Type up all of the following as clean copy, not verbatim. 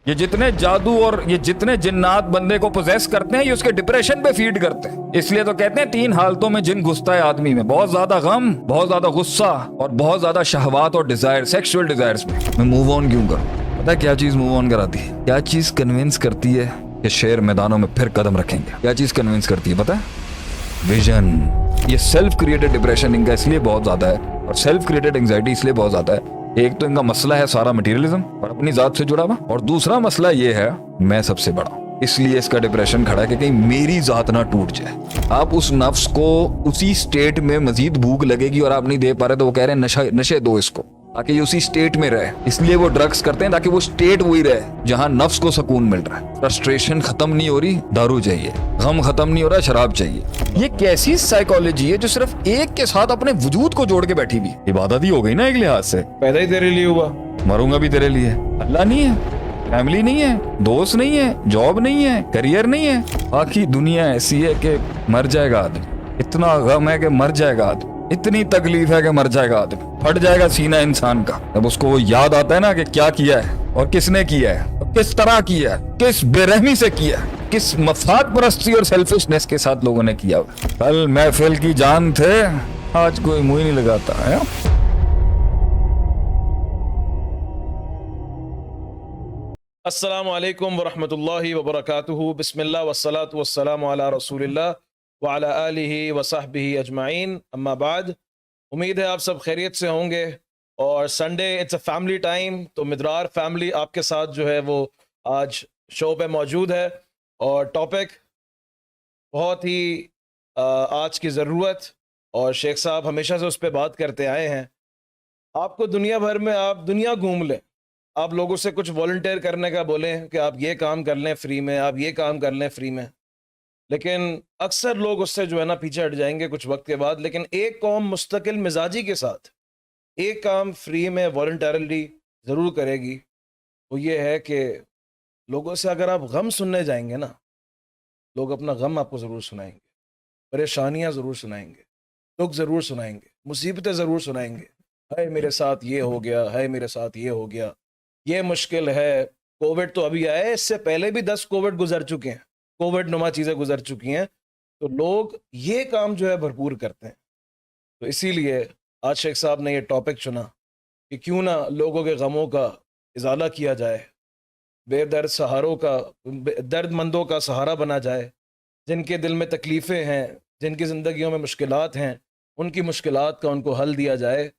ये जितने जादू और ये जितने जिन्नात बंदे को पोजेस करते हैं, ये उसके डिप्रेशन पे फीड करते हैं। इसलिए तो कहते हैं 3 हालतों में जिन घुसता है आदमी में, बहुत ज्यादा गम, बहुत ज्यादा गुस्सा और बहुत ज्यादा शहवात और डिजायर, सेक्सुअल डिजायर्स में। मैं मूव ऑन क्यों करूं? पता है क्या चीज मूव ऑन कराती है? क्या चीज कन्विंस करती है कि शेर मैदानों में फिर कदम रखेंगे? क्या चीज कन्विंस करती है पता है? विजन। ये सेल्फ क्रिएटेड डिप्रेशन इनका इसलिए बहुत ज्यादा है और सेल्फ क्रिएटेड एंजाइटी इसलिए बहुत ज्यादा है। एक तो इनका मसला है सारा मटेरियलिज्म और अपनी जात से जुड़ा हुआ, और दूसरा मसला ये है मैं सबसे बड़ा हूं। इसलिए इसका डिप्रेशन खड़ा है कि कहीं मेरी जात ना टूट जाए। आप उस नफ्स को उसी स्टेट में मजीद भूख लगेगी और आप नहीं दे पा रहे, तो वो कह रहे हैं नशे दो इसको ताकि ये उसी स्टेट में रहे। इसलिए वो ड्रग्स करते हैं ताकि वो स्टेट वही रहे जहां नफ्स को सुकून मिल रहा है। फ्रस्ट्रेशन खत्म नहीं हो रही, दारू चाहिए। गम खत्म नहीं हो रहा, शराब चाहिए। ये कैसी साइकोलॉजी है जो सिर्फ एक के साथ अपने वजूद को जोड़ के बैठी हुई? इबादत ही हो गई ना एक लिहाज से। पैदा ही तेरे लिए हुआ, मरूंगा भी तेरे लिए। अल्लाह नहीं है, फैमिली नहीं है, दोस्त नहीं है, जॉब नहीं है, करियर नहीं है। बाकी दुनिया ऐसी है कि मर जाएगा आदमी। इतना गम है कि मर जाएगा आदमी, इतनी तकलीफ है कि मर जाएगा आदमी। फट जाएगा सीना इंसान का जब उसको वो याद आता है ना कि क्या किया है और किसने किया है और किस तरह किया है, किस बेरहमी से किया है, किस मफाद परस्ती और सेल्फिशनेस के साथ लोगों ने किया। कल महफिल की जान थे, आज कोई मुंह ही नहीं लगाता है। अस्सलामु अलैकुम वरहमतुल्लाहि वबरकातुहू। बिस्मिल्लाह वस्सलातु वस्सलामु अला रसूलिल्लाह व अला आलिहि व सहबिहि अजमाइन। अम्मा बाद, उम्मीद है आप सब खैरियत से होंगे। और Sunday it's a family time, तो मिदरार फैमिली आपके साथ जो है वो आज शो पे मौजूद है। और टॉपिक बहुत ही आज की ज़रूरत, और शेख साहब हमेशा से उस पर बात करते आए हैं। आपको दुनिया भर में आप दुनिया घूम लें, आप लोगों से कुछ वॉलंटियर करने का बोलें कि आप ये काम कर लें फ्री में, आप ये काम कर लें फ्री में, लेकिन अक्सर लोग उससे जो है ना पीछे हट जाएंगे कुछ वक्त के बाद। लेकिन एक कौम मुस्तकिल मिजाजी के साथ एक काम फ्री में वॉलंटरली ज़रूर करेगी। वो ये है कि लोगों से अगर आप गम सुनने जाएंगे ना, लोग अपना गम आपको ज़रूर सुनाएंगे, परेशानियाँ ज़रूर सुनाएंगे, दुख ज़रूर सुनाएंगे, मुसीबतें ज़रूर सुनाएंगे। है मेरे साथ ये हो गया, है मेरे साथ ये हो गया, ये मुश्किल है। कोविड तो अभी आया है, इससे पहले भी 10 कोविड गुजर चुके हैं, कोविड नुमा चीज़ें गुजर चुकी हैं। तो लोग ये काम जो है भरपूर करते हैं। तो इसीलिए आज शेख साहब ने ये टॉपिक चुना कि क्यों ना लोगों के गमों का इजाला किया जाए, बेदर्द सहारों का, दर्दमंदों का सहारा बना जाए। जिनके दिल में तकलीफ़ें हैं, जिनकी ज़िंदगियों में मुश्किलात हैं, उनकी मुश्किलात का उनको हल दिया जाए।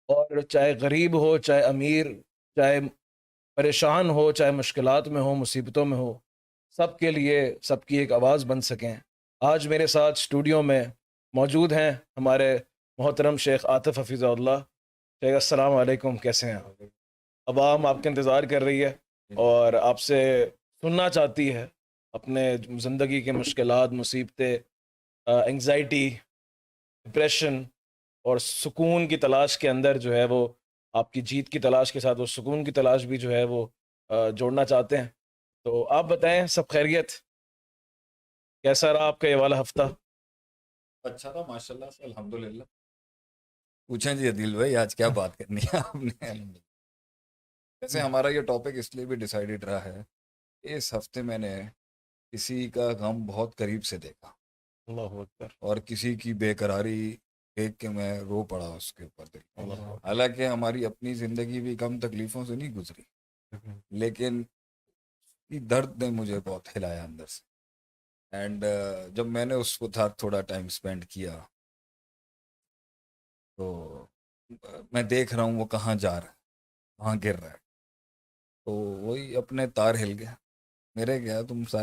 और चाहे गरीब हो, चाहे अमीर, चाहे परेशान हो, चाहे मुश्किलात में हो, मुसीबतों में हो, सब के लिए सबकी एक आवाज़ बन सकें। आज मेरे साथ स्टूडियो में मौजूद हैं हमारे मोहतरम शेख आतिफ़ हफ़ीज़ुल्लाह। शेख अस्सलाम वालेकुम, कैसे हैं आप? अवाम आपका इंतज़ार कर रही है और आपसे सुनना चाहती है अपने ज़िंदगी के मुश्किलात, मुसीबतें, एंग्ज़ायटी, डिप्रेशन और सुकून की तलाश के अंदर जो है वो आपकी जीत की तलाश के साथ वो सुकून की तलाश भी जो है वो जोड़ना चाहते हैं। तो आप बताएं, सब खैरियत? कैसा रहा आपका ये वाला हफ्ता? अच्छा था माशाल्लाह से, अल्हम्दुलिल्लाह। पूछें जी अदिल भाई, आज क्या बात करनी है आपने? वैसे हमारा ये टॉपिक इसलिए भी डिसाइडेड रहा है, इस हफ्ते मैंने किसी का गम बहुत करीब से देखा अल्लाह अकबर। और किसी की बेकरारी देख के मैं रो पड़ा उसके ऊपर दिल पे। अल्लाह अकबर। हालांकि हमारी अपनी ज़िंदगी भी कम तकलीफ़ों से नहीं गुजरी, लेकिन ये दर्द ने मुझे बहुत हिलाया अंदर से। एंड जब मैंने उसको साथ थोड़ा टाइम स्पेंड किया तो मैं देख रहा हूँ वो कहाँ जा रहा है, कहाँ गिर रहा है। तो वही अपने तार हिल गया मेरे। क्या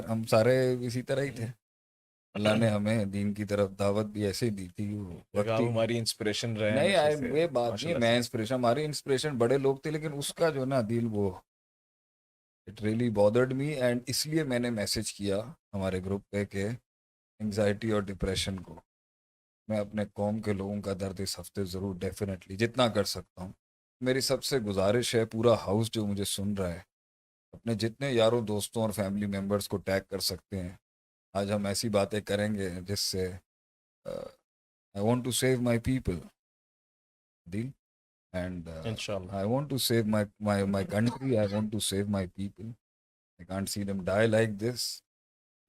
हम सारे इसी तरह ही थे। अल्लाह ने हमें दीन की तरफ दावत भी ऐसे ही दी थी। वो आप वक्त ही हमारी इंस्पिरेशन रहे हैं नहीं हमेशा आए, से, ये बात नहीं है, माशाल्लाह मैं से। इंस्पिरेशन, हमारी इंस्पिरेशन बड़े लोग थे, लेकिन उसका जो ना दिल, वो it really bothered me. And इसलिए मैंने मैसेज किया हमारे ग्रुप पे कि एंग्जाइटी और डिप्रेशन को मैं अपने कौम के लोगों का दर्द इस हफ्ते ज़रूर डेफिनेटली जितना कर सकता हूँ। मेरी सबसे गुजारिश है, पूरा हाउस जो मुझे सुन रहा है, अपने जितने यारों दोस्तों और फैमिली मेम्बर्स को टैग कर सकते हैं। आज हम ऐसी बातें करेंगे जिससे I want to save my people दिल, एंड इंशाल्लाह। I want to save my my my country, I want to save my people. I can't see them die like this.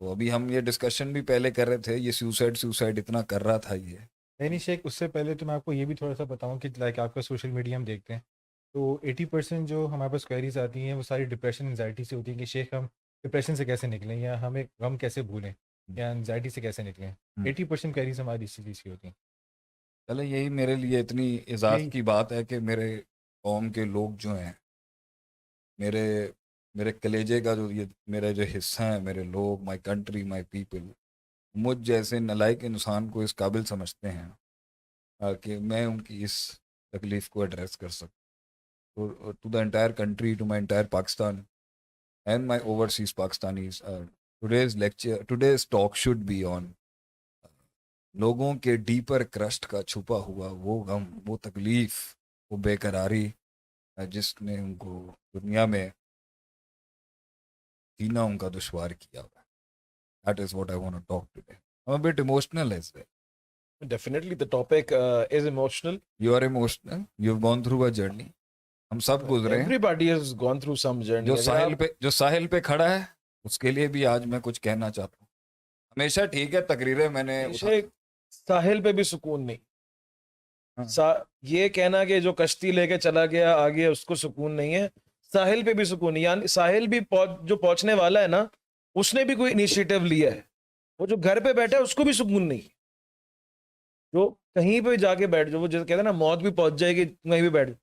तो अभी हम ये डिस्कशन भी पहले कर रहे थे, ये सुसाइड इतना कर रहा था ये। नहीं शेख, उससे पहले तो मैं आपको ये भी थोड़ा सा बताऊं कि लाइक आपका सोशल मीडिया हम देखते हैं तो 80% जो हमारे पास क्वेरीज आती हैं वो सारी डिप्रेशन एंजाइटी से होती हैं कि शेख हम डिप्रेशन से कैसे निकलें या हमें गम कैसे भूलें या एंजाइटी से कैसे निकलें। 80% क्वेरीज हमारी इसी चीज़ की होती हैं। चले, यही मेरे लिए इतनी इजाज़ यही- की बात है कि मेरे कौम के लोग जो हैं, मेरे मेरे कलेजे का जो ये मेरा जो हिस्सा है, मेरे लोग, माय कंट्री, माय पीपल, मुझ जैसे नलायक इंसान को इस काबिल समझते हैं कि मैं उनकी इस तकलीफ़ को एड्रेस कर सकूँ। तो to the entire country, to my entire Pakistan and my overseas Pakistanis, today's talk should be on लोगों के डीपर क्रस्ट का छुपा हुआ वो गम, वो तकलीफ़, वो बेकरारी जिसने उनको दुनिया में जीना उनका दुश्वार किया हुआ है। That is what I want to talk today. I'm a bit emotional as well. Definitely the topic is emotional. You are emotional. You've gone through a journey. हम सब गुजरे हैं। Everybody has gone through some journey. जो साहिल पे खड़ा है उसके लिए भी आज मैं कुछ कहना चाहता हूँ। हमेशा ठीक है, तकरीरें मैंने शेख, साहिल पे भी सुकून नहीं। ये कहना कि जो कश्ती लेके चला गया आगे उसको सुकून नहीं है, साहिल पे भी सुकून नहीं। यानी साहिल भी जो पहुंचने वाला है ना, उसने भी कोई इनिशिएटिव लिया है। वो जो घर पे बैठा है उसको भी सुकून नहीं। जो कहीं पे जाके बैठ जाओ, वो जैसे कहते हैं ना, मौत भी पहुंच जाएगी कहीं भी बैठ,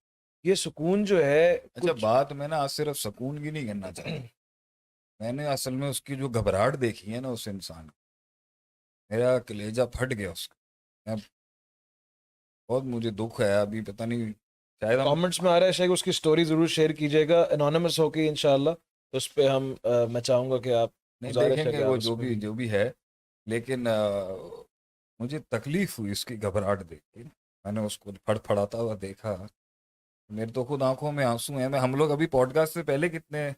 ये सुकून जो है। अच्छा, बात मैं ना आज सिर्फ सुकून की नहीं करना चाहता, मैंने असल में उसकी जो घबराहट देखी है ना उस इंसान की, मेरा कलेजा फट गया उसका। बहुत मुझे दुख है। अभी पता नहीं, शायद कमेंट्स में आ रहा है शेख, उसकी स्टोरी जरूर शेयर कीजिएगा एनोनिमस होके इंशाल्लाह। तो उस पे हम मैं चाहूंगा कि आप नहीं देखेंगे वो जो भी है, लेकिन मुझे तकलीफ हुई उसकी घबराहट देख के। मैंने उसको फड़फड़ाता हुआ देखा, मेरे तो खुद आंखों में आंसू हैं। हम लोग अभी पॉडकास्ट से पहले कितने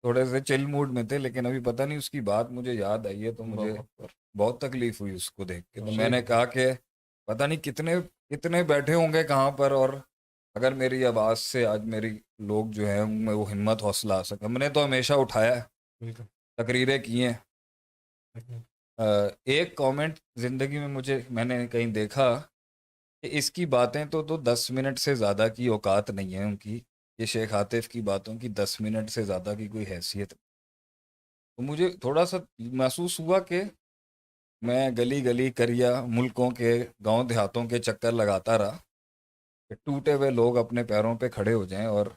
थोड़े से चिल मूड में थे, लेकिन अभी पता नहीं उसकी बात मुझे याद आई है तो मुझे बहुत तकलीफ हुई उसको देख के। तो मैंने कहा कि पता नहीं कितने कितने बैठे होंगे कहाँ पर, और अगर मेरी आवाज़ से आज मेरी लोग जो हैं उनमें वो हिम्मत हौसला आ सके। हमने तो हमेशा उठाया है, तकरीरें की हैं। एक कमेंट ज़िंदगी में मैंने कहीं देखा कि इसकी बातें तो 10 मिनट से ज़्यादा की औकात नहीं है उनकी, ये शेख आतिफ की बातों की 10 मिनट से ज़्यादा की कोई हैसियत। तो मुझे थोड़ा सा महसूस हुआ कि मैं गली गली करिया मुल्कों के गांव देहातों के चक्कर लगाता रहा कि टूटे हुए लोग अपने पैरों पे खड़े हो जाएं, और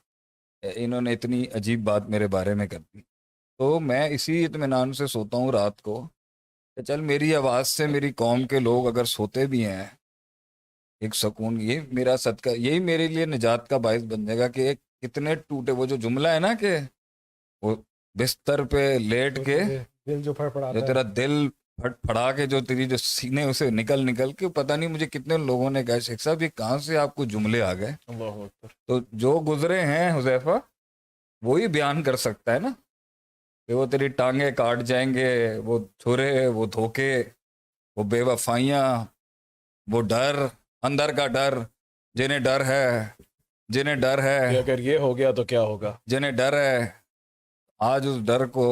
इन्होंने इतनी अजीब बात मेरे बारे में कर दी। तो मैं इसी इत्मीनान से सोता हूँ रात को कि चल मेरी आवाज़ से मेरी कौम के लोग अगर सोते भी हैं, एक सुकून, ये मेरा सदका, यही मेरे लिए निजात का बायस बन जाएगा कि एक इतने टूटे, वो जो जुमला है ना कि वो बिस्तर पे लेट के दिल जो फड़फड़ाता जो तेरा दिल फड़फड़ा के जो तेरी जो सीने उसे निकल के, पता नहीं मुझे कितने लोगों ने कहा शेख साहब ये कहाँ से आपको जुमले आ गए। तो जो गुजरे हैं हुज़ैफा वो ही बयान कर सकता है ना कि वो तेरी टांगे काट जाएंगे, वो छुरे, वो धोखे, वो बेवफाइयाँ, वो डर, अंदर का डर, जिन्हें डर है कि अगर ये हो गया तो क्या होगा, जिन्हें डर है आज उस डर को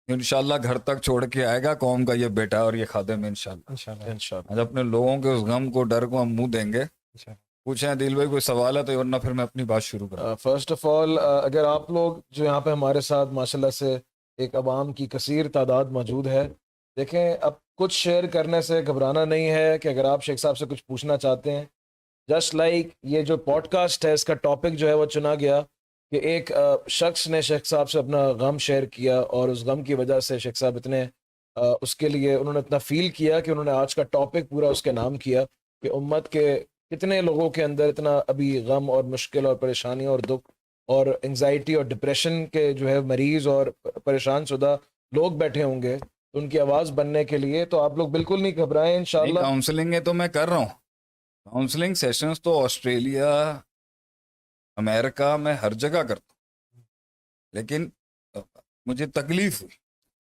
इंशाल्लाह घर तक छोड़ के आएगा कौम का ये बेटा और ये खादिम इंशाल्लाह। आज अपने लोगों के उस गम को, डर को हम मुंह देंगे। पूछें दिल भाई कोई सवाल है तो, वरना फिर मैं अपनी बात शुरू करूँ। फर्स्ट ऑफ ऑल, अगर आप लोग जो यहाँ पे हमारे साथ माशाल्लाह से एक अवाम की कसीर तादाद मौजूद है, देखें अब कुछ शेयर करने से घबराना नहीं है कि अगर आप शेख साहब से कुछ पूछना चाहते हैं, जस्ट लाइक ये जो पॉडकास्ट है इसका टॉपिक जो है वो चुना गया कि एक शख्स ने शेख साहब से अपना गम शेयर किया, और उस गम की वजह से शेख साहब इतने उसके लिए उन्होंने इतना फील किया कि उन्होंने आज का टॉपिक पूरा उसके नाम किया कि उम्मत के कितने लोगों के अंदर इतना अभी गम और मुश्किल और परेशानी और दुख और एंजाइटी और डिप्रेशन के जो है मरीज और परेशान शुदा लोग बैठे होंगे, तो उनकी आवाज़ बनने के लिए तो आप लोग बिल्कुल नहीं घबराएं। इंशाल्लाह काउंसलिंग है तो मैं कर रहा हूँ, काउंसलिंग सेशंस तो ऑस्ट्रेलिया, अमेरिका में हर जगह करता हूँ, लेकिन मुझे तकलीफ हुई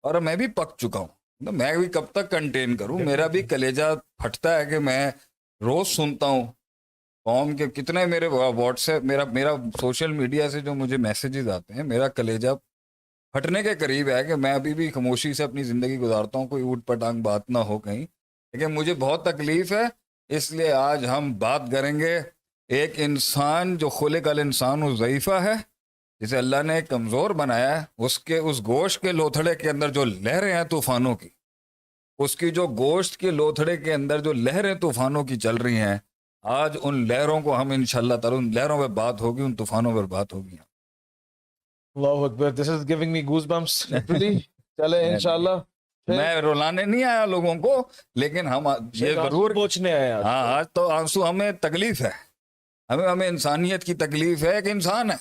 और मैं भी पक चुका हूँ। तो मैं भी कब तक कंटेन करूँ, मेरा भी कलेजा फटता है कि मैं रोज सुनता हूँ कौम के कितने मेरे व्हाट्सएप, मेरा सोशल मीडिया से जो मुझे मैसेजेस आते हैं, मेरा कलेजा फटने के करीब है कि मैं अभी भी खामोशी से अपनी ज़िंदगी गुजारता हूँ, कोई ऊट पटांग बात ना हो कहीं, लेकिन मुझे बहुत तकलीफ़ है। इसलिए आज हम बात करेंगे एक इंसान जो खुलिकल इंसान ज़ईफ़ा है, जिसे अल्लाह ने कमज़ोर बनाया है, उसके उस गोश्त के लोथड़े के अंदर जो लहरें हैं तूफ़ानों की, उसकी जो गोश्त के लोथड़े के अंदर जो लहरें तूफ़ानों की चल रही हैं, आज उन लहरों को हम इंशाल्लाह ताला, उन लहरों पर बात होगी, उन तूफ़ानों पर बात होगी। अल्लाहु Akbar, this is giving me goosebumps literally. चले इंशाल्लाह। फिर मैं रुलाने नहीं आया लोगों को, लेकिन हम ये शेख आंसू जरूर, पोंछने आए आज। हाँ आज तो आंसू, हमें तकलीफ है, हमें हमें इंसानियत की तकलीफ है। एक इंसान है,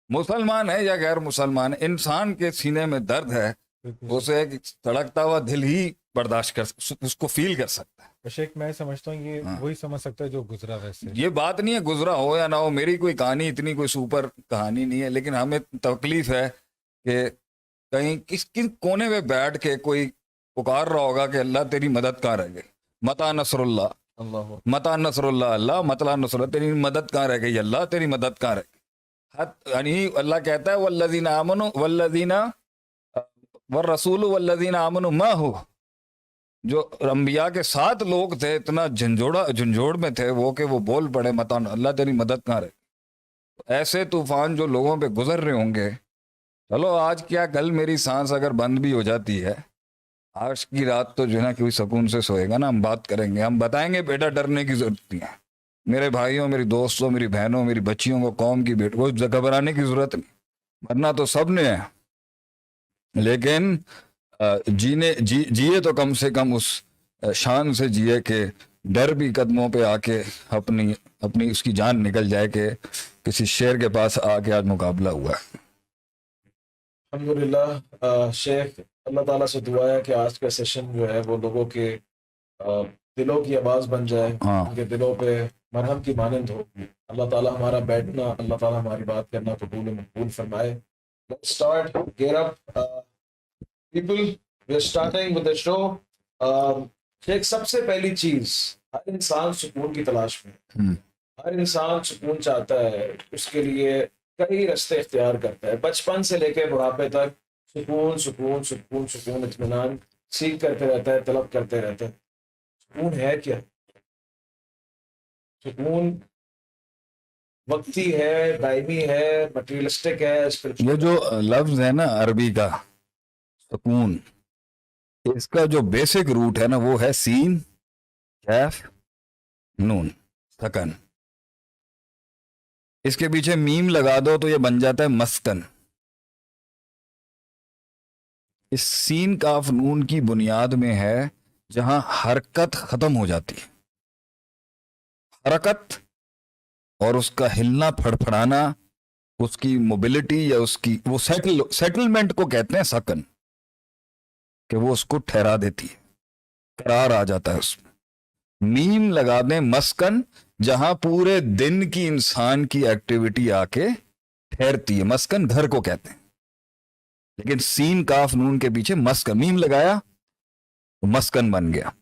मुसलमान है या गैर मुसलमान है, इंसान के सीने में दर्द है, बिल्कुल। उसे एक तड़कता हुआ दिल ही बर्दाश्त कर, उसको फील कर सकता है। और शेख मैं समझता हूँ ये हाँ। वही समझ सकता है जो गुजरा वैसे। ये बात नहीं है गुजरा हो या ना हो, मेरी कोई कहानी इतनी कोई सुपर कहानी नहीं है, लेकिन हमें तकलीफ है कि कहीं किस कोने में बैठ के कोई पुकार रहा होगा कि अल्लाह तेरी मदद कहाँ रह गई, मता नसरुल्लाह, अल्लाह मता नसरुल्लाह, अल्लाह मतला नसरुल्लाह, तेरी मदद कहाँ रह गई, अल्लाह तेरी मदद कहाँ रह गई। यानी अल्लाह कहता है वल्लज़ीना आमनु वल्लज़ीना वर रसूलु वल्लज़ीना आमनु माहु, जो अंबिया के साथ लोग थे इतना झंझोड़ में थे वो, कि वो बोल पड़े मता अल्लाह तेरी मदद कहाँ रह गई। ऐसे तूफान जो लोगों पे गुजर रहे होंगे, चलो आज क्या कल मेरी सांस अगर बंद भी हो जाती है, आज की रात तो जो है ना कोई सुकून से सोएगा ना। हम बात करेंगे, हम बताएंगे बेटा डरने की जरूरत नहीं है, मेरे भाइयों, मेरी दोस्तों, मेरी बहनों, मेरी बच्चियों को, कौम की बेट को घबराने की जरूरत नहीं, मरना तो सब ने है, लेकिन जिए तो कम से कम उस शान से जिए कि डर भी कदमों पे आके अपनी अपनी उसकी जान निकल जाए कि किसी शेर के पास आके आज मुकाबला हुआ है। अल्हम्दुलिल्लाह। शेख, अल्लाह ताला से दुआ है कि आज का सेशन जो है वो लोगों के दिलों की आवाज़ बन जाए, हाँ। उनके दिलों पे मरहम की मानंद हो। अल्लाह ताला हमारा बैठना, अल्लाह ताला हमारी बात करना कबूल मकबूल फरमाए। Let's start, get up people, we are starting with the show. Sheikh, सबसे पहली चीज, हर इंसान सुकून की तलाश में है। हम्म। हर इंसान सुकून चाहता है, उसके लिए कई रास्ते इख्तियार करता है, बचपन से लेकर बुढ़ापे तक सुकून सुकून सुकून सुकून इत्मीनान सीख करते रहता है, तलब करते रहता है। सुकून है क्या? सुकून वक्ती है, दायमी है, मटेरियलिस्टिक है, ये स्पिरिचुअल? जो लफ्ज है ना अरबी का सुकून, इसका जो बेसिक रूट है ना वो है सीन कैफ नून सकन। इसके पीछे मीम लगा दो तो ये बन जाता है मस्कन। इस सीन काफ नून की बुनियाद में है जहां हरकत खत्म हो जाती है, हरकत और उसका हिलना फड़फड़ाना, उसकी मोबिलिटी या उसकी वो सेटलमेंट को कहते हैं सकन, कि वो उसको ठहरा देती है, करार आ जाता है उसमें। मीम लगा दें मस्कन, जहां पूरे दिन की इंसान की एक्टिविटी आके ठहरती है, मस्कन घर को कहते हैं। लेकिन सीन काफ नून के पीछे मस्कन, मीम लगाया तो मस्कन बन गया।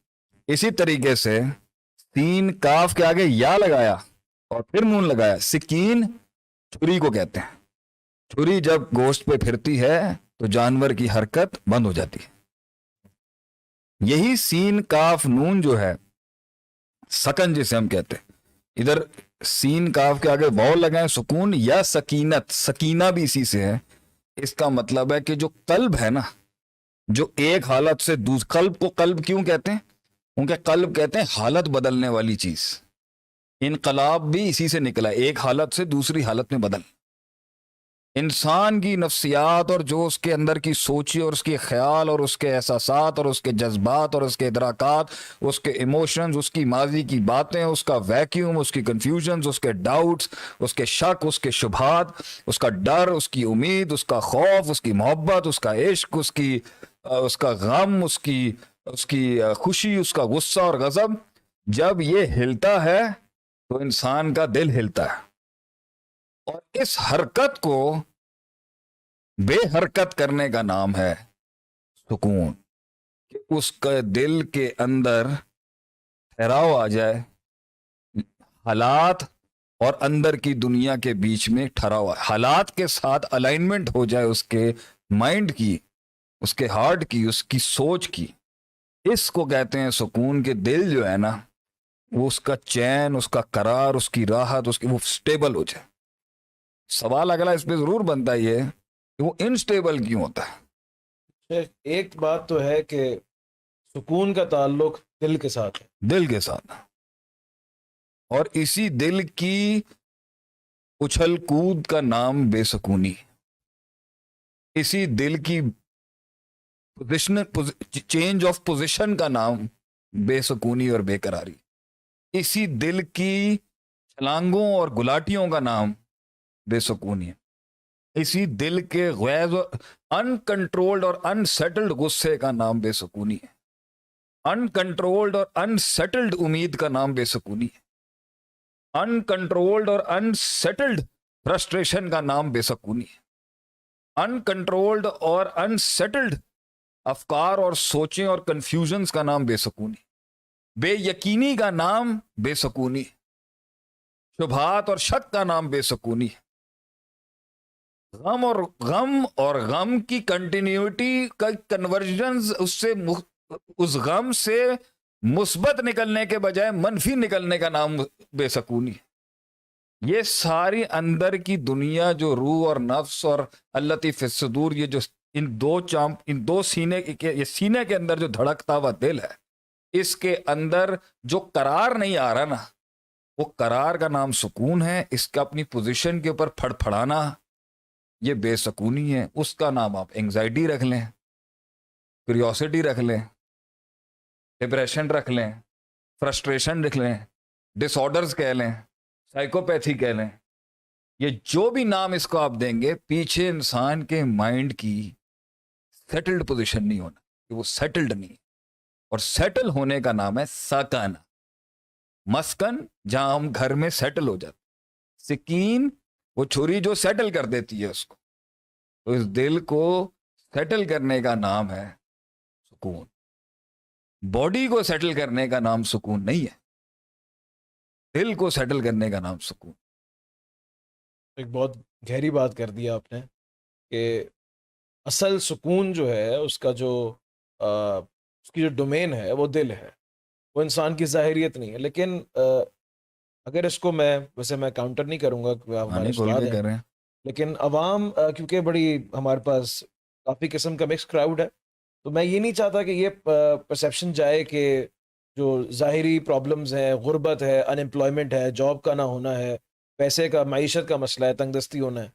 इसी तरीके से सीन काफ के आगे या लगाया और फिर नून लगाया, सिकीन छुरी को कहते हैं। छुरी जब गोश्त पे फिरती है तो जानवर की हरकत बंद हो जाती है। यही सीन काफ नून जो है सकन जिसे हम कहते हैं, इधर सीन काफ के आगे वाव लगाएं सुकून या सकीनत, सकीना भी इसी से है। इसका मतलब है कि जो कल्ब है ना, जो एक हालत से कल्ब को कल्ब क्यों कहते हैं? क्योंकि कल्ब कहते हैं हालत बदलने वाली चीज। इनकलाब भी इसी से निकला, एक हालत से दूसरी हालत में बदल। इंसान की नफ्सियात और जो उसके अंदर की सोची और उसके ख्याल और उसके एहसासात और उसके जज्बात और उसके इदराकात, उसके इमोशंस, उसकी माजी की बातें, उसका वैक्यूम, उसकी कंफ्यूजन्स, उसके डाउट्स, उसके शक, उसके शुभात, उसका डर, उसकी उम्मीद, उसका खौफ, उसकी मोहब्बत, उसका इश्क, उसका गम, उसकी खुशी, उसका गुस्सा और गजब, जब ये हिलता है तो इंसान का दिल हिलता है। और इस हरकत को बेहरकत करने का नाम है सुकून, कि उसके दिल के अंदर ठहराव आ जाए, हालात और अंदर की दुनिया के बीच में ठहराव, हालात के साथ अलाइनमेंट हो जाए उसके माइंड की, उसके हार्ट की, उसकी सोच की, इसको कहते हैं सुकून। के दिल जो है ना, वो उसका चैन, उसका करार, उसकी राहत, उसकी वो स्टेबल हो जाए। सवाल अगला इस पे जरूर बनता है ये कि वो इनस्टेबल क्यों होता है। शेख, एक बात तो है कि सुकून का ताल्लुक दिल के साथ है। दिल के साथ, और इसी दिल की उछल कूद का नाम बेसुकूनी। इसी दिल की पोजिशन, चेंज ऑफ पोजीशन का नाम बेसुकूनी और बेकरारी। इसी दिल की छलांगों और गुलाटियों का नाम बेसुकूनी है। इसी दिल के गैर अनकंट्रोल्ड और अनसेटल्ड गुस्से का नाम बेसुकूनी है। अनकंट्रोल्ड और अनसेटल्ड उम्मीद का नाम बेसुकूनी है। अनकंट्रोल्ड और अनसेटल्ड फ्रस्ट्रेशन का नाम बेसुकूनी है। अनकंट्रोल्ड और अनसेटल्ड अफकार और सोचें और कंफ्यूजन्स का नाम बेसुकूनी। बेयकीनी का नाम बेसुकूनी। शुभात और शक का नाम बेसुकूनी। गम की कंटिन्यूटी का कन्वर्जेंस, उस गम से मुस्बत निकलने के बजाय मनफी निकलने का नाम बेसुकूनी। ये सारी अंदर की दुनिया जो रूह और नफ्स और अल्लतीफ़ सदूर, ये जो इन दो सीने के अंदर जो धड़कता हुआ दिल है, इसके अंदर जो करार नहीं आ रहा ना, वो करार का नाम सुकून है। इसका अपनी पोजीशन के ऊपर फड़फड़ाना, ये बेसुकूनी है। उसका नाम आप एंजाइटी रख लें, क्यूरियोसिटी रख लें, डिप्रेशन रख लें, फ्रस्ट्रेशन रख लें, डिसऑर्डर्स कह लें, साइकोपैथी कह लें। ये जो भी नाम इसको आप देंगे, पीछे इंसान के माइंड की सेटल्ड पोजीशन नहीं होना, कि वो सेटल्ड नहीं। और सेटल होने का नाम है साकाना, मस्कन, जहां हम घर में सेटल हो जाते। सिकीन, वो छुरी जो सेटल कर देती है उसको। तो इस दिल को सेटल करने का नाम है सुकून। बॉडी को सेटल करने का नाम सुकून नहीं है, दिल को सेटल करने का नाम सुकून। एक बहुत गहरी बात कर दी आपने कि असल सुकून जो है उसका जो उसकी जो डोमेन है वो दिल है, वो इंसान की ज़ाहिरियत नहीं है। लेकिन अगर इसको मैं काउंटर नहीं करूँगा कि आप हमारे आने खोल उस्ताद के हैं, कर रहे हैं। लेकिन अवाम क्योंकि बड़ी हमारे पास काफ़ी किस्म का मिक्स क्राउड है, तो मैं ये नहीं चाहता कि ये परसेप्शन जाए कि जो ज़ाहिरी प्रॉब्लम्स हैं, गुर्बत है, अनएम्प्लॉयमेंट है, जॉब का ना होना है, पैसे का, मईशत का मसला है, तंगदस्ती होना है,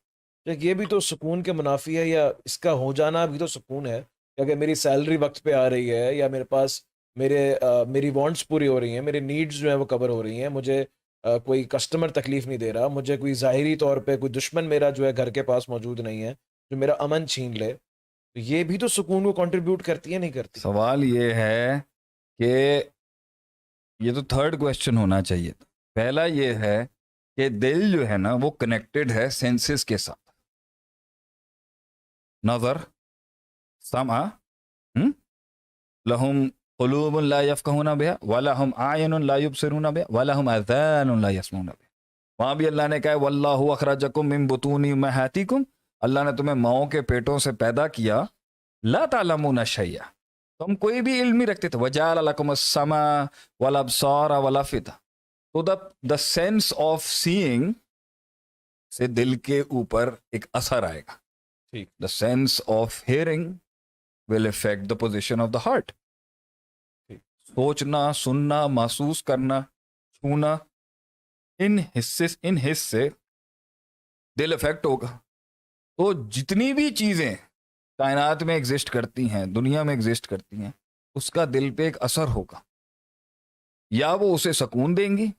तो ये भी तो सुकून के मुनाफी है, या इसका हो जाना भी तो सुकून है कि अगर मेरी सैलरी वक्त पे आ रही है, या मेरे पास मेरी वांट्स पूरी हो रही हैं, मेरी नीड्स जो हैं वो कवर हो रही हैं, मुझे कोई कस्टमर तकलीफ नहीं दे रहा, मुझे कोई ज़ाहिरी तौर पे कोई दुश्मन मेरा जो है घर के पास मौजूद नहीं है जो मेरा अमन छीन ले, तो ये भी तो सुकून को कंट्रीब्यूट करती है, नहीं करती? सवाल ये है कि ये तो थर्ड क्वेश्चन होना चाहिए था। पहला ये है कि दिल जो है ना, वो कनेक्टेड है सेंसेस के साथ। नजर, समा, लहुम कुलूबुन ला यफ़क़हूना बिहा वलहुम आयुनुन ला युबसिरूना बिहा वलहुम आज़ानुन ला यस्मऊना बिहा। वहाँ भी अल्लाह ने कहा वल्लाहु अखरजकुम मिन बुतूनि उम्महातिकुम, अल्लाह ने तुम्हें माओं के पेटों से पैदा किया। ला तालमूना शैया, तुम कोई भी इल्म नहीं रखते थे। वजाल लकुमुस समा वल अबसार वल अफ़िदा। तो द सेंस ऑफ सीइंग से दिल के ऊपर एक असर आएगा। ठीक। The sense of hearing will affect the position of the heart. सोचना, सुनना, महसूस करना, छूना, इन हिस्से दिल इफेक्ट होगा। तो जितनी भी चीजें कायनात में एग्जिस्ट करती हैं, दुनिया में एग्जिस्ट करती हैं, उसका दिल पे एक असर होगा। या वो उसे सुकून देंगी,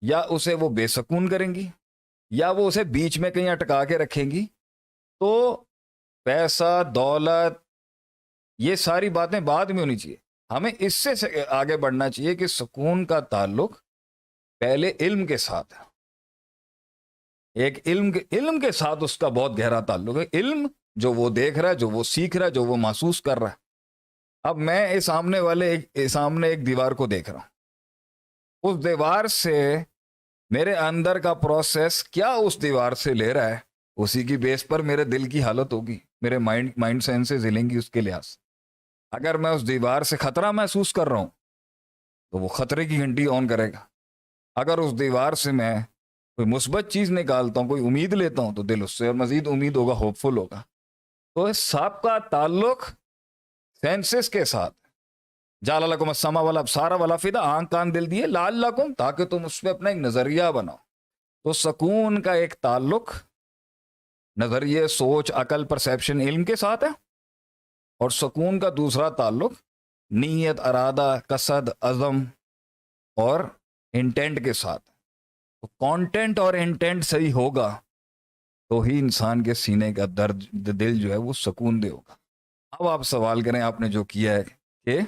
या उसे वो बेसुकून करेंगी, या वो उसे बीच में कहीं अटका के रखेंगी। तो पैसा, दौलत, ये सारी बातें बाद में होनी चाहिए। हमें इससे आगे बढ़ना चाहिए कि सुकून का ताल्लुक पहले इल्म के साथ है। एक इल्म के साथ उसका बहुत गहरा ताल्लुक है। इल्म जो वो देख रहा है, जो वो सीख रहा है, जो वो महसूस कर रहा है। अब मैं इस सामने एक दीवार को देख रहा हूं। उस दीवार से मेरे अंदर का प्रोसेस क्या उस दीवार से ले रहा है, उसी की बेस पर मेरे दिल की हालत होगी। मेरे माइंड सेंसेस हिलेंगी उसके लिहाज से। अगर मैं उस दीवार से खतरा महसूस कर रहा हूँ तो वो खतरे की घंटी ऑन करेगा। अगर उस दीवार से मैं कोई मुस्बत चीज़ निकालता हूँ, कोई उम्मीद लेता हूँ, तो दिल उससे और मज़ीद उम्मीद होगा, होपफुल होगा। तो इस सबका ताल्लुक सेंसेस के साथ। जाला लकुम अस्समा वाला सारा वाला फिदा, आंख कान दिल दिए लाल लकुम, ताकि तुम उस पर अपना एक नज़रिया बनाओ। तो सुकून का एक ताल्लुक नज़रिए, सोच, अकल, परसेप्शन, इल्म के साथ है, और सुकून का दूसरा ताल्लुक नीयत, अरादा, कसद, अज़म और इंटेंट के साथ। तो कंटेंट और इंटेंट सही होगा तो ही इंसान के सीने का दर्द, दिल जो है वो सुकून दे होगा। अब आप सवाल करें, आपने जो किया है कि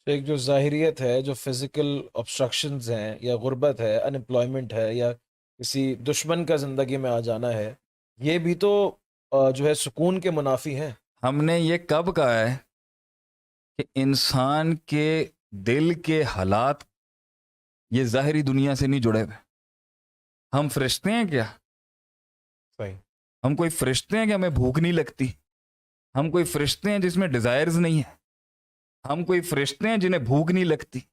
एक जो ज़ाहिरियत है, जो फिज़िकल ऑब्स्ट्रक्शंस हैं, या गुर्बत है, अनएम्प्लॉयमेंट है, या किसी दुश्मन का ज़िंदगी में आ जाना है, ये भी तो जो है सुकून के मुनाफी है। हमने ये कब कहा है कि इंसान के दिल के हालात ये ज़ाहिरी दुनिया से नहीं जुड़े हुए। हम फरिश्ते हैं क्या? सही। हम कोई फरिश्ते हैं कि हमें भूख नहीं लगती? हम कोई फरिश्ते हैं जिसमें डिज़ायर्स नहीं है? हम कोई फरिश्ते हैं जिन्हें भूख नहीं लगती?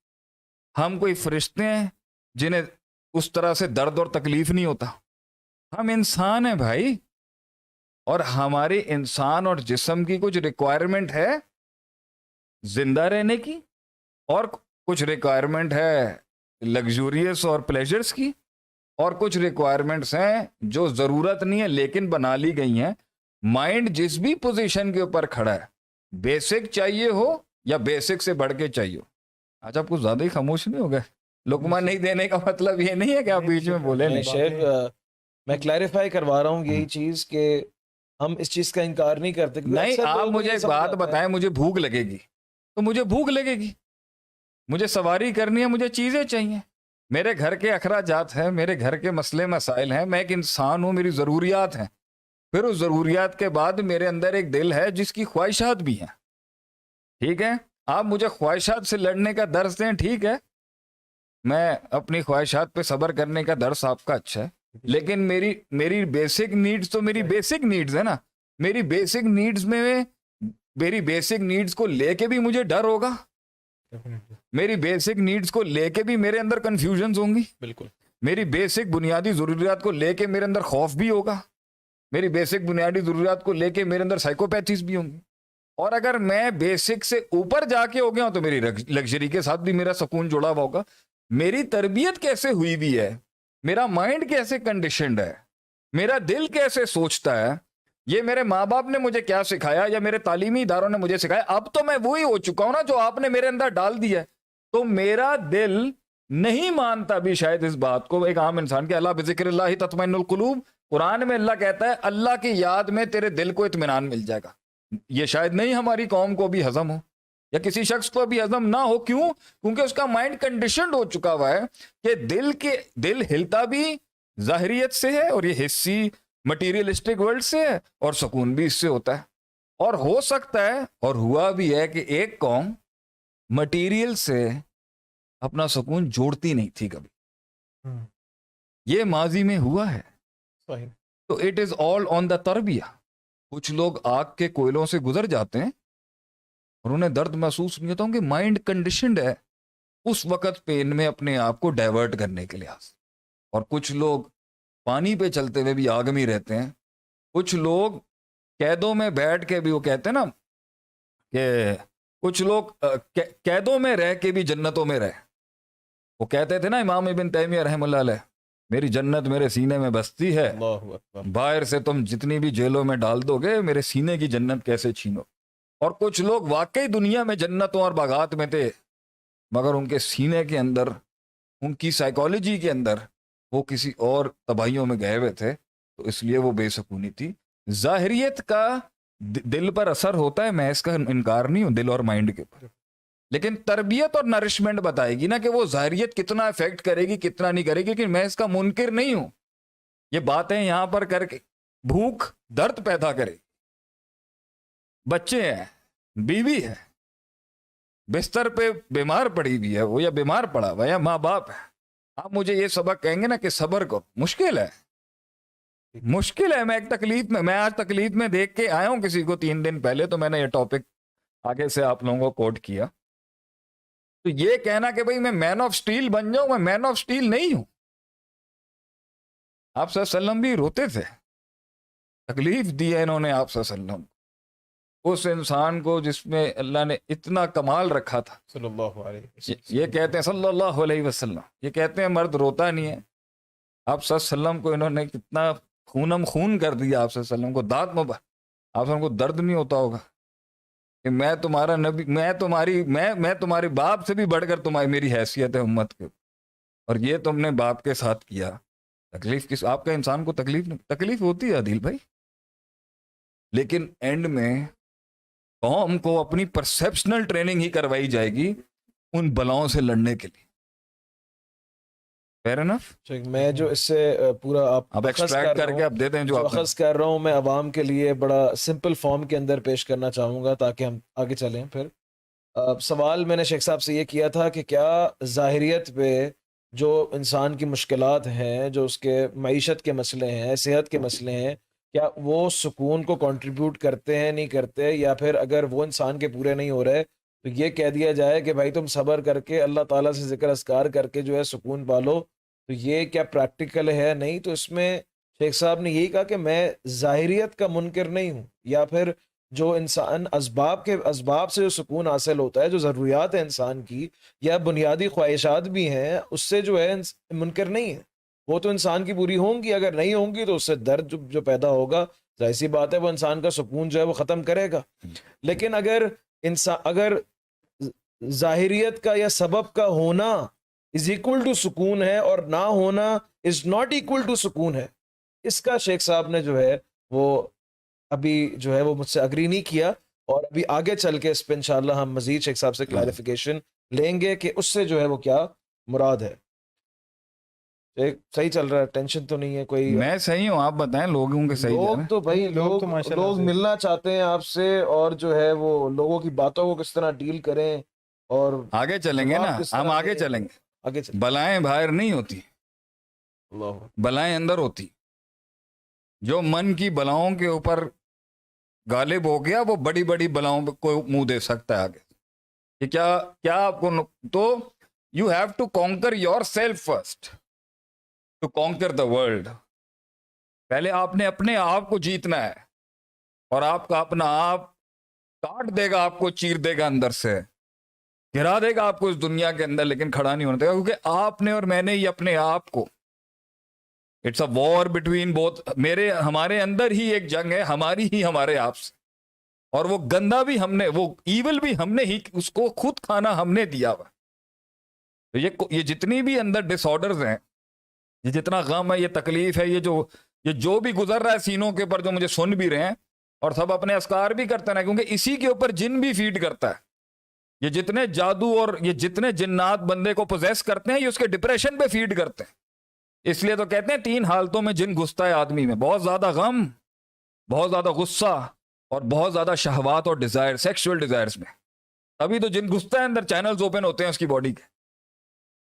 हम कोई फरिश्ते हैं जिन्हें उस तरह से दर्द और तकलीफ नहीं होता? हम इंसान हैं भाई, और हमारे इंसान और जिस्म की कुछ रिक्वायरमेंट है जिंदा रहने की, और कुछ रिक्वायरमेंट है लग्जूरियस और प्लेजर्स की, और कुछ रिक्वायरमेंट्स हैं जो ज़रूरत नहीं है लेकिन बना ली गई हैं। माइंड जिस भी पोजीशन के ऊपर खड़ा है, बेसिक चाहिए हो या बेसिक से बढ़ के चाहिए हो। आज आप कुछ ज़्यादा ही खामोश नहीं हो गए? लुकमा नहीं देने का मतलब ये नहीं है कि आप बीच में बोले नहीं नहीं। शेख, मैं क्लैरिफाई करवा रहा हूँ यही चीज़ कि हम इस चीज़ का इनकार नहीं करते, क्योंकि नहीं, अक्सर आप लोगों को मुझे ये एक समझ बात आता है। बताएं, मुझे भूख लगेगी तो मुझे भूख लगेगी, मुझे सवारी करनी है, मुझे चीज़ें चाहिए, मेरे घर के अखराजात हैं, मेरे घर के मसले मसाइल हैं, मैं एक इंसान हूँ, मेरी ज़रूरियात हैं। फिर उस ज़रूरियात के बाद मेरे अंदर एक दिल है जिसकी ख्वाहिशात भी हैं। ठीक है, आप मुझे ख्वाहिशात से लड़ने का दर्स दें, ठीक है, मैं अपनी ख्वाहिशात पे सब्र करने का दर्स आपका अच्छा है, लेकिन मेरी मेरी बेसिक नीड्स तो मेरी बेसिक नीड्स है ना। मेरी बेसिक नीड्स में मेरी बेसिक नीड्स को लेके भी मुझे डर होगा, डेफिनेटली। मेरी बेसिक नीड्स को लेके भी मेरे अंदर कंफ्यूजन्स होंगी, बिल्कुल। मेरी बेसिक बुनियादी ज़रूरियात को लेके मेरे अंदर खौफ भी होगा, मेरी बेसिक बुनियादी ज़रूरियात को लेके मेरे अंदर साइकोपैथीज भी होंगी। और अगर मैं बेसिक से ऊपर जाके हो गया हूं तो मेरी लग्जरी के साथ भी मेरा सुकून जुड़ा हुआ होगा। मेरी तरबियत कैसे हुई भी है, मेरा माइंड कैसे कंडीशनड है, मेरा दिल कैसे सोचता है, ये मेरे माँ बाप ने मुझे क्या सिखाया या मेरे तालीमी इदारों ने मुझे सिखाया, अब तो मैं वही हो चुका हूं ना जो आपने मेरे अंदर डाल दिया है। तो मेरा दिल नहीं मानता भी शायद इस बात को, एक आम इंसान के, अल्लाह बिज़िक्रिल्लाहि तत्मइन्नुल कुलूब, कुरान में अल्लाह कहता है अल्लाह की याद में तेरे दिल को इत्मीनान मिल जाएगा। ये शायद नहीं हमारी कौम को भी हजम हो या किसी शख्स को भी हजम ना हो। क्यों? क्योंकि उसका माइंड कंडीशनड हो चुका हुआ है कि दिल हिलता भी जाहिरियत से है, और ये हिस्सी मटीरियलिस्टिक वर्ल्ड से है, और सुकून भी इससे होता है। और हो सकता है और हुआ भी है कि एक कौम मटीरियल से अपना सुकून जोड़ती नहीं थी कभी, हम्म, ये माजी में हुआ है। सही। तो it is all on the तरबिया। कुछ लोग आग के कोयलों से गुजर जाते हैं और उन्हें दर्द महसूस नहीं होता, उनके माइंड कंडीशनड है उस वक्त पेन में अपने आप को डाइवर्ट करने के लिहाज। और कुछ लोग पानी पे चलते हुए भी आग में ही रहते हैं। कुछ लोग कैदों में बैठ के भी, वो कहते हैं ना कि कुछ लोग कैदों में रह के भी जन्नतों में रहे। वो कहते थे ना इमाम इब्न तैमिया रहमतुल्लाह अलैह, मेरी जन्नत मेरे सीने में बसती है, अल्लाहु अकबर। बाहर से तुम जितनी भी जेलों में डाल दोगे मेरे सीने की जन्नत कैसे छीनो। और कुछ लोग वाकई दुनिया में जन्नतों और बागात में थे, मगर उनके सीने के अंदर, उनकी साइकोलॉजी के अंदर वो किसी और तबाहियों में गए हुए थे, तो इसलिए वो बेसुकूनी थी। जाहिरियत का दिल पर असर होता है, मैं इसका इनकार नहीं हूं, दिल और माइंड के ऊपर, लेकिन तरबियत और नरिशमेंट बताएगी ना कि वो जाहिरियत कितना इफेक्ट करेगी कितना नहीं करेगी। लेकिन मैं इसका मुनकिर नहीं हूं, ये बातें यहां पर करके भूख दर्द पैदा करेगी। बच्चे हैं, बीवी है, बिस्तर पे बीमार पड़ी हुई है वो, या बीमार पड़ा हुआ, या माँ बाप है, आप मुझे ये सबक कहेंगे ना कि सब्र करो, मुश्किल है, मुश्किल है। मैं आज तकलीफ में देख के आया हूं किसी को 3 दिन पहले, तो मैंने ये टॉपिक आगे से आप लोगों को कोट किया। तो ये कहना कि भाई मैं मैन ऑफ स्टील बन जाऊं, मैं मैन ऑफ स्टील नहीं हूं। आप सल्लम भी रोते थे, तकलीफ दी है इन्होंने आप सल्लम, उस इंसान को जिसमें अल्लाह ने इतना कमाल रखा था। सल्लल्लाहु अलैहि वसल्लम। ये कहते हैं सल्लल्लाहु अलैहि वसल्लम, ये कहते हैं मर्द रोता नहीं है। आप सल्लम को इन्होंने कितना खूनम खून कर दिया। आप सल्लम को दांत मुबारक, आप सल्लम को दर्द नहीं होता होगा कि मैं तुम्हारा नबी, मैं तुम्हारे बाप से भी बढ़कर तुम्हारी मेरी हैसियत है उम्मत के, और ये तुमने बाप के साथ किया। तकलीफ किस आपका इंसान को तकलीफ नहीं, तकलीफ होती है आदिल भाई, लेकिन एंड में कौम को अपनी परसेप्शनल ट्रेनिंग ही करवाई जाएगी उन बलाओं से लड़ने के लिए। Fair enough. ठीक, मैं जो इससे पूरा अब अखज़ एक्सट्रैक्ट कर रहा करके हूँ, अब देते हैं जो जो आपने। अखज़ कर रहा हूँ मैं अवाम के लिए बड़ा सिंपल फॉर्म के अंदर पेश करना चाहूँगा ताकि हम आगे चलें। फिर सवाल मैंने शेख साहब से ये किया था कि क्या ज़ाहिरियत पे जो इंसान की मुश्किलात हैं, जो उसके मईशत के मसले हैं, सेहत के मसले हैं, क्या वो सुकून को कंट्रीब्यूट करते हैं, नहीं करते, या फिर अगर वो इंसान के पूरे नहीं हो रहे तो ये कह दिया जाए कि भाई तुम सब्र करके अल्लाह ताला से ज़िक्र अस्कार करके जो है सुकून पालो। तो ये क्या प्रैक्टिकल है? नहीं। तो इसमें शेख साहब ने यही कहा कि मैं ज़ाहिरियत का मुनकर नहीं हूँ, या फिर जो इंसान असबाब से जो सुकून हासिल होता है, जो ज़रूरियात है इंसान की या बुनियादी ख्वाहिशात भी हैं, उससे जो है मुनकर नहीं है। वो तो इंसान की पूरी होंगी, अगर नहीं होंगी तो उससे दर्द जो पैदा होगा, जाहिर सी बात है वो इंसान का सुकून जो है वो ख़त्म करेगा। लेकिन अगर ज़ाहिरियत का या सबब का होना इज इक्वल टू सुकून है और ना होना इज नॉट इक्वल टू सुकून है, इसका शेख साहब ने जो है वो अभी जो है वो मुझसे अग्री नहीं किया, और अभी आगे चल के इस पर इंशाल्लाह हम मजीद शेख साहब से क्लैरिफिकेशन लेंगे कि उससे जो है वो क्या मुराद है। सही चल रहा है, टेंशन तो नहीं है कोई? मैं सही हूँ, आप बताएं लोगों के सही जा रहे लोग हैं? तो भाई लोग तो माशाल्लाह लोग से मिलना चाहते हैं आपसे, और जो है वो लोगों की बातों को किस तरह डील करें और आगे चलेंगे जवाब ना, किस हम तरह आगे दें। चलेंगे। आगे चल। बलाएं बाहर नहीं होती, अल्लाह। बलाएं अंदर होती। जो मन की बलाओं के ऊपर गालिब हो गया वो बड़ी बड़ी बलाओं को मुंह दे सकता है आगे। कि क्या क्या आपको तो you have to conquer yourself first to conquer the world. पहले आपने अपने आप को जीतना है, और आपका अपना आप काट देगा, आपको चीर देगा अंदर से, गिरा देगा आपको इस दुनिया के अंदर, लेकिन खड़ा नहीं होने देगा, क्योंकि आपने और मैंने ही अपने आप को, it's a war between both, हमारे अंदर ही एक जंग है, हमारी ही हमारे आप से। और वो गंदा भी हमने, वो ईवल भी हमने ही, उसको खुद खाना हमने दिया हुआ। तो ये जितनी भी अंदर डिसऑर्डर्स हैं, ये जितना गम है, ये तकलीफ है, ये जो भी गुजर रहा है सीनों के ऊपर, जो मुझे सुन भी रहे हैं और सब अपने अस्कार भी करते हैं, क्योंकि इसी के ऊपर जिन भी फीड करता है। ये जितने जादू और ये जितने जिन्नात बंदे को पोजेस करते हैं, ये उसके डिप्रेशन पे फीड करते हैं। इसलिए तो कहते हैं 3 हालतों में जिन घुसता है आदमी में, बहुत ज्यादा गम, बहुत ज्यादा गुस्सा और बहुत ज्यादा शहवात और डिजायर, सेक्सुअल डिजायर्स में। तभी तो जिन घुसता है अंदर, चैनल्स ओपन होते हैं उसकी बॉडी के।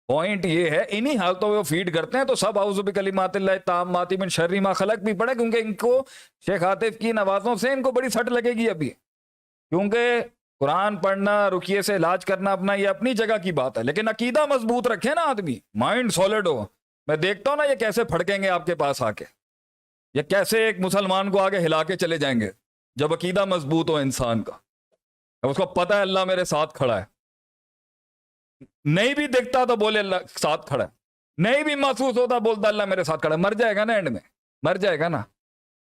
पॉइंट ये है, इन्हीं हालतों में वो फीड करते हैं। तो सब आउज़ु बिकलिमातिल्लाहि ताम्माति मिन शर्रि मा खलक भी पढ़े, क्योंकि इनको शेख आतिफ की नवाजों से इनको बड़ी सट लगेगी अभी, क्योंकि कुरान पढ़ना, रुकिये से इलाज करना अपना, ये अपनी जगह की बात है, लेकिन अकीदा मजबूत रखे ना आदमी, माइंड सॉलिड हो। मैं देखता हूं ना ये कैसे फड़केंगे आपके पास आके, ये कैसे एक मुसलमान को आगे हिला के चले जाएंगे जब अकीदा मजबूत हो इंसान का। अब उसको पता है अल्लाह मेरे साथ खड़ा है, नहीं भी दिखता तो बोले अल्लाह साथ खड़ा है, नहीं भी महसूस होता बोलता अल्लाह मेरे साथ खड़ा है। मर जाएगा ना एंड में, मर जाएगा ना।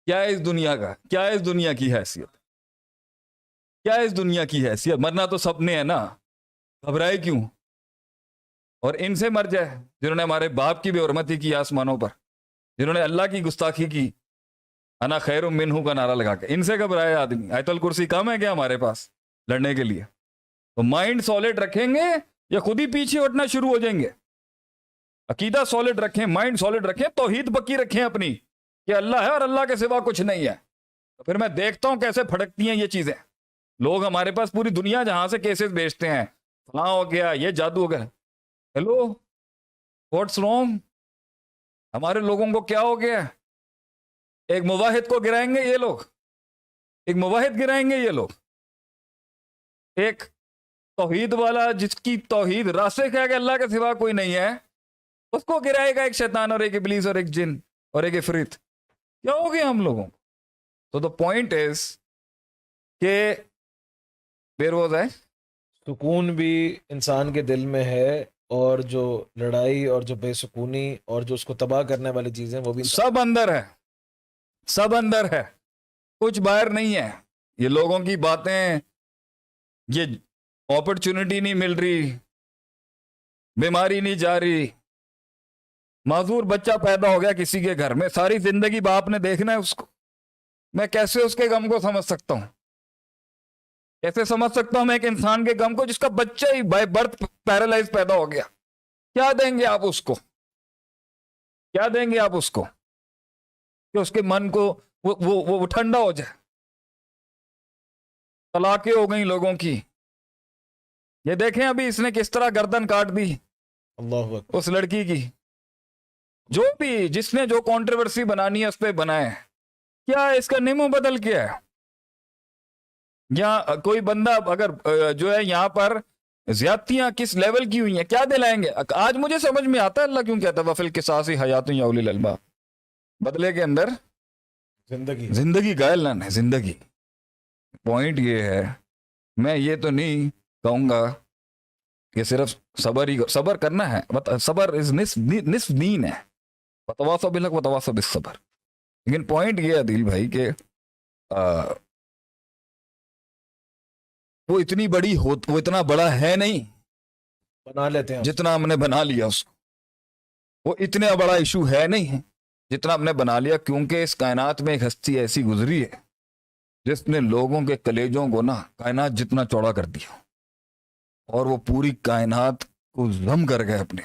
क्या है इस दुनिया का, क्या है इस दुनिया की हैसियत, क्या है इस दुनिया की हैसियत? मरना तो सबने है ना, घबराए क्यों? और इनसे मर जाए जिन्होंने हमारे बाप की बेहरमती की आसमानों पर, जिन्होंने अल्लाह की गुस्ताखी की, अना खैरुम मिन्हु का नारा लगा के, इनसे घबराए आदमी? आयतुल कुर्सी कम है क्या हमारे पास लड़ने के लिए? तो माइंड सॉलिड रखेंगे या खुद ही पीछे हटना शुरू हो जाएंगे? अकीदा सॉलिड रखें, माइंड सॉलिड रखें, तौहीद पक्की रखें अपनी कि अल्लाह है और अल्लाह के सिवा कुछ नहीं है। तो फिर मैं देखता हूं कैसे फटकती हैं ये चीजें। लोग हमारे पास पूरी दुनिया जहां से केसेस भेजते हैं, फलां हो गया, ये जादू हो गया। Hello, what's wrong? हमारे लोगों को क्या हो गया? एक मुवाहिद को गिराएंगे ये लोग, एक मुवाहिद गिराएंगे ये लोग, एक तौहीद वाला जिसकी तौहीद रासिख है कि अल्लाह के सिवा कोई नहीं है, उसको गिराएगा एक शैतान और एक इब्लीस और एक जिन और एक इफरीत। क्या हो गया हम लोगों को? तो द पॉइंट इज के वेयर वाज आई, सुकून भी इंसान के दिल में है, और जो लड़ाई और जो बेसुकूनी और जो उसको तबाह करने वाली चीजें वो भी सब अंदर है, सब अंदर है, कुछ बाहर नहीं है। ये लोगों की बातें, ये अपॉर्चुनिटी नहीं मिल रही, बीमारी नहीं जा रही, माजूर बच्चा पैदा हो गया किसी के घर में, सारी जिंदगी बाप ने देखना है उसको, मैं कैसे उसके गम को समझ सकता हूं? कैसे समझ सकता हूं मैं एक इंसान के गम को जिसका बच्चा ही बाय बर्थ पैरालाइज पैदा हो गया? क्या देंगे आप उसको? क्या देंगे आप उसको कि उसके मन को वो ठंडा हो जाए? तलाकें हो गई लोगों की, ये देखें अभी इसने किस तरह गर्दन काट दी अल्लाह अकबर। उस लड़की की। जो भी जिसने जो कंट्रोवर्सी बनानी है उस पर बनाए, क्या इसका निमो बदल किया है? या कोई बंदा अगर जो है यहाँ पर ज्यादतियां किस लेवल की हुई हैं, क्या दिलाएंगे? आज मुझे समझ में आता है अल्लाह क्यों कहता है वफिल किसासी हयातुन या उलिल अलबाब, बदले के अंदर जिंदगी जिंदगी गायलान है जिंदगी। पॉइंट ये है, मैं ये तो नहीं कहूंगा कि सिर्फ सबर करना है, सबर इज निस्फ दीन है, वतवासौ बिल हक वतवासौ बिस सबर। लेकिन पॉइंट ये है दिल भाई कि वो इतनी बड़ी हो, वो इतना बड़ा है नहीं बना लेते हैं जितना हमने बना लिया उसको। वो इतना बड़ा इशू है नहीं जितना हमने बना लिया, क्योंकि इस कायनात में एक हस्ती ऐसी गुजरी है जिसने लोगों के कलेजों को ना कायनात जितना चौड़ा कर दिया, और वो पूरी कायनात को जम कर गए अपने,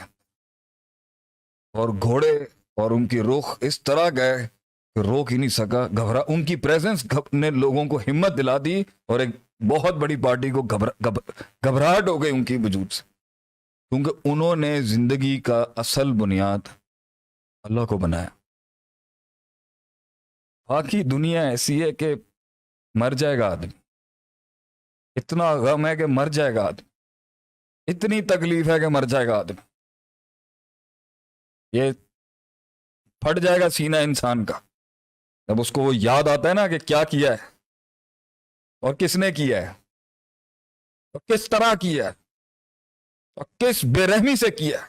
और घोड़े और उनकी रुख इस तरह गए कि रोक ही नहीं सका, घबरा, उनकी प्रेजेंस ने लोगों को हिम्मत दिला दी, और एक बहुत बड़ी पार्टी को घबराहट हो गई उनकी वजूद से, क्योंकि उन्होंने जिंदगी का असल बुनियाद अल्लाह को बनाया। बाकी दुनिया ऐसी है कि मर जाएगा आदमी, इतना गम है कि मर जाएगा आदमी, इतनी तकलीफ है कि मर जाएगा आदमी, ये फट जाएगा सीना इंसान का जब उसको वो याद आता है ना कि क्या किया है और किसने किया है और किस तरह किया है और किस बेरहमी से किया है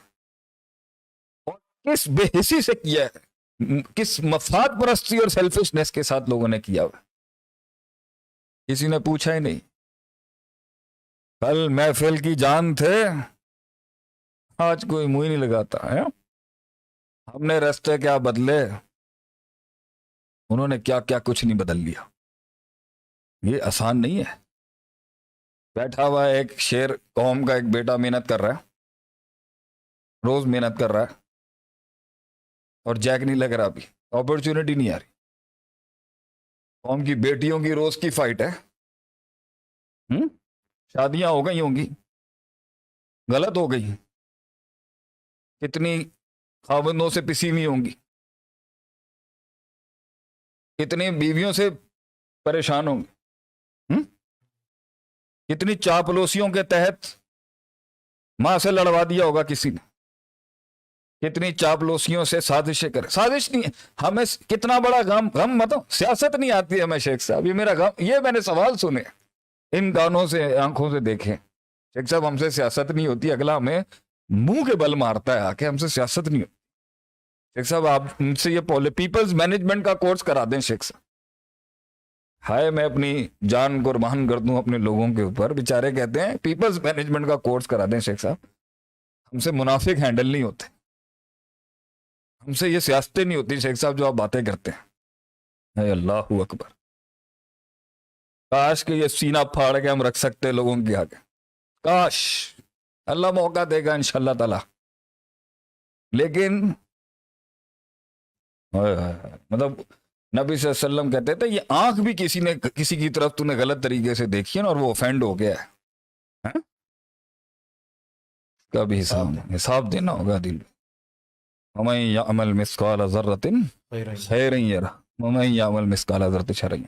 और किस बेहिसी से किया है, किस मफाद परस्ती और सेल्फिशनेस के साथ लोगों ने किया हुआ। किसी ने पूछा ही नहीं। कल महफिल की जान थे, आज कोई मुंह ही नहीं लगाता है। हमने रास्ते क्या बदले, उन्होंने क्या क्या कुछ नहीं बदल लिया। ये आसान नहीं है। बैठा हुआ है एक शेर कौम का एक बेटा, मेहनत कर रहा है, रोज मेहनत कर रहा है, और जैक नहीं लग रहा, अभी अपॉर्चुनिटी नहीं आ रही। कौम की बेटियों की रोज की फाइट है। शादियां हो गई होंगी, गलत हो गई, कितनी खावंदों से पिसी हुई होंगी, कितनी बीवियों से परेशान होंगे, कितनी चापलूसियों के तहत मां से लड़वा दिया होगा किसी ने, कितनी चापलूसियों से साजिशें करे। साजिश नहीं है हमें, कितना बड़ा गम मतलब सियासत नहीं आती है हमें शेख साहब, ये मेरा गम, ये मैंने सवाल सुने इन कानों से आंखों से देखे। शेख साहब हमसे सियासत नहीं होती, अगला हमें मुंह के बल मारता है आके, हमसे सियासत नहीं होती। शेख साहब आप मुझसे ये पीपल्स मैनेजमेंट का कोर्स करा दें शेख साहब। हाय मैं अपनी जान कुर्बान कर दूं अपने लोगों के ऊपर, बेचारे कहते हैं पीपल्स मैनेजमेंट का कोर्स करा दें शेख साहब। हमसे मुनाफिक हैंडल नहीं होते, हमसे ये सियासतें नहीं होती शेख साहब जो आप बातें करते हैं। अल्लाह अकबर, काश के ये सीना फाड़ के हम रख सकते लोगों के आगे, काश, अल्लाह मौका देगा इंशाल्लाह ताला। लेकिन मतलब नबी सल्लल्लाहु अलैहि वसल्लम कहते थे ये आंख भी किसी की तरफ तूने गलत तरीके से देखी है ना और वो ऑफेंड हो गया है? कभी हिसाब देना होगा दिल। हमें अमल मिसकाल ज़र्रतिन खैरन यरा, मैं यामल मिस्काल हजरत शरई।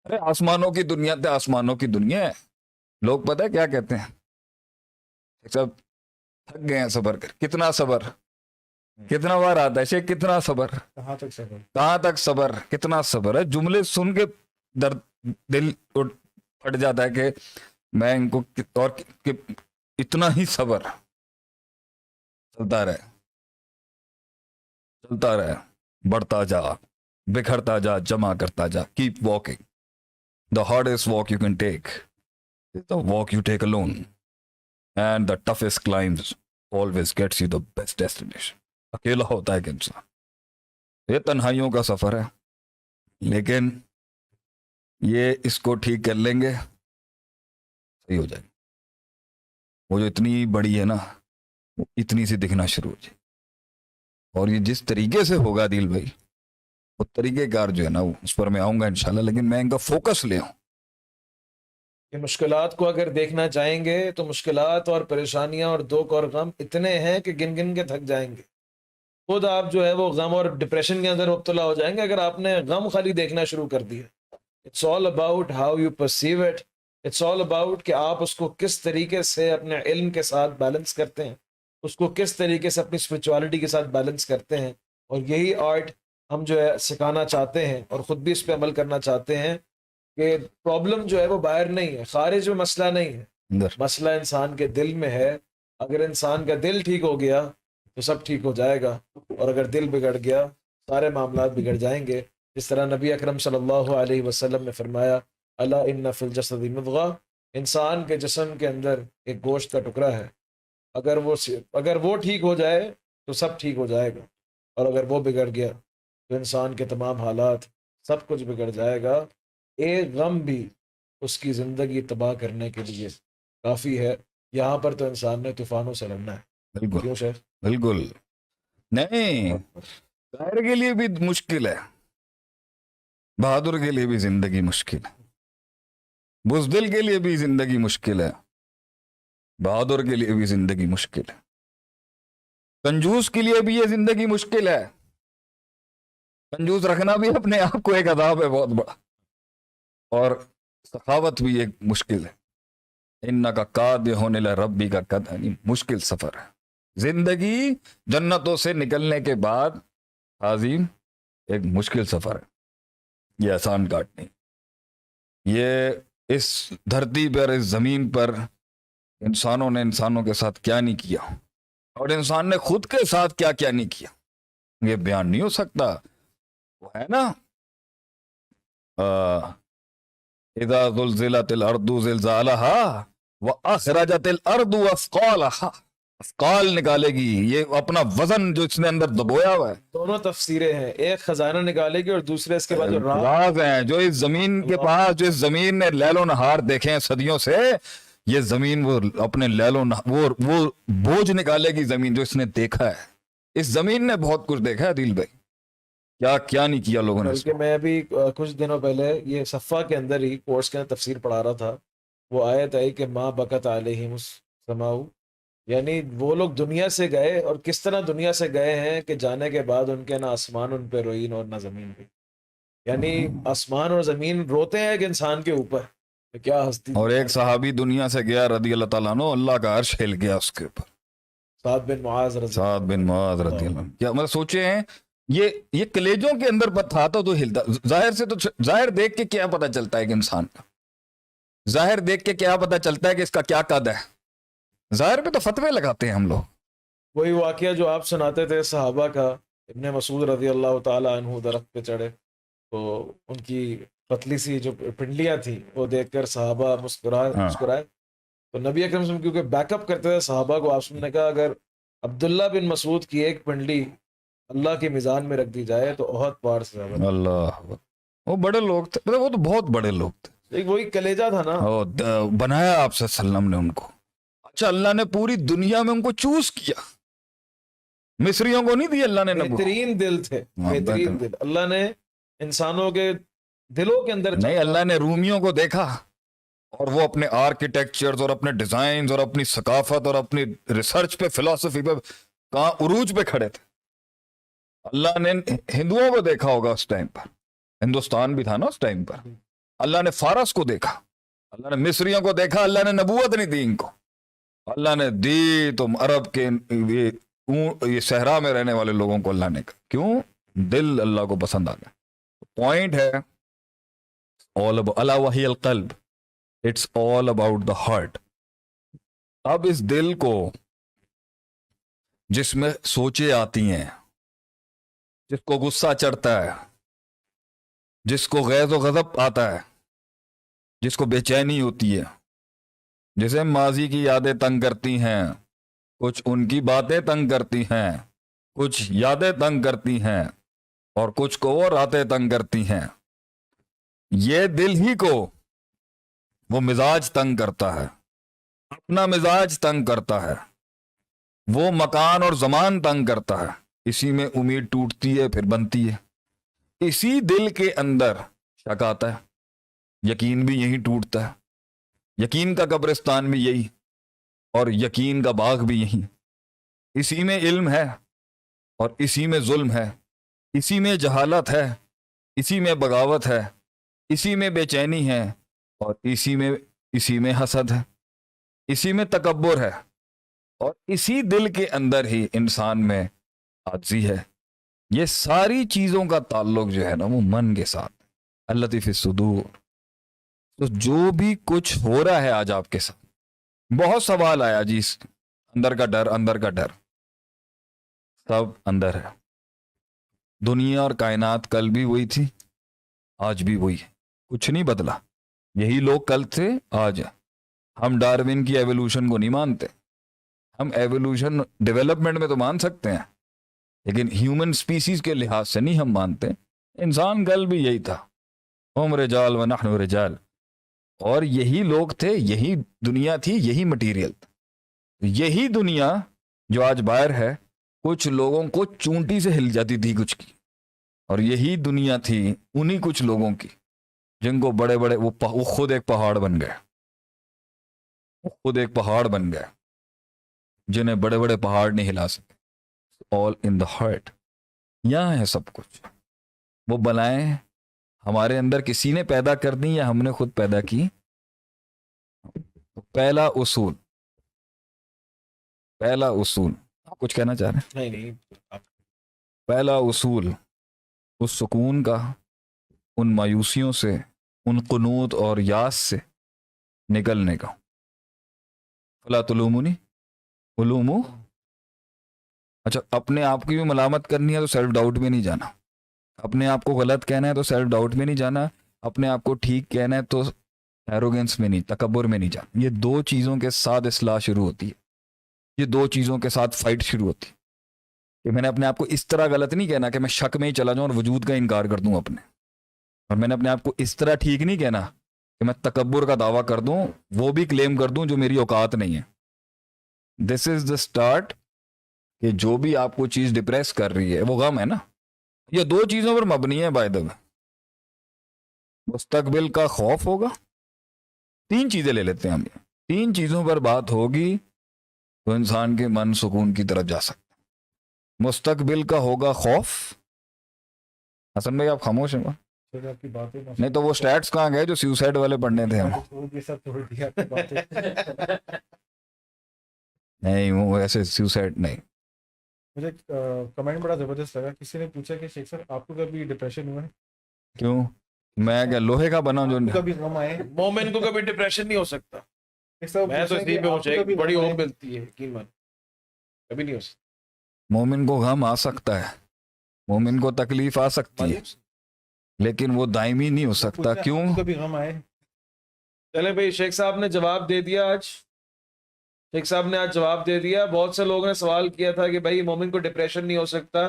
अरे आसमानों की दुनिया तो आसमानों की दुनिया है। लोग पता है क्या कहते हैं, सब थक गए हैं सबर कर। कितना सबर, कितना बार आता है शेख, कितना सबर, कहाँ तक सफर? कहाँ तक सबर, कितना सबर है। जुमले सुन के दर्द दिल फट जाता है कि मैं इनको और इतना ही सबर। चलता रहे, चलता रहे, बढ़ता जा, बिखरता जा, जमा करता जा। Keep walking. The hardest walk you can take is the walk you take alone, and the toughest climbs always gets you the best destination. अकेला होता है कि इंसान, ये तन्हाइयों का सफर है, लेकिन ये इसको ठीक कर लेंगे, सही हो जाएगी। वो जो इतनी बड़ी है ना, वो इतनी सी दिखना शुरू हो जाए। और ये जिस तरीके से होगा दिल भाई, वो तरीकेकार जो है ना, उस पर मैं आऊंगा इंशाल्लाह, लेकिन मैं इनका फोकस ले आऊं। कि मुश्किलात को अगर देखना चाहेंगे तो मुश्किलात और परेशानियां और दुख और गम इतने हैं कि गिन गिन के थक जाएंगे। खुद आप जो है वो गम और डिप्रेशन के अंदर मुब्तला हो जाएंगे अगर आपने गम खाली देखना शुरू कर दिया। It's all about how you perceive it. It's all about कि आप उसको किस तरीके से अपने इल्म के साथ बैलेंस करते हैं, उसको किस तरीके से अपनी स्पिरिचुअलिटी के साथ बैलेंस करते हैं। और यही आर्ट हम जो है सिखाना चाहते हैं और ख़ुद भी इस पर अमल करना चाहते हैं कि प्रॉब्लम जो है वो बाहर नहीं है, खारिज में मसला नहीं है, अंदर मसला इंसान के दिल में है। अगर इंसान का दिल ठीक हो गया तो सब ठीक हो जाएगा, और अगर दिल बिगड़ गया सारे मामलात बिगड़ जाएंगे। जिस तरह नबी अकरम सल्लल्लाहु अलैहि वसल्लम ने फरमाया, अला इन्ना फिल जसदी मुद्गा, इंसान के जिस्म के अंदर एक गोश्त का टुकड़ा है, अगर वो ठीक हो जाए तो सब ठीक हो जाएगा, और अगर वो बिगड़ गया तो इंसान के तमाम हालात सब कुछ बिगड़ जाएगा। एक गम भी उसकी ज़िंदगी तबाह करने के लिए काफ़ी है। यहाँ पर तो इंसान ने तूफ़ानों से लड़ना है। बिल्कुल क्यों शेख? बिल्कुल नहीं, शायर के लिए भी मुश्किल है, बहादुर के लिए भी जिंदगी मुश्किल है, बुज़दिल के लिए भी जिंदगी मुश्किल है, बहादुर के लिए भी जिंदगी मुश्किल है, कंजूस के लिए भी ये जिंदगी मुश्किल है। कंजूस रखना भी अपने आप को एक अदाब है बहुत बड़ा, और सखावत भी एक मुश्किल है। इन्ना का काद होने ला रब्बी का कद, यानी मुश्किल सफर है। जिंदगी जन्नतों से निकलने के बाद आज़ीम एक मुश्किल सफर है, ये आसान काट नहीं। ये इस धरती पर, इस जमीन पर इंसानों ने इंसानों के साथ क्या नहीं किया, और इंसान ने खुद के साथ क्या क्या नहीं किया, ये बयान नहीं हो सकता। वो है ना, इज़ा ज़ुल्ज़िलतिल अर्दु ज़िलज़ालहा व अख़रजतिल अर्दु अस्क़ालहा। अस्क़ाल निकालेगी, ये अपना वजन जो इसने अंदर दबोया हुआ है। दोनों तफसीरें हैं, एक खजाना निकालेगी और दूसरे इसके बाद जो राज हैं जो इस जमीन के पास, जो इस जमीन ने लैलो नहार देखे हैं सदियों से, ये जमीन वो अपने लैलो वो बोझ निकालेगी जमीन जो इसने देखा है। इस जमीन ने बहुत कुछ देखा है दिल भाई, क्या क्या नहीं किया लोगों ने। बल्कि मैं अभी कुछ दिनों पहले ये सफ़ा के अंदर ही कोर्स के अंदर तफसीर पढ़ा रहा था। वो आयत आई कि माँ बकत अलैहिमुस समाउ, यानी वो लोग दुनिया से गए और किस तरह दुनिया से गए हैं कि जाने के बाद उनके ना आसमान उन पे रोई और ना ज़मीन पे। यानी आसमान और ज़मीन रोते हैं कि इंसान के ऊपर, तो क्या हस्ती। और एक सहाबी दुनिया से गया रदी अल्लाह ताला अन्हु, अल्लाह का अर्श हिल गया उसके ऊपर। साद बिन मुआज़ रज़ी रदी अल्लाह, क्या मतलब सोचे हैं, ये कलेजों के अंदर था तो हिलता। जाहिर से तो जाहिर देख के क्या पता चलता है कि इंसान का, जाहिर देख के क्या पता चलता है कि इसका क्या कद है। जाहिर पे तो फतवे लगाते हैं हम लोग। वही वाकया जो आप सुनाते थे सहाबा का, इब्ने मसूद रज़ी अल्लाह ताला अन्हु दरख्त पे चढ़े तो उनकी पतली सी जो पिंडलियां थी वो देखकर सहाबा मुस्कुराए। तो नबी अकरम सल्लल्लाहु अलैहि वसल्लम क्योंकि बैकअप करते थे सहाबा को, आपने कहा अगर अब्दुल्ला बिन मसूद की एक पिंडली अल्लाह के मिजान में रख दी जाए तो ओहद पार से ज्यादा। अल्लाह, वो बड़े लोग थे, मतलब वो तो बहुत बड़े लोग थे। एक वही कलेजा था ना, बनाया आपसे सल्लम ने उनको। अच्छा, अल्लाह ने पूरी दुनिया में उनको चूज किया, मिस्रियों को नहीं दिया अल्लाह ने। बेहतरीन दिल थे, बेहतरीन दिल अल्लाह ने इंसानों के दिलों के अंदर नहीं, अल्लाह ने रूमियों को देखा और वो अपने आर्किटेक्चर्स और अपने डिजाइन और अपनी सकाफत और अपनी रिसर्च पे, फिलॉसफी पे कहाँ उरूज पे खड़े थे। अल्लाह ने हिंदुओं को देखा होगा उस टाइम पर, हिंदुस्तान भी था ना उस टाइम पर। अल्लाह ने फारस को देखा, अल्लाह ने मिस्रियों को देखा, अल्लाह ने नबूवत नहीं दी इनको, अल्लाह ने दी तो अरब के ये सहरा में रहने वाले लोगों को अल्लाह ने कहा। क्यों? दिल अल्लाह को पसंद आ गया। पॉइंट है ऑल अबाउट अला वही कल्ब, it's all about the heart. अब इस दिल को जिसमें सोचे आती हैं, जिसको गुस्सा चढ़ता है, जिसको गैज़ व गज़ब आता है, जिसको बेचैनी होती है, जिसे माजी की यादें तंग करती हैं, कुछ उनकी बातें तंग करती हैं, कुछ यादें तंग करती हैं और कुछ को वो रातें तंग करती हैं। ये दिल ही को वो मिजाज तंग करता है, अपना मिजाज तंग करता है, वो मकान और जमान तंग करता है। इसी में उम्मीद टूटती है फिर बनती है। इसी दिल के अंदर शक आता है, यकीन भी यही टूटता है। यकीन का कब्रिस्तान भी यही और यकीन का बाग भी यही। इसी में इल्म है और इसी में जुल्म है, इसी में जहालत है, इसी में बगावत है, इसी में बेचैनी है और इसी में हसद है, इसी में तकब्बुर है और इसी दिल के अंदर ही इंसान में आजिज़ी है। ये सारी चीज़ों का ताल्लुक जो है ना वो मन के साथ, अल्लती फी सुदूर। तो जो भी कुछ हो रहा है आज आपके साथ, बहुत सवाल आया जी, अंदर का डर, अंदर का डर, सब अंदर है। दुनिया और कायनात कल भी वही थी, आज भी वही है, कुछ नहीं बदला। यही लोग कल थे, आज है। हम डार्विन की एवोल्यूशन को नहीं मानते। हम एवोल्यूशन डेवलपमेंट में तो मान सकते हैं, लेकिन ह्यूमन स्पीसीज के लिहाज से नहीं हम मानते। इंसान कल भी यही था, हम रिजाल व नहनु रिजाल, और यही लोग थे, यही दुनिया थी, यही मटीरियल था। यही दुनिया जो आज बाहर है, कुछ लोगों को चूंटी से हिल जाती थी कुछ की, और यही दुनिया थी उन्हीं कुछ लोगों की जिनको बड़े बड़े वो खुद एक पहाड़ बन गए, खुद एक पहाड़ बन गए, जिन्हें बड़े बड़े पहाड़ नहीं हिला सके। ऑल इन द हार्ट, यहाँ है सब कुछ। वो बलाएं हमारे अंदर किसी ने पैदा कर दी या हमने खुद पैदा की। पहला उसूल आप कुछ कहना चाह रहे हैं? नहीं पहला उसूल उस सुकून का, उन मायूसियों से, उन कुनूत और यास से निकलने का। फला तुलूमुनी उलूमू। अच्छा, अपने आप की भी मलामत करनी है तो सेल्फ डाउट में नहीं जाना। अपने आप को गलत कहना है तो सेल्फ डाउट में नहीं जाना। अपने आप को ठीक कहना है तो एरोगेंस में नहीं, तकब्बुर में नहीं जाना। ये दो चीज़ों के साथ इस्लाह शुरू होती है, ये दो चीज़ों के साथ फाइट शुरू होती है। कि मैंने अपने आप को इस तरह गलत नहीं कहना कि मैं शक में ही चला जाऊं और वजूद का इनकार कर दूं अपने, और मैंने अपने आप को इस तरह ठीक नहीं कहना कि मैं तकब्बुर का दावा कर दूं, वो भी क्लेम कर दूं जो मेरी औकात नहीं है। दिस इज द स्टार्ट कि जो भी आपको चीज़ डिप्रेस कर रही है वो गम है ना। ये दो चीज़ों पर मबनी है बाय द वे। मुस्तकबिल का खौफ होगा, तीन चीज़ें ले लेते हैं हम, ये तीन चीज़ों पर बात होगी तो इंसान के मन सुकून की तरफ जा सकता है। मुस्तकबिल का होगा खौफ। हसन भाई आप खामोश हैं वहाँ? चलो आपकी बातें नहीं तो वो स्टैट्स कहाँ गए जो सुसाइड वाले पढ़ने थे हम? ये सब छोड़ दिया आपकी बातें। नहीं वो ऐसे सुसाइड नहीं। मुझे कमेंट बड़ा ज़बरदस्त लगा, किसी ने पूछा कि शेख साहब आपको कभी डिप्रेशन हुआ है? क्यों? मैं क्या लोहे का बना जो? कभी गम आए? मोमिन को कभी डिप्रेशन नहीं हो सकता। शेख साहब मैं तो पूछे इसी कि पे आपको मुझे कभी बड़ी गम होप आए? मिलती है, यकीन मान, कभी नहीं हो सकता। मोमिन को गम आ सकता है, मोमिन को तकलीफ आ सकती है, लेकिन वो दायमी नहीं हो सकता। पूछा, क्यों? आपको कभी गम आए? चले भाई, शेख साहब ने जवाब दे दिया आज। शेख साहब ने आज जवाब दे दिया। बहुत से लोगों ने सवाल किया था कि भाई मोमिन को डिप्रेशन नहीं हो सकता,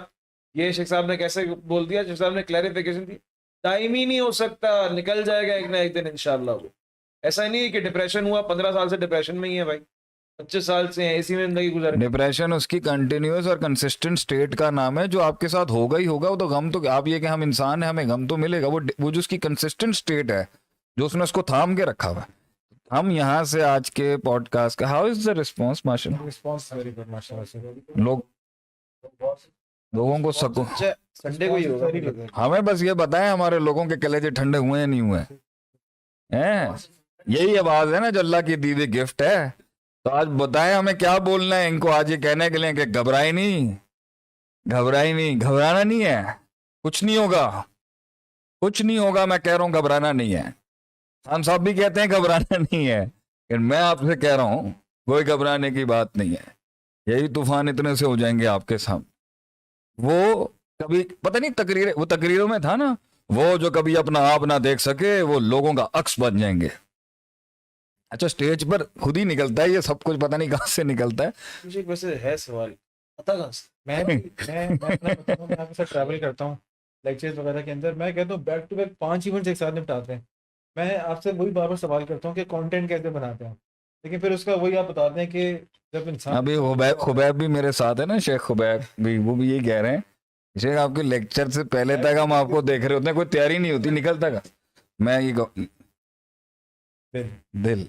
ये शेख साहब ने कैसे बोल दिया? शेख साहब ने क्लैरिफिकेशन दी, दायमी नहीं हो सकता, निकल जाएगा एक ना एक दिन इंशाल्लाह। वो ऐसा नहीं है कि डिप्रेशन हुआ 15 साल से डिप्रेशन में ही है भाई, 25 साल से है, इसी में जिंदगी गुजर। डिप्रेशन उसकी कंटिन्यूअस और कंसिस्टेंट स्टेट का नाम है जो आपके साथ होगा ही होगा। वो तो गम तो आप ये कि हम इंसान हैं हमें गम तो मिलेगा, वो जो उसकी कंसिस्टेंट स्टेट है जो उसने उसको थाम के रखा हुआ है। हम यहाँ से आज के पॉडकास्ट का हाउ इज द रिस्पॉन्स? माशाल्लाह रिस्पॉन्स वेरी गुड माशाल्लाह से। लोग लोगों को सकून, संडे को ही होगा। हमें बस ये बताएं हमारे लोगों के कलेजे ठंडे हुए हैं नहीं हुए हैं? यही आवाज है ना जो अल्लाह की दी हुई गिफ्ट है। तो आज बताएं हमें क्या बोलना है इनको आज ये कहने के लिए कि घबराए नहीं, घबराए नहीं, घबराना नहीं है, कुछ नहीं होगा, कुछ नहीं होगा, मैं कह रहा हूं घबराना नहीं है। खान साहब भी कहते हैं घबराना नहीं है, लेकिन मैं आपसे कह रहा हूं कोई घबराने की बात नहीं है। यही तूफान इतने से हो जाएंगे आपके सामने। वो कभी पता नहीं तकरीर, वो तकरीरों में था ना, वो जो कभी अपना आप ना देख सके वो लोगों का अक्स बन जाएंगे। अच्छा स्टेज पर खुद ही निकलता है ये सब कुछ, पता नहीं कहां से निकलता है। मुझे एक वैसे है सवाल, पता कहाँ से? मैं अपना बताऊं, मैं आपके साथ ट्रैवल करता हूँ लेक्चर्स वगैरह के अंदर, मैं कहता हूँ बैक टू बैक 5 इवेंट्स एक साथ निपटाते हैं। मैं आपसे वही बार बार सवाल करता हूँ कि कंटेंट कैसे बनाते हैं, लेकिन फिर उसका वही आप बताते हैं कि जब इंसान अभी खुबैब भी मेरे साथ है ना, शेख खुबैब भी, वो भी यही कह रहे हैं शेख आपके लेक्चर से पहले तक हम आपको देख रहे होते हैं, कोई तैयारी नहीं होती निकलता का। मैं ये दिल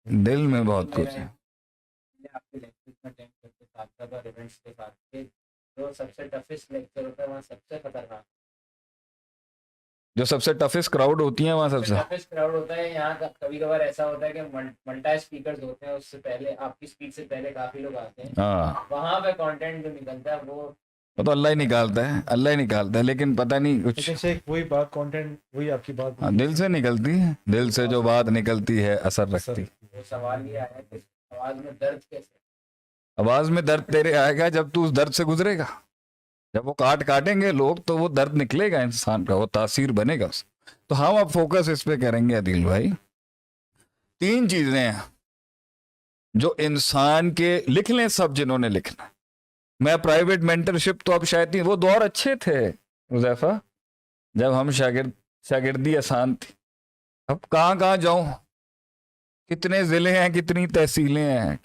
दिल में बहुत कुछ है। आपके लेक्चर्स में अटेंड करते साथ साथ और इवेंट्स के साथ के जो सबसे टफेस्ट लेक्चर होता है वहाँ सबसे खतरनाक, जो सबसे टफेस्ट क्राउड होती है वहाँ सबसे टफेस्ट क्राउड होता है। यहाँ का कभी कभार ऐसा होता है कि मल्टी स्पीकर्स होते हैं, उससे पहले आपकी स्पीच से पहले काफी लोग आते हैं, हाँ वहाँ पे कंटेंट जो निकलता है वो तो अल्लाह ही निकालता है, अल्लाह ही निकालता है, लेकिन पता नहीं कुछ लेकिन शेख वही बात कंटेंट वही आपकी बात हाँ, दिल से निकलती है, दिल से जो बात निकलती है असर रखती है। वो सवाल ये आया कि आवाज में दर्द कैसे, आवाज में दर्द तेरे आएगा जब तू उस दर्द से गुजरेगा। जब वो काटेंगे लोग तो वो दर्द निकलेगा इंसान का, वो तासीर बनेगा उस। तो हम अब फोकस इस पे करेंगे अदिल भाई। 3 चीजें हैं जो इंसान के, लिख लें सब जिन्होंने लिखना। मैं प्राइवेट मेंटरशिप तो अब शायद वो दौर अच्छे थे हुज़ैफा, जब हम शागिर्दी आसान थी। अब कहाँ कहाँ जाऊं, कितने जिले हैं, कितनी तहसीलें हैं,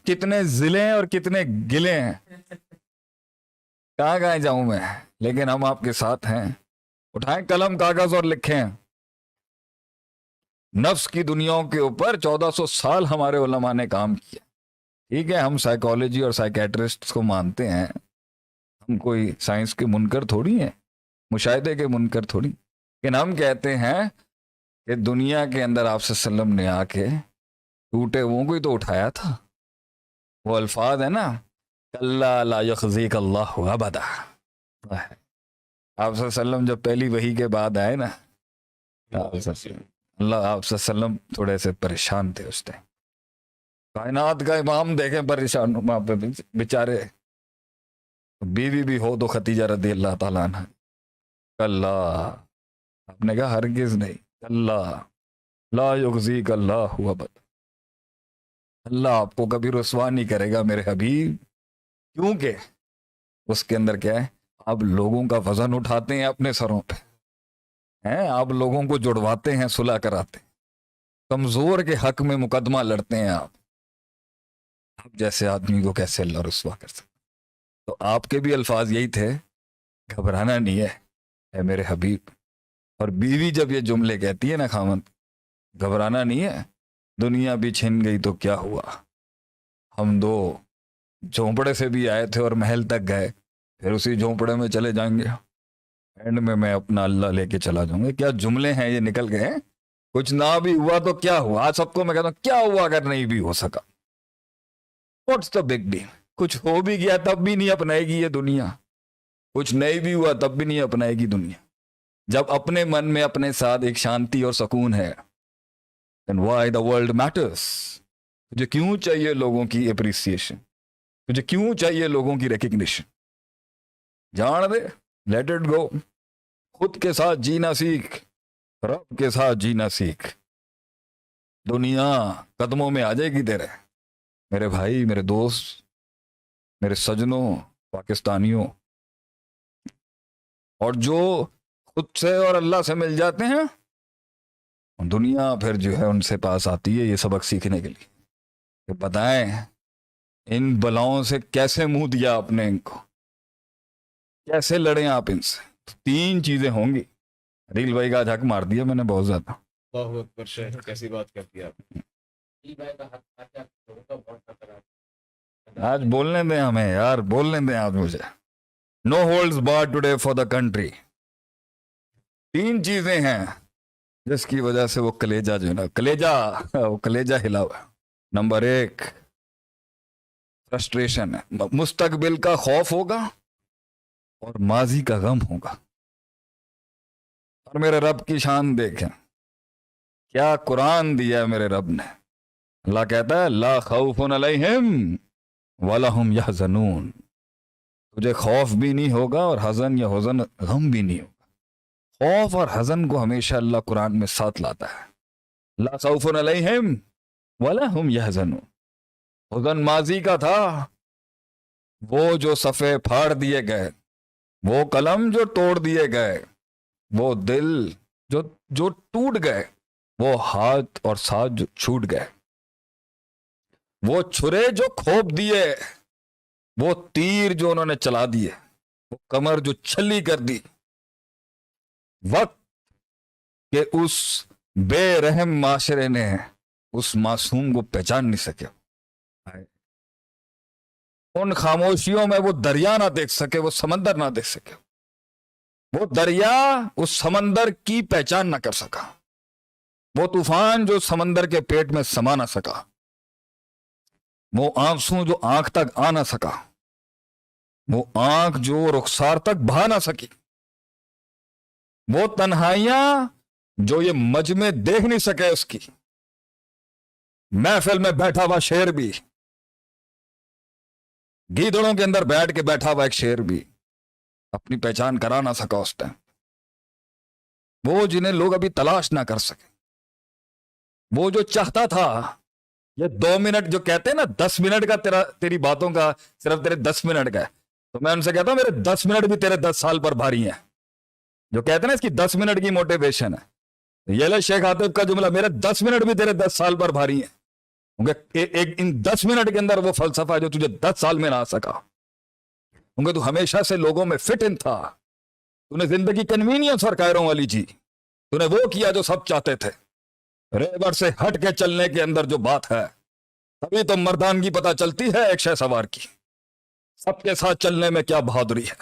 कितने जिले हैं और कितने गिले हैं, कहाँ कहाँ जाऊं मैं। लेकिन हम आपके साथ हैं, उठाएं कलम कागज और लिखें। नफ्स की दुनियाओं के ऊपर 1400 साल हमारे उलमा ने काम किया। ठीक है हम साइकोलॉजी और साइकेट्रिस्ट को मानते हैं, हम कोई साइंस के मुनकर थोड़ी हैं, मुशाहिदे के मुनकर थोड़ी, लेकिन हम कहते हैं कि दुनिया के अंदर आपसे सल्लम ने आके टूटे हुओं को ही तो उठाया था। वो अल्फाज है ना, कल्ला ला यख़ज़ीक अल्लाहु अबदा। आपसे सल्लम जब पहली वही के बाद आए ना, अल्लाह आपसे सल्लम थोड़े से परेशान थे उस टाइम। कायनात का इमाम देखें परेशान वहां पे बेचारे, बीवी भी हो तो खतीजा रदी अल्लाह ताला अन्हा। कल्ला, आपने कहा हरगिज नहीं, कल्ला ला युग़ज़ीक अल्लाहु अबदा, अल्लाह आपको कभी रुसवा नहीं करेगा मेरे हबीब। क्योंकि उसके अंदर क्या है, आप लोगों का वजन उठाते हैं अपने सरों पे, हैं आप लोगों को जुड़वाते हैं, सुलह कराते हैं, कमजोर के हक में मुकदमा लड़ते हैं। आप जैसे आदमी को कैसे अल्लाह रुसवा कर सकते। तो आपके भी अल्फाज यही थे, घबराना नहीं है मेरे हबीब। और बीवी जब ये जुमले कहती है ना खामद, घबराना नहीं है, दुनिया भी छिन गई तो क्या हुआ, हम 2 झोंपड़े से भी आए थे और महल तक गए, फिर उसी झोंपड़े में चले जाएंगे, एंड में मैं अपना अल्लाह लेके चला जाऊंगा। क्या जुमले हैं ये निकल गए। कुछ ना भी हुआ तो क्या हुआ, आज सबको मैं कहता हूं क्या हुआ अगर नहीं भी हो सका, व्हाट्स द बिग डील। कुछ हो भी गया तब भी नहीं अपनाएगी ये दुनिया, कुछ नहीं भी हुआ तब भी नहीं अपनाएगी दुनिया। जब अपने मन में अपने साथ एक शांति और सुकून है, then why the world matters। तुझे क्यों चाहिए लोगों की अप्रिसिएशन, तुझे क्यों चाहिए लोगों की रिकग्निशन। जान दे, लेट इट गो, खुद के साथ जीना सीख, रब के साथ जीना सीख, दुनिया कदमों में आ जाएगी तेरे। मेरे भाई, मेरे दोस्त, मेरे सजनों, पाकिस्तानियों, और जो खुद से और अल्लाह से मिल जाते हैं, दुनिया फिर जो है उनसे पास आती है ये सबक सीखने के लिए कि बताएं इन बलाओं से कैसे मुंह दिया आपने, इनको कैसे लड़े आप इनसे। तो 3 चीजें होंगी। अदील भाई का आज हक मार दिया मैंने बहुत ज्यादा। अल्लाहु अकबर, शेख कैसी बात करती है आप। भाई का हक लोगों का बहुत खतरा है। आज बोलने दें हमें यार, बोलने दें आज मुझे। No holds barred today for the country. 3 चीजें हैं जिसकी वजह से वो कलेजा जो है ना, वो कलेजा हिला हुआ है। नंबर 1 फ्रस्ट्रेशन है, मुस्तकबिल का खौफ होगा और माजी का गम होगा। और मेरे रब की शान देखें, क्या कुरान दिया है मेरे रब ने। अल्लाह कहता है ला खौफुन अलैहिम वला हुम यहज़नून। तुझे खौफ भी नहीं होगा और हजन या हुजन गम भी नहीं होगा। खौफ और हजन को हमेशा अल्लाह कुरान में साथ लाता है। ला खौफुन अलैहिम वला हुम यहज़नून। हुजन माजी का था, वो जो सफ़े फाड़ दिए गए, वो कलम जो तोड़ दिए गए, वो दिल जो टूट गए, वो हाथ और साथ जो छूट गए, वो छुरे जो खोप दिए, वो तीर जो उन्होंने चला दिए, वो कमर जो छली कर दी। वक्त के उस बेरहम माशरे ने उस मासूम को पहचान नहीं सके। उन खामोशियों में वो दरिया ना देख सके, वो समंदर ना देख सके। वो दरिया उस समंदर की पहचान ना कर सका। वो तूफान जो समंदर के पेट में समा ना सका। वो आंसू जो आंख तक आ ना सका। वो आंख जो रुखसार तक बहा ना सकी। वो तन्हाइयां जो ये मजमे देख नहीं सके उसकी। महफिल में बैठा हुआ शेर भी, गीदड़ों के अंदर बैठ के बैठा हुआ एक शेर भी अपनी पहचान करा ना सका उस टाइम। वो जिन्हें लोग अभी तलाश ना कर सके। वो जो चाहता था ये 2 मिनट जो कहते हैं ना, 10 मिनट का तेरी बातों का सिर्फ तेरे 10 मिनट का है, तो मैं उनसे कहता हूं मेरे 10 मिनट भी तेरे 10 साल पर भारी हैं। जो कहते हैं ना इसकी 10 मिनट की मोटिवेशन है, ये ले शेख आतिफ का जुमला, मेरे 10 मिनट भी तेरे 10 साल पर भारी हैं। एक इन 10 मिनट के अंदर वो फलसफा है जो तुझे 10 साल में ना आ सका। क्योंकि तू हमेशा से लोगों में फिट इन था। तूने जिंदगी कन्वीनियंस और कायरों वाली जी। तूने वो किया जो सब चाहते थे। रेवर से हट के चलने के अंदर जो बात है, तभी तो मर्दानगी पता चलती है एक शहसवार की। सबके साथ चलने में क्या बहादुरी है।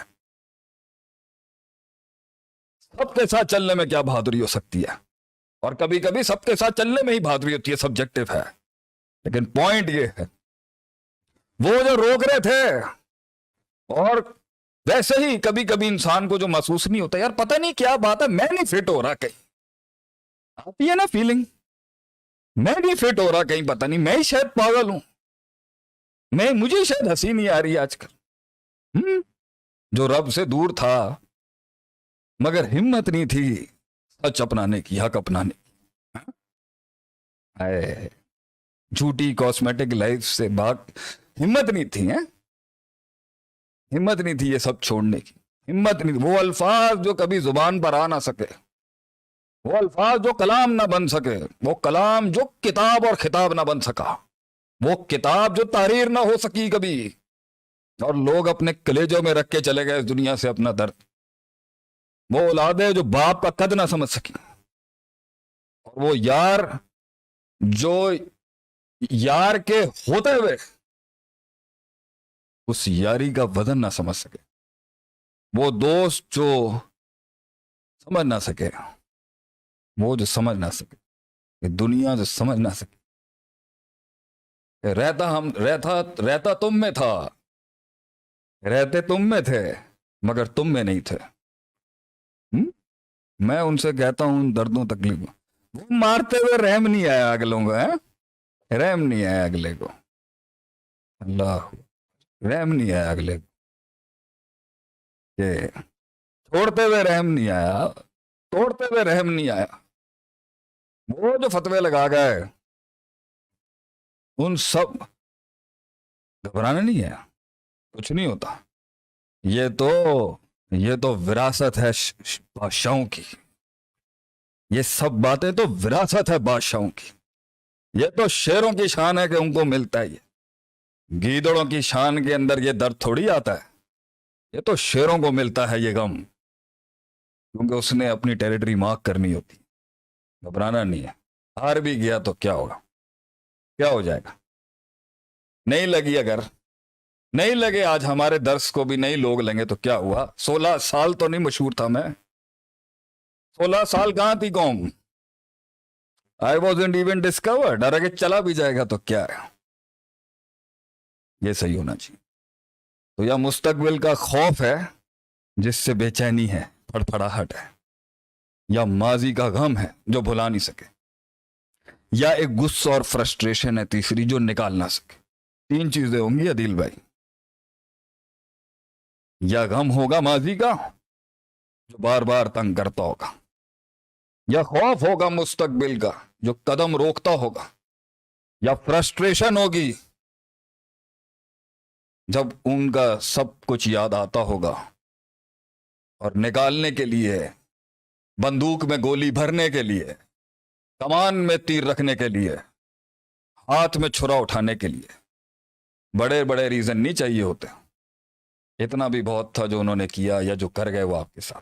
सबके साथ चलने में क्या बहादुरी हो सकती है। और कभी कभी सबके साथ चलने में ही बहादुरी होती है, सब्जेक्टिव है। लेकिन पॉइंट ये है, वो जो रोक रहे थे, और वैसे ही कभी कभी इंसान को जो महसूस नहीं होता, यार पता नहीं क्या बात है, मैं नहीं फिट हो रहा कहीं। आती है ना फीलिंग, मैं नहीं फिट हो रहा कहीं, पता नहीं मैं ही शायद पागल हूं, मुझे शायद हंसी नहीं आ रही आजकल। जो रब से दूर था मगर हिम्मत नहीं थी सच अपनाने की, हक अपनाने की। हाय, झूठी कॉस्मेटिक लाइफ से भाग, हिम्मत नहीं थी। हिम्मत नहीं थी ये सब छोड़ने की। हिम्मत नहीं थी। वो अल्फाज जो कभी जुबान पर आ ना सके, वो अल्फाज जो कलाम ना बन सके, वो कलाम जो किताब और खिताब ना बन सका, वो किताब जो तहरीर ना हो सकी कभी, और लोग अपने कलेजों में रख के चले गए इस दुनिया से अपना दर्द। वो औलादे जो बाप का कद ना समझ सकी, और वो यार जो यार के होते हुए उस यारी का वजन ना समझ सके, वो दोस्त जो समझ ना सके, वो जो समझ ना सके, ये दुनिया जो समझ ना सके। रहता तुम में था, रहते तुम में थे मगर तुम में नहीं थे। मैं उनसे कहता हूं उन दर्दों तकलीफों, वो मारते हुए रहम नहीं आया अगलों को, रहम नहीं आया अगले को। अल्लाह, रहम नहीं आया अगले को, ये छोड़ते हुए रहम नहीं आया, तोड़ते हुए रहम नहीं आया। वो जो फतवे लगा गए, उन सब घबराना नहीं है, कुछ नहीं होता। ये तो विरासत है बादशाहों की। ये सब बातें तो विरासत है बादशाहों की। ये तो शेरों की शान है कि उनको मिलता है। ये गीदड़ों की शान के अंदर ये दर्द थोड़ी आता है। ये तो शेरों को मिलता है ये गम, क्योंकि उसने अपनी टेरिटरी मार्क करनी होती। घबराना नहीं है। हार भी गया तो क्या होगा, क्या हो जाएगा। नहीं लगी अगर नहीं लगे आज हमारे दर्स को भी नहीं लोग लेंगे तो क्या हुआ? 16 साल तो नहीं मशहूर था मैं। 16 साल कहां थी कौम? आई वॉजंट इवन डिस्कवर्ड। और अगर चला भी जाएगा तो क्या है? ये सही होना चाहिए। तो या मुस्तकबिल का खौफ है जिससे बेचैनी है, फड़फड़ाहट है, या माजी का गम है जो भुला नहीं सके, या एक गुस्सा और फ्रस्ट्रेशन है तीसरी जो निकाल ना सके। 3 चीजें होंगी अदील भाई। या गम होगा माजी का जो बार बार तंग करता होगा, या खौफ होगा मुस्तकबिल का जो कदम रोकता होगा, या फ्रस्ट्रेशन होगी जब उनका सब कुछ याद आता होगा और निकालने के लिए, बंदूक में गोली भरने के लिए, कमान में तीर रखने के लिए, हाथ में छुरा उठाने के लिए बड़े बड़े रीजन नहीं चाहिए होते। इतना भी बहुत था जो उन्होंने किया या जो कर गए वो आपके साथ।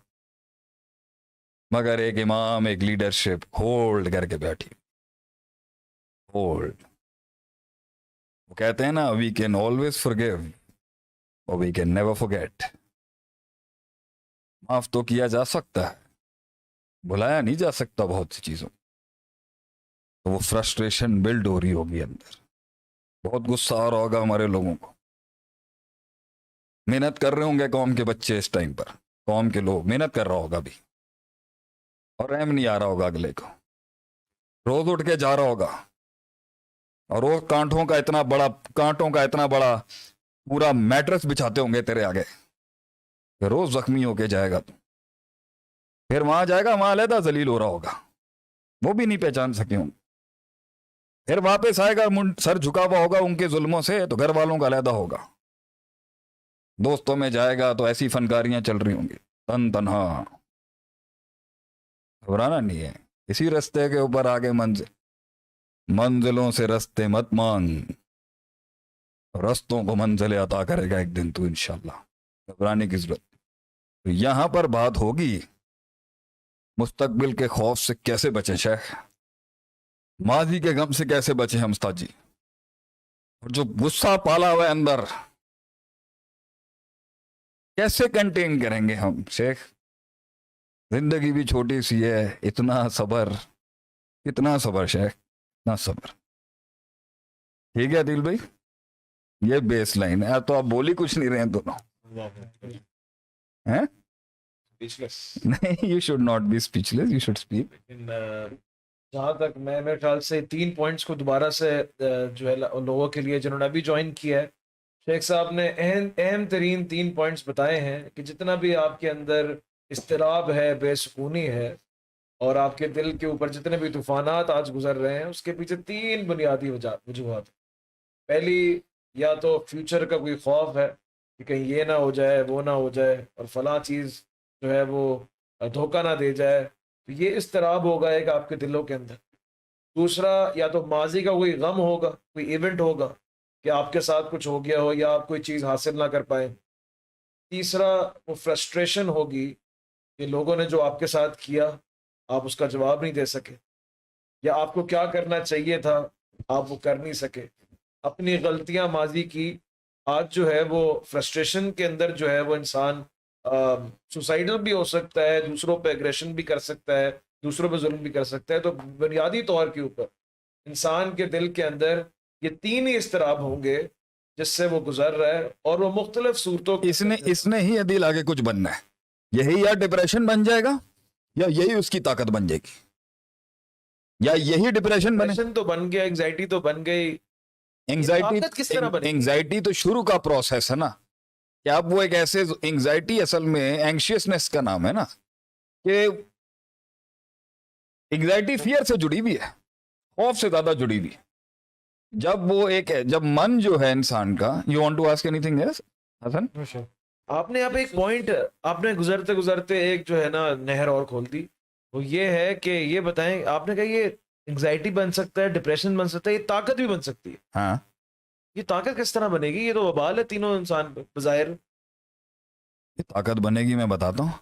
मगर एक इमाम, एक लीडरशिप होल्ड करके बैठी, होल्ड। वो कहते हैं ना, वी कैन ऑलवेज फॉरगिव और वी कैन नेवर फॉरगेट। माफ तो किया जा सकता है, भुलाया नहीं जा सकता बहुत सी चीजों। तो वो फ्रस्ट्रेशन बिल्ड हो रही होगी अंदर, बहुत गुस्सा आ रहा होगा हमारे लोगों को। मेहनत कर रहे होंगे कौम के बच्चे इस टाइम पर, कौम के लोग मेहनत कर रहा होगा भी, और रहम नहीं आ रहा होगा अगले को। रोज उठ के जा रहा होगा और वो कांटों का इतना बड़ा पूरा मैट्रेस बिछाते होंगे तेरे आगे, फिर रोज जख्मी होके जाएगा तू। फिर वहां जाएगा, वहां अलहदा जलील हो रहा होगा, वो भी नहीं पहचान सके होंगे। फिर वापस आएगा, सर झुका हुआ होगा उनके जुल्मों से, तो घर वालों का अलहदा होगा। दोस्तों में जाएगा तो ऐसी फनकारियां चल रही होंगी, तन तनहा। घबराना नहीं है, इसी रास्ते के ऊपर आगे मंजिलों से रास्ते मत मांग, रास्तों को मंजिलें अता करेगा एक दिन तू इंशाल्लाह। घबराने की जरूरत। तो यहां पर बात होगी मुस्तकबिल के खौफ से कैसे बचे शेख, माजी के गम से कैसे बचे हम उस्ताद जी, और जो गुस्सा पाला हुआ है अंदर कैसे कंटेन करेंगे हम शेख। जिंदगी भी छोटी सी है, इतना सबर, कितना सबर शेख, इतना सबर। ठीक है दिल भाई, ये बेस लाइन है। तो आप बोल ही कुछ नहीं रहे हैं दोनों, हैं? नहीं, you should not be speechless, you should speak. जहाँ तक मैं, मेरे ख्याल से 3 पॉइंट्स को दोबारा से जो है लोगों के लिए जिन्होंने अभी ज्वाइन किया है, शेख साहब ने अहम तरीन 3 पॉइंट्स बताए हैं कि जितना भी आपके अंदर इस्तिराब है, बेसुकूनी है, और आपके दिल के ऊपर जितने भी तूफानात आज गुजर रहे हैं, उसके पीछे 3 बुनियादी वजूहात। पहली, या तो फ्यूचर का कोई खौफ है कि कहीं ये ना हो जाए, वो ना हो जाए, और फलां चीज़ जो है वो धोखा ना दे जाए, तो ये इस्तिराब होगा एक आपके दिलों के अंदर। दूसरा, या तो माजी का कोई गम होगा, कोई इवेंट होगा कि आपके साथ कुछ हो गया हो या आप कोई चीज़ हासिल ना कर पाए। तीसरा, वो फ्रस्ट्रेशन होगी कि लोगों ने जो आपके साथ किया आप उसका जवाब नहीं दे सके, या आपको क्या करना चाहिए था आप वो कर नहीं सके। अपनी गलतियां माजी की आज जो है वो फ्रस्ट्रेशन के अंदर जो है वो इंसान सुसाइडल भी हो सकता है, दूसरों पे एग्रेशन भी कर सकता है, दूसरों पे जुल्म भी कर सकता है। तो बुनियादी तौर के ऊपर इंसान के दिल के अंदर ये 3 ही इस्तराब होंगे जिससे वो गुजर रहा है, और वो मुख्तलिफ सूरतों इसने ही अदील आगे कुछ बनना है। यही या डिप्रेशन बन जाएगा, या यही उसकी ताकत बन जाएगी, या यही डिप्रेशन बने। तो बन गया, एंग्जाइटी तो बन गई। ताकत किस तरह बनेगी? एंग्जाइटी तो शुरू का प्रोसेस है ना, कि आप वो एक ऐसे, एंग्जाइटी असल में एंग्शियसनेस का नाम है ना, कि एंग्जाइटी फियर से जुड़ी हुई है, खौफ से ज्यादा जुड़ी हुई है। जब मन जो है इंसान का, you want to ask anything else Hasan? आपने यहाँ पे एक पॉइंट, आपने गुजरते गुजरते एक जो है ना नहर और खोल दी, वो ये है कि ये बताएं, आपने कहा ये एंग्जाइटी बन सकता है, डिप्रेशन बन सकता है, ये ताकत भी बन सकती है। हाँ, ये ताकत किस तरह बनेगी? ये तो वबाल है तीनों इंसान पे बज़ाहिर। ये ताकत बनेगी, मैं बताता हूँ।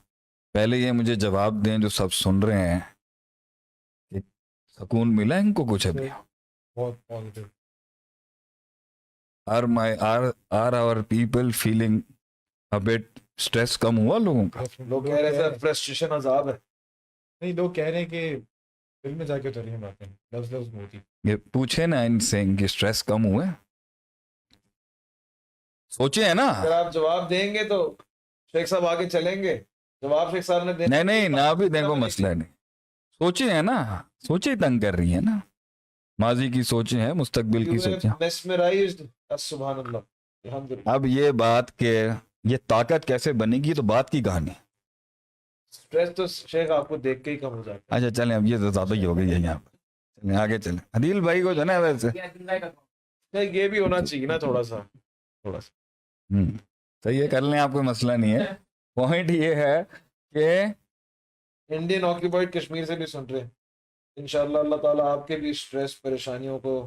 पहले ये मुझे जवाब दें जो सब सुन रहे हैं, कि सुकून मिला इनको कुछ अभी? बहुत positive. Are our people feeling a bit stress कम हुआ लोगों का? लोग कह रहे थे फ्रस्ट्रेशन अजाब है। नहीं, लोग कह रहे हैं कि दिल में जाके उतर रही हैं बातें, लफ्ज मोती। ये पूछे ना इनसे कि स्ट्रेस कम हुआ है, सोचे है ना? अगर आप जवाब देंगे तो शेख साहब आगे चलेंगे। जवाब शेख साहब ने देना नहीं ना भी देखो मसला नहीं, सोचे है ना, सोचे तंग कर रही है ना, माजी की सोचे हैं, मुस्तकबिल की सोचे। मेस्मराइज्ड, सुभान अल्लाह, अल्हम्दुलिल्लाह। अब ये बात के ये ताकत कैसे बनेगी तो बात की कहानी। स्ट्रेस तो शेख आपको देख के ही कम हो जाता है। अच्छा चलें, अब ये तो ज्यादा ही हो गई है यहाँ पर, चलें आगे चलें। अदील भाई को जो है ना वैसे शेख ये भी होना चाहिए ना थोड़ा सा। तो ये कर लें, आपको मसला नहीं है। पॉइंट ये है कि इंडियन ऑक्यूपाइड कश्मीर से भी सुन रहे हैं। इंशाअल्लाह अल्लाह ताला आपके भी स्ट्रेस परेशानियों को